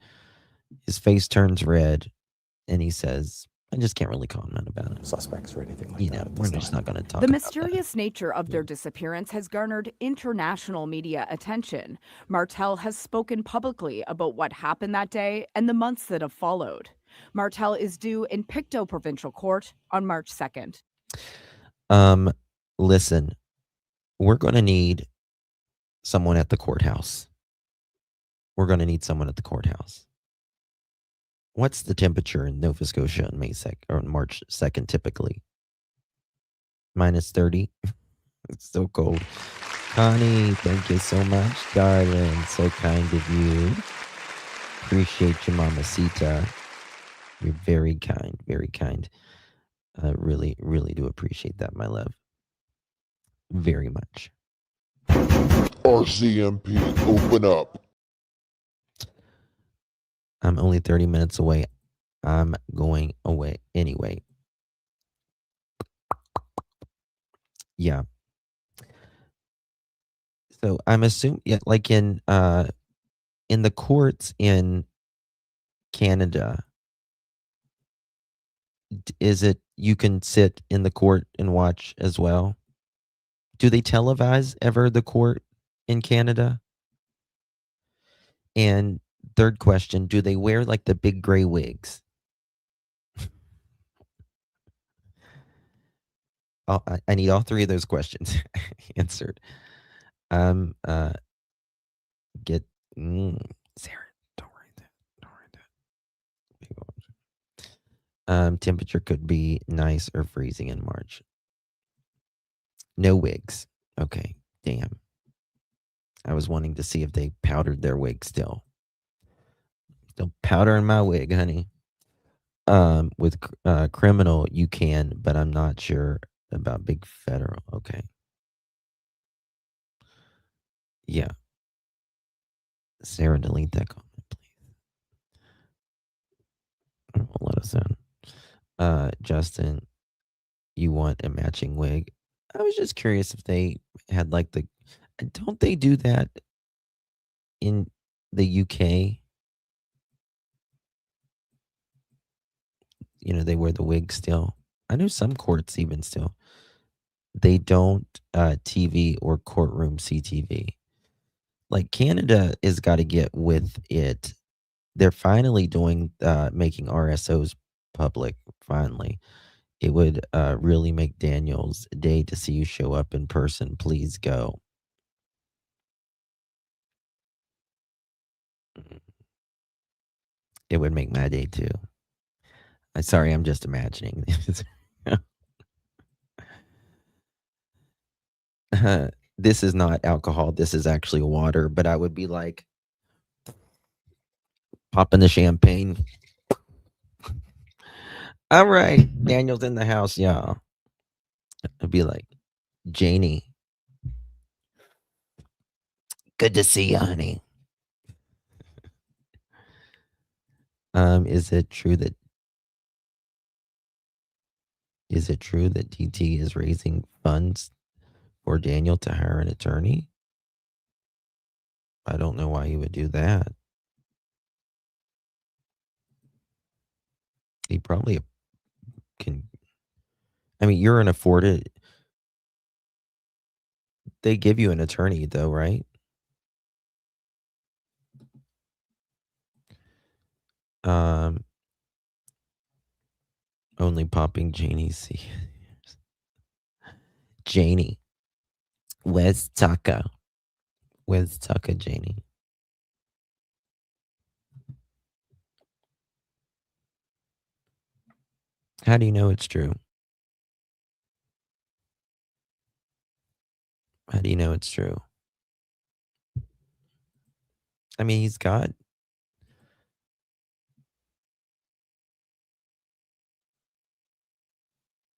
His face turns red, and he says, I just can't really comment about it. Suspects or anything like that. We're just not going to talk The about mysterious nature of their disappearance has garnered international media attention. Martell has spoken publicly about what happened that day and the months that have followed. Martell is due in Pictou Provincial Court on March 2nd. Listen, we're going to need someone at the courthouse. We're going to need someone at the courthouse. What's the temperature in Nova Scotia on March 2nd typically? -30. It's so cold. Connie, thank you so much, darling. So kind of you. Appreciate you, Mamacita. You're very kind, very kind. I really, really do appreciate that, my love. Very much. RCMP, open up. I'm only 30 minutes away. I'm going away anyway. Yeah. So I'm assuming, like in the courts in Canada, is it you can sit in the court and watch as well? Do they televise ever the court in Canada? And third question, do they wear like the big gray wigs? I need all three of those questions answered. Sarah, don't write that. Temperature could be nice or freezing in March. No wigs. Okay, damn. I was wanting to see if they powdered their wig still. Still powdering my wig, honey. With criminal, you can, but I'm not sure about big federal. Okay. Yeah. Sarah, delete that comment, please. It won't let us in. Justin, you want a matching wig? I was just curious if they had like the. Don't they do that in the UK? You know, they wear the wig still. I know some courts even still. They don't TV or courtroom CTV. Like Canada has got to get with it. They're finally doing making RSOs public. Finally, it would really make Daniel's day to see you show up in person. Please go. It would make my day too. I'm sorry, I'm just imagining. This is not alcohol. This is actually water. But I would be like popping the champagne. All right, Daniel's in the house, y'all. I'd be like, Janie, good to see you, honey. Is it true that DT is raising funds for Daniel to hire an attorney? I don't know why he would do that. He probably can. I mean, you're an afforded. They give you an attorney, though, right? Only popping Janie's ears. Janie, where's Tucker? Where's Tucker, Janie? How do you know it's true? How do you know it's true? I mean, he's got.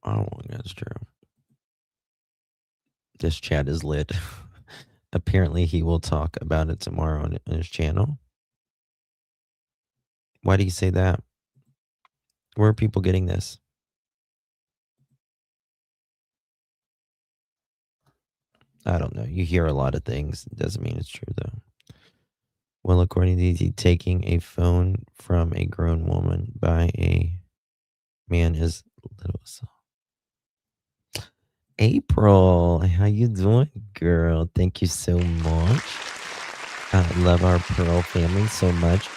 I don't think that's true. This chat is lit. Apparently, he will talk about it tomorrow on his channel. Why do you say that? Where are people getting this? I don't know. You hear a lot of things. It doesn't mean it's true, though. Well, according to DT, taking a phone from a grown woman by a man is little assault. April, how you doing, girl? Thank you so much. I love our Pearl family so much.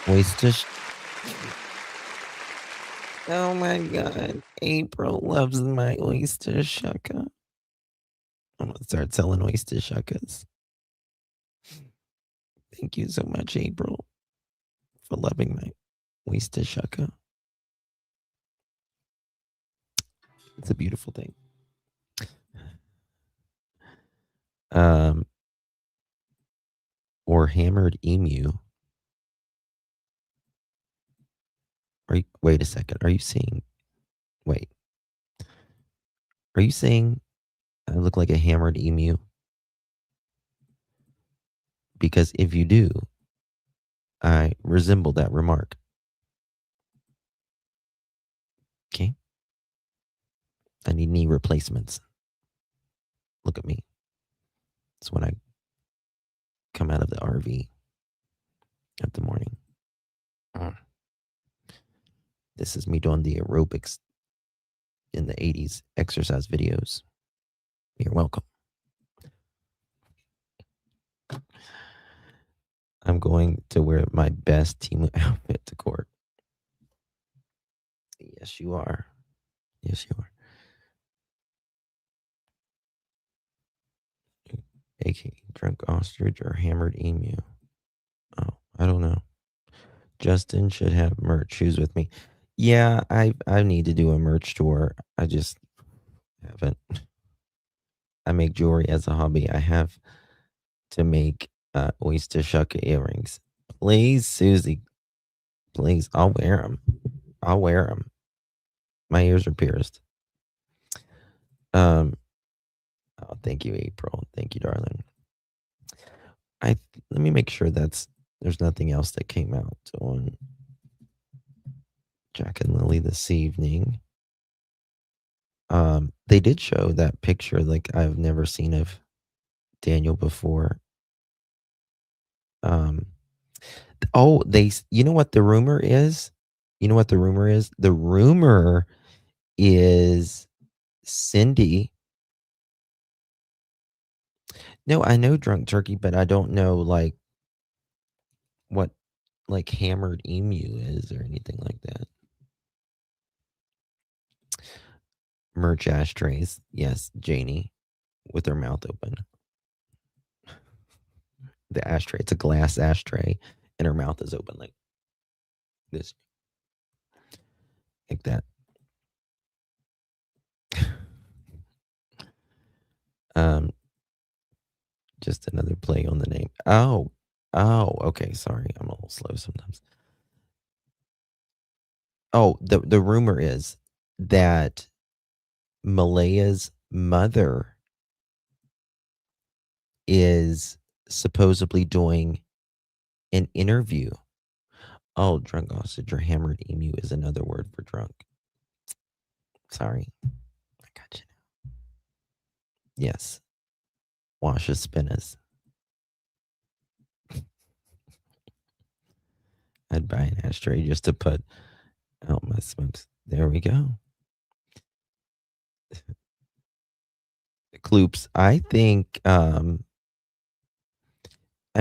Oh my God. April loves my oyster shucker. I'm going to start selling oyster shuckers. Thank you so much, April, for loving my oyster shucker. It's a beautiful thing. Or hammered emu. Wait a second. Are you saying I look like a hammered emu? Because if you do, I resemble that remark. Okay? I need knee replacements. Look at me. It's when I come out of the RV at the morning. This is me doing the aerobics in the 80s exercise videos. You're welcome. I'm going to wear my best team outfit to court. Yes, you are. Yes, you are. AK drunk ostrich or hammered emu. Oh, I don't know. Justin should have merch shoes with me. Yeah, I need to do a merch tour. I just haven't. I make jewelry as a hobby. I have to make oyster shucker earrings. Please, Susie. Please, I'll wear them. I'll wear them. My ears are pierced. Oh, thank you, April. Thank you, darling. Let me make sure there's nothing else that came out on Jack and Lily this evening. They did show that picture like I've never seen of Daniel before. Oh, you know what the rumor is? You know what the rumor is? The rumor is Cindy. No, I know Drunk Turkey, but I don't know like what like Hammered Emu is or anything like that. Merch ashtrays. Yes, Janie with her mouth open. The ashtray, it's a glass ashtray and her mouth is open like this. Like that. Just another play on the name. Oh, okay. Sorry, I'm a little slow sometimes. Oh, the rumor is that Malaya's mother is supposedly doing an interview. Oh, drunk sausage or hammered emu is another word for drunk. Sorry. I got you now. Yes. Washa spinners. I'd buy an ashtray just to put out my smokes. There we go. Kloops, I think, I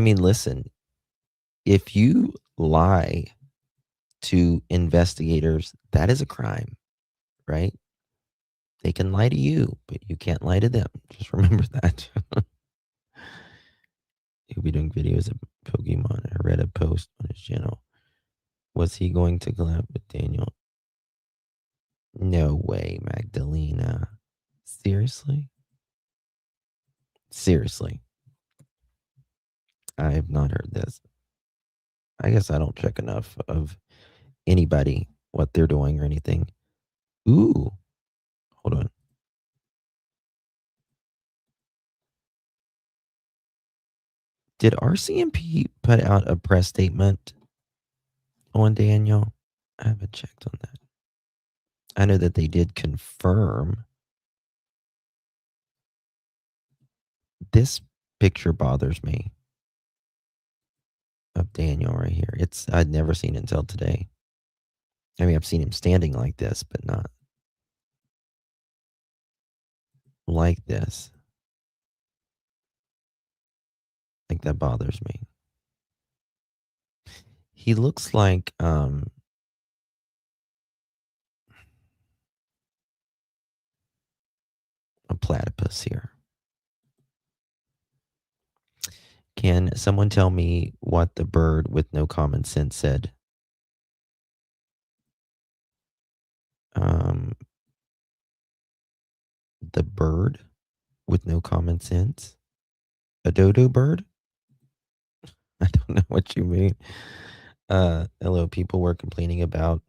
mean, listen, if you lie to investigators, that is a crime, right? They can lie to you, but you can't lie to them. Just remember that. He'll be doing videos of Pokemon. I read a post on his channel. Was he going to collab with Daniel? No way, Magdalena. Seriously? Seriously. I have not heard this. I guess I don't check enough of anybody, what they're doing or anything. Ooh. Hold on. Did RCMP put out a press statement on Daniel? I haven't checked on that. I know that they did confirm. This picture bothers me of Daniel right here. I'd never seen it until today. I mean, I've seen him standing like this, but not like this. I think that bothers me. He looks like a platypus here. Can someone tell me what the bird with no common sense said? The bird with no common sense? A dodo bird? I don't know what you mean. Hello, people were complaining about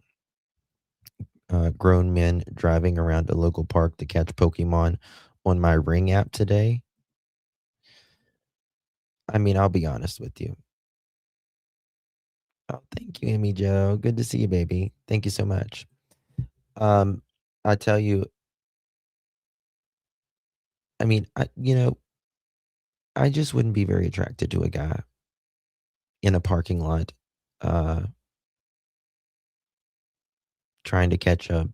grown men driving around a local park to catch Pokemon on my Ring app today. I mean, I'll be honest with you. Oh, thank you, Amy Joe. Good to see you, baby. Thank you so much. I tell you, I mean, I just wouldn't be very attracted to a guy in a parking lot trying to catch a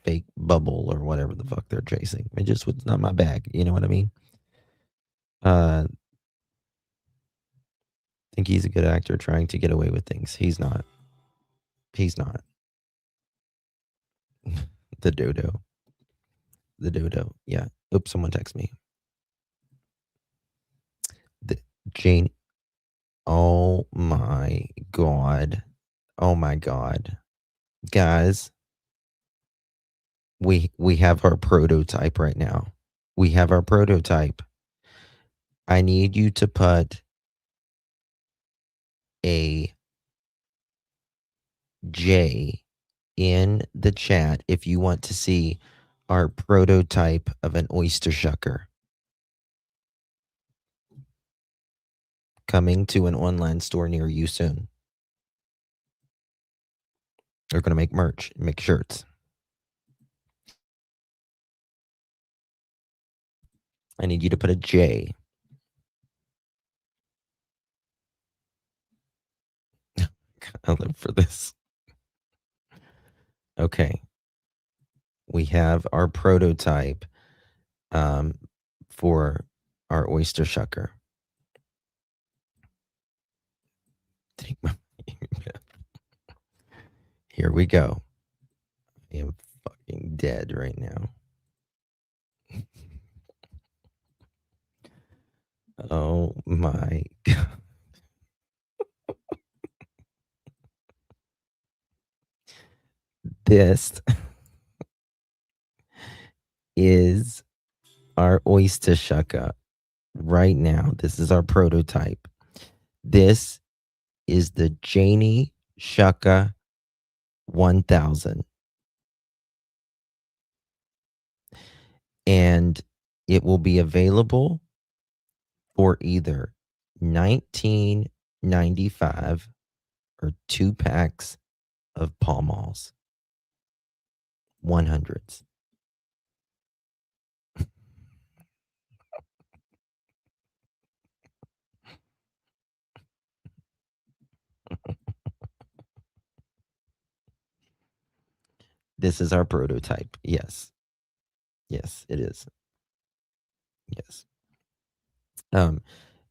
fake bubble or whatever the fuck they're chasing. It just was not my bag. You know what I mean? Think he's a good actor trying to get away with things. He's not. He's not. The dodo. The dodo. Yeah. Oops, someone text me. Jane. Oh my God. Oh my God. Guys, we have our prototype right now. We have our prototype. I need you to put a J in the chat if you want to see our prototype of an oyster shucker. Coming to an online store near you soon. They're going to make merch, make shirts. I need you to put a J. I live for this. Okay. We have our prototype for our oyster shucker. Here we go. I am fucking dead right now. Oh my God. This is our oyster shucker right now. This is our prototype. This is the Janie Shucker 1000. And it will be available for either $19.95 or 2 packs of Pall Malls. 100s. This is our prototype. Yes. Yes, it is. Yes.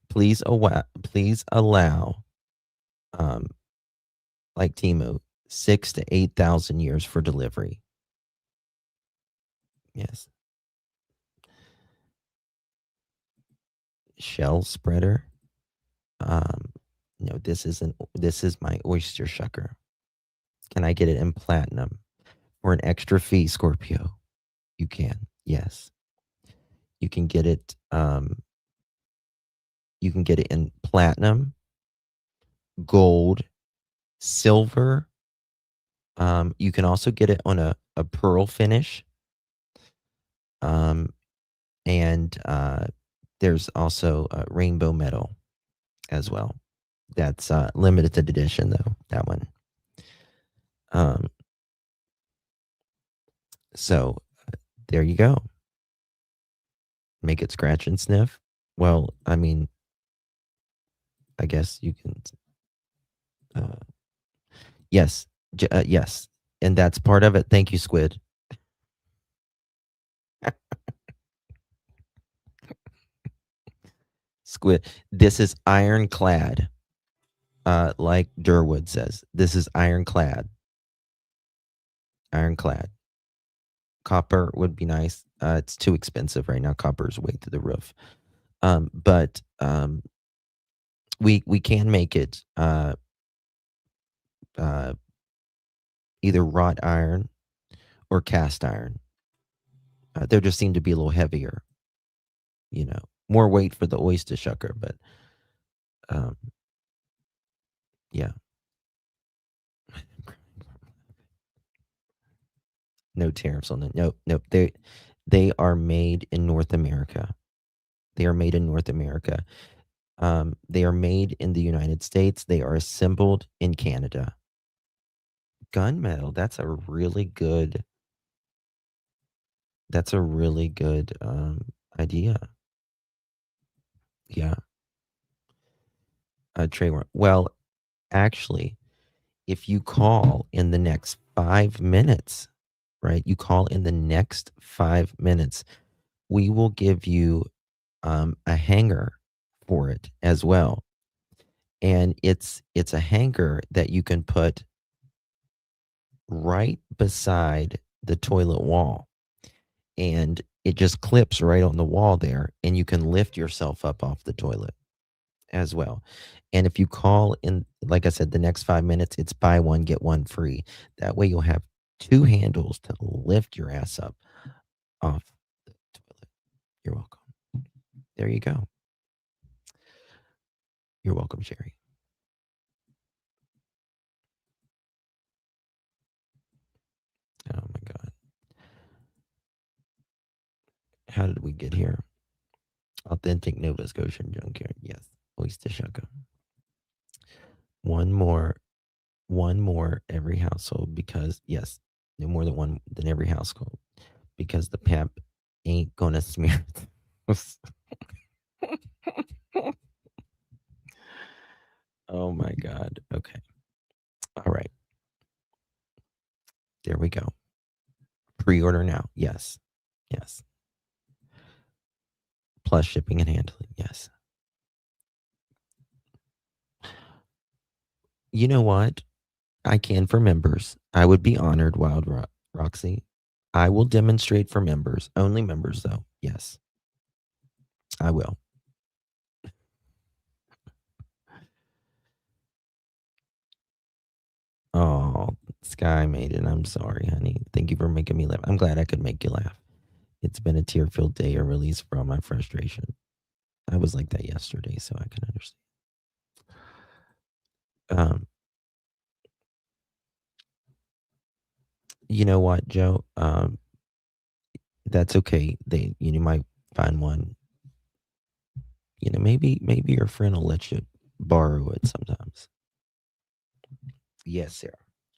Please allow like Timo 6,000 to 8,000 years for delivery. Yes. Shell spreader. No, this is my oyster shucker. Can I get it in platinum for an extra fee, Scorpio? You can. Yes. You can get it in platinum, gold, silver. You can also get it on a pearl finish. And there's also rainbow metal as well. That's limited edition though, that one. So there you go. Make it scratch and sniff. Well, I mean, I guess you can. Yes, yes, and that's part of it. Thank you, Squid. Squid. This is ironclad. Like Durwood says, this is ironclad. Ironclad. Copper would be nice. It's too expensive right now. Copper is way through the roof. But we can make it either wrought iron or cast iron. They just seem to be a little heavier. You know, more weight for the oyster shucker, but yeah. No tariffs on it. Nope. They are made in North America. They are made in North America. They are made in the United States. They are assembled in Canada. Gunmetal. That's a really good idea. Yeah. Trademark. Well, actually, if you call in the next 5 minutes, right? You call in the next 5 minutes, we will give you a hanger for it as well. And it's a hanger that you can put right beside the toilet wall. And it just clips right on the wall there, and you can lift yourself up off the toilet as well. And if you call in, like I said, the next 5 minutes, it's buy one, get one free. That way you'll have 2 handles to lift your ass up off the toilet. You're welcome. There you go. You're welcome, Sherry. Oh my God. How did we get here? Authentic Nova Scotian junkyard. Yes. Oyster Shaka. One more every household because yes, no more than one than every household because the pep ain't gonna smear. Oh my God. Okay. All right. There we go. Pre-order now. Yes. Yes. Plus shipping and handling. Yes. You know what? I can for members. I would be honored, Roxy. I will demonstrate for members. Only members, though. Yes. I will. Oh, Sky made it. I'm sorry, honey. Thank you for making me laugh. I'm glad I could make you laugh. It's been a tear-filled day, a release for all my frustration. I was like that yesterday, so I can understand. You know what, Joe? That's okay. You might find one. Maybe your friend will let you borrow it sometimes. Yes, Sarah.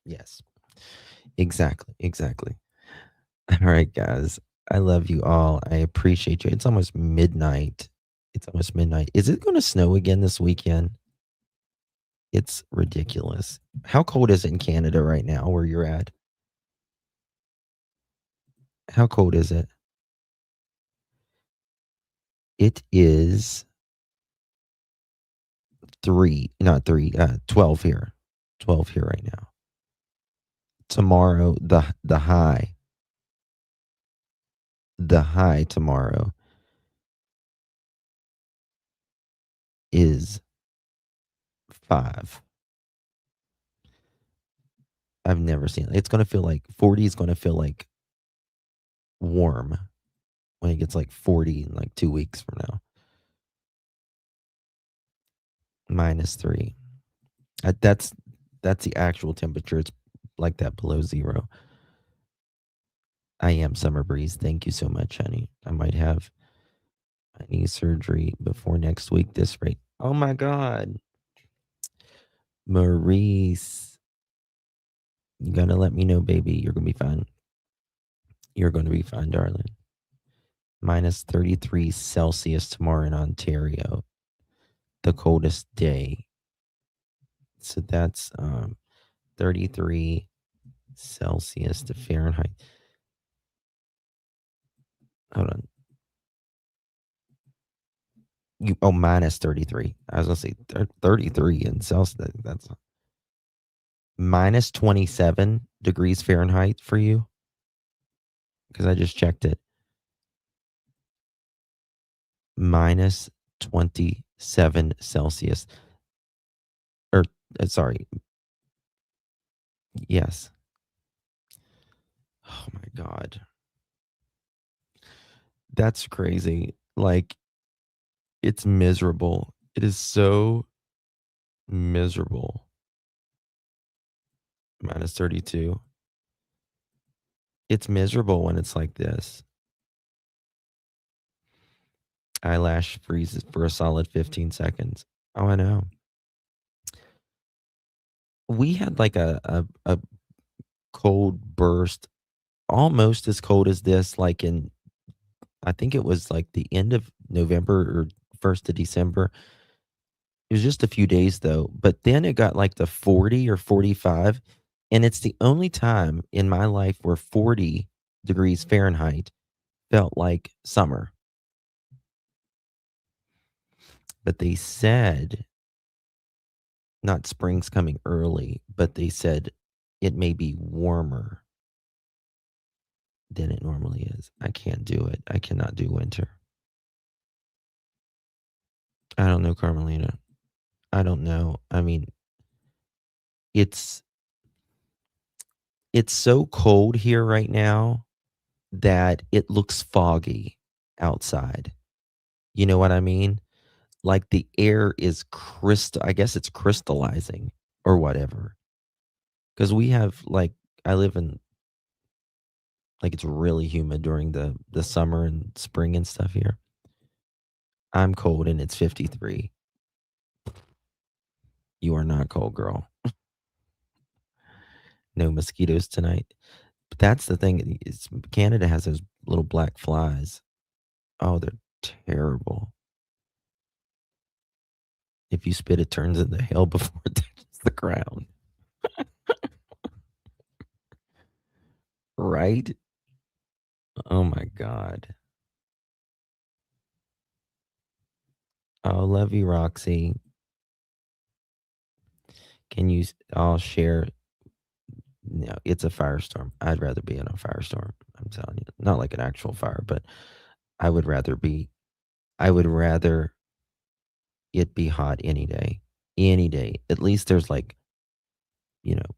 Yes. Exactly. All right, guys. I love you all. I appreciate you. It's almost midnight. Is it going to snow again this weekend? It's ridiculous. How cold is it in Canada right now where you're at? How cold is it? It is 12 here. 12 here right now. Tomorrow, the high tomorrow is 5. I've never seen it. It's going to feel like 40 is going to feel like warm when it gets like 40 in like 2 weeks from now. -3. That's the actual temperature. It's like that below 0. I am Summer Breeze. Thank you so much, honey. I might have my knee surgery before next week this rate. Oh my God. Maurice. You gotta let me know, baby. You're gonna be fine. You're gonna be fine, darling. -33 Celsius tomorrow in Ontario. The coldest day. So that's 33 Celsius to Fahrenheit. Hold on. -33. I was gonna say 33 in Celsius. That's -27 degrees Fahrenheit for you. Because I just checked it. -27 Celsius. Sorry. Yes. Oh my God. That's crazy. Like, it's miserable. It is so miserable. -32. It's miserable when it's like this. Eyelash freezes for a solid 15 seconds. Oh, I know. We had like a cold burst, almost as cold as this, like I think it was like the end of November or 1st of December. It was just a few days though, but then it got like to 40 or 45, and it's the only time in my life where 40 degrees Fahrenheit felt like summer. But they said, not spring's coming early, but they said it may be warmer than it normally is. I can't do it. I cannot do winter. I don't know, Carmelina. I don't know. I mean, it's so cold here right now that it looks foggy. outside. You know what I mean? Like the air is I guess it's crystallizing or whatever. Because we have like I live in like it's really humid during the summer and spring and stuff here. I'm cold and it's 53. You are not cold, girl. No mosquitoes tonight. But that's the thing. Canada has those little black flies. Oh, they're terrible. If you spit, it turns into hail before it touches the ground. Right? Oh my God. Oh, love you, Roxy. I'll share. No, it's a firestorm. I'd rather be in a firestorm. I'm telling you. Not like an actual fire, but I would rather it be hot any day. Any day. At least there's like, you know,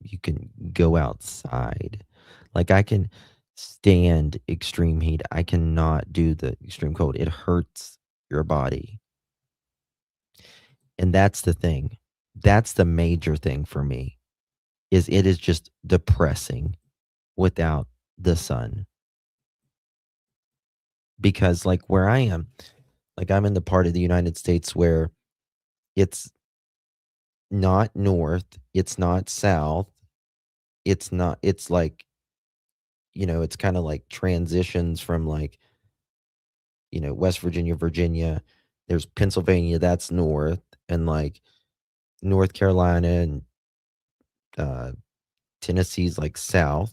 you can go outside. Like I can stand extreme heat. I cannot do the extreme cold. It hurts your body. And that's the thing. That's the major thing for me. It is just depressing without the sun. Because like where I am, like I'm in the part of the United States where it's not north, it's not south, it's like, it's kind of like transitions from like, West Virginia, Virginia, there's Pennsylvania, that's north, and like North Carolina and Tennessee's like south.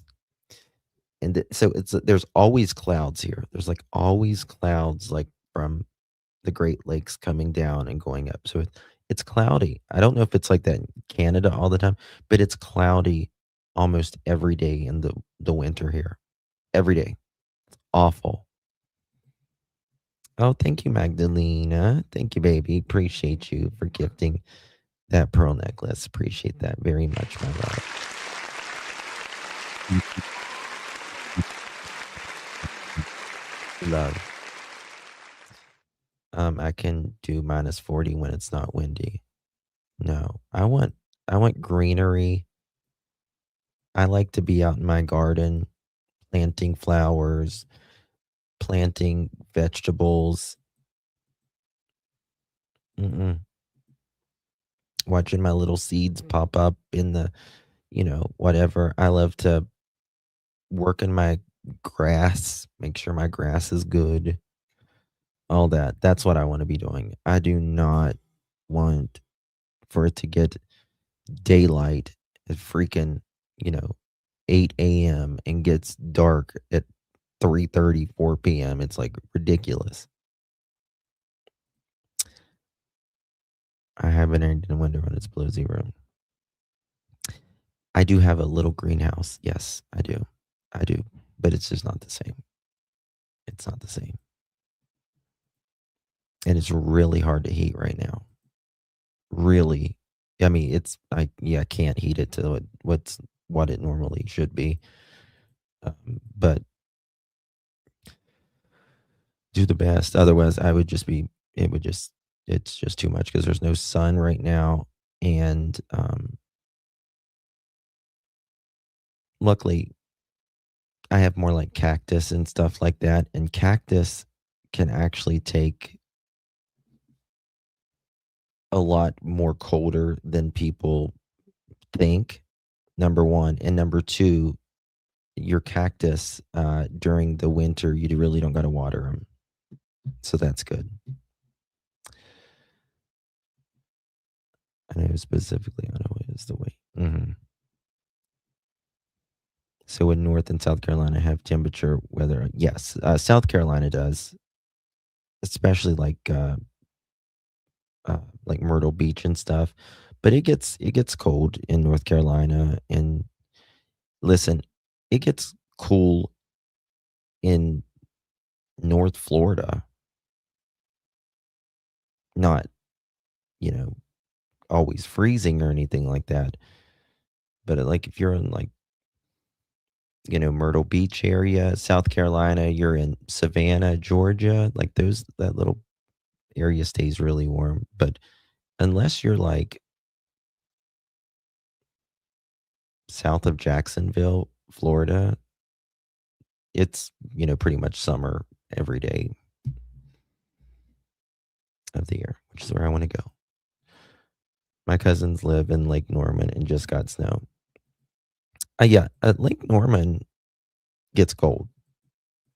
And so there's always clouds here. There's like always clouds like from the Great Lakes coming down and going up. So it's cloudy. I don't know if it's like that in Canada all the time, but it's cloudy almost every day in the winter here. Every day. It's awful. Oh, thank you, Magdalena. Thank you, baby. Appreciate you for gifting that pearl necklace. Appreciate that very much, my love. Love. I can do -40 when it's not windy. No, I want greenery. I like to be out in my garden, planting flowers, planting vegetables. Watching my little seeds pop up in the, whatever. I love to work in my grass, make sure my grass is good. All that. That's what I want to be doing. I do not want for it to get daylight at freaking, 8 a.m. and gets dark at 3:30, 4 p.m. It's like ridiculous. I hibernated in the winter when it's below zero. I do have a little greenhouse. Yes, I do. I do. But it's just not the same. It's not the same. And it's really hard to heat right now. Really. I mean, I can't heat it to what it normally should be. But do the best. Otherwise, it's just too much because there's no sun right now. And luckily, I have more like cactus and stuff like that. And cactus can actually take a lot more colder than people think, number one. And number two, your cactus during the winter, you really don't got to water them. So that's good. I know specifically, I know is the way. So in North and South Carolina have temperature weather. Yes, South Carolina does, especially like Myrtle Beach and stuff. But it gets cold in North Carolina. And listen, it gets cool in North Florida. Not, always freezing or anything like that. But like if you're in like Myrtle Beach area, South Carolina, you're in Savannah, Georgia, like that little area stays really warm. But unless you're like south of Jacksonville, Florida, it's, pretty much summer every day of the year, which is where I want to go. My cousins live in Lake Norman and just got snow. Lake Norman gets cold.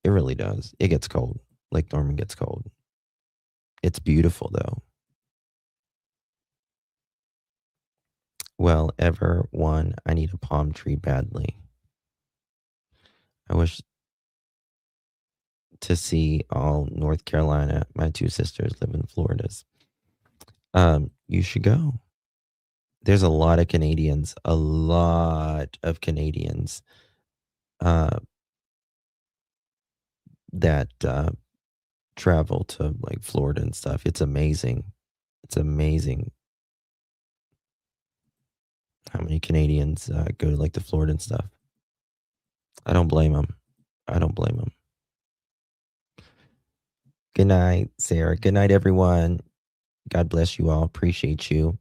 It really does. It gets cold. Lake Norman gets cold. It's beautiful, though. Well, everyone, I need a palm tree badly. I wish to see all North Carolina. My two sisters live in Florida's. You should go. There's a lot of Canadians, that travel to like Florida and stuff. It's amazing. It's amazing how many Canadians go to like the Florida and stuff. I don't blame them. Good night, Sarah. Good night, everyone. God bless you all. Appreciate you.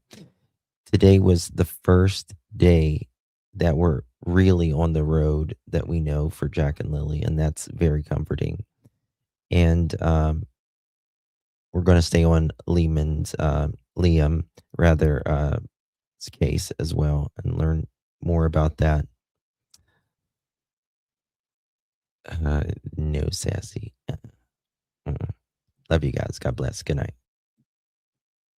Today was the first day that we're really on the road that we know for Jack and Lily, and that's very comforting. And we're going to stay on Liam, case as well, and learn more about that. No, sassy. Love you guys. God bless. Good night.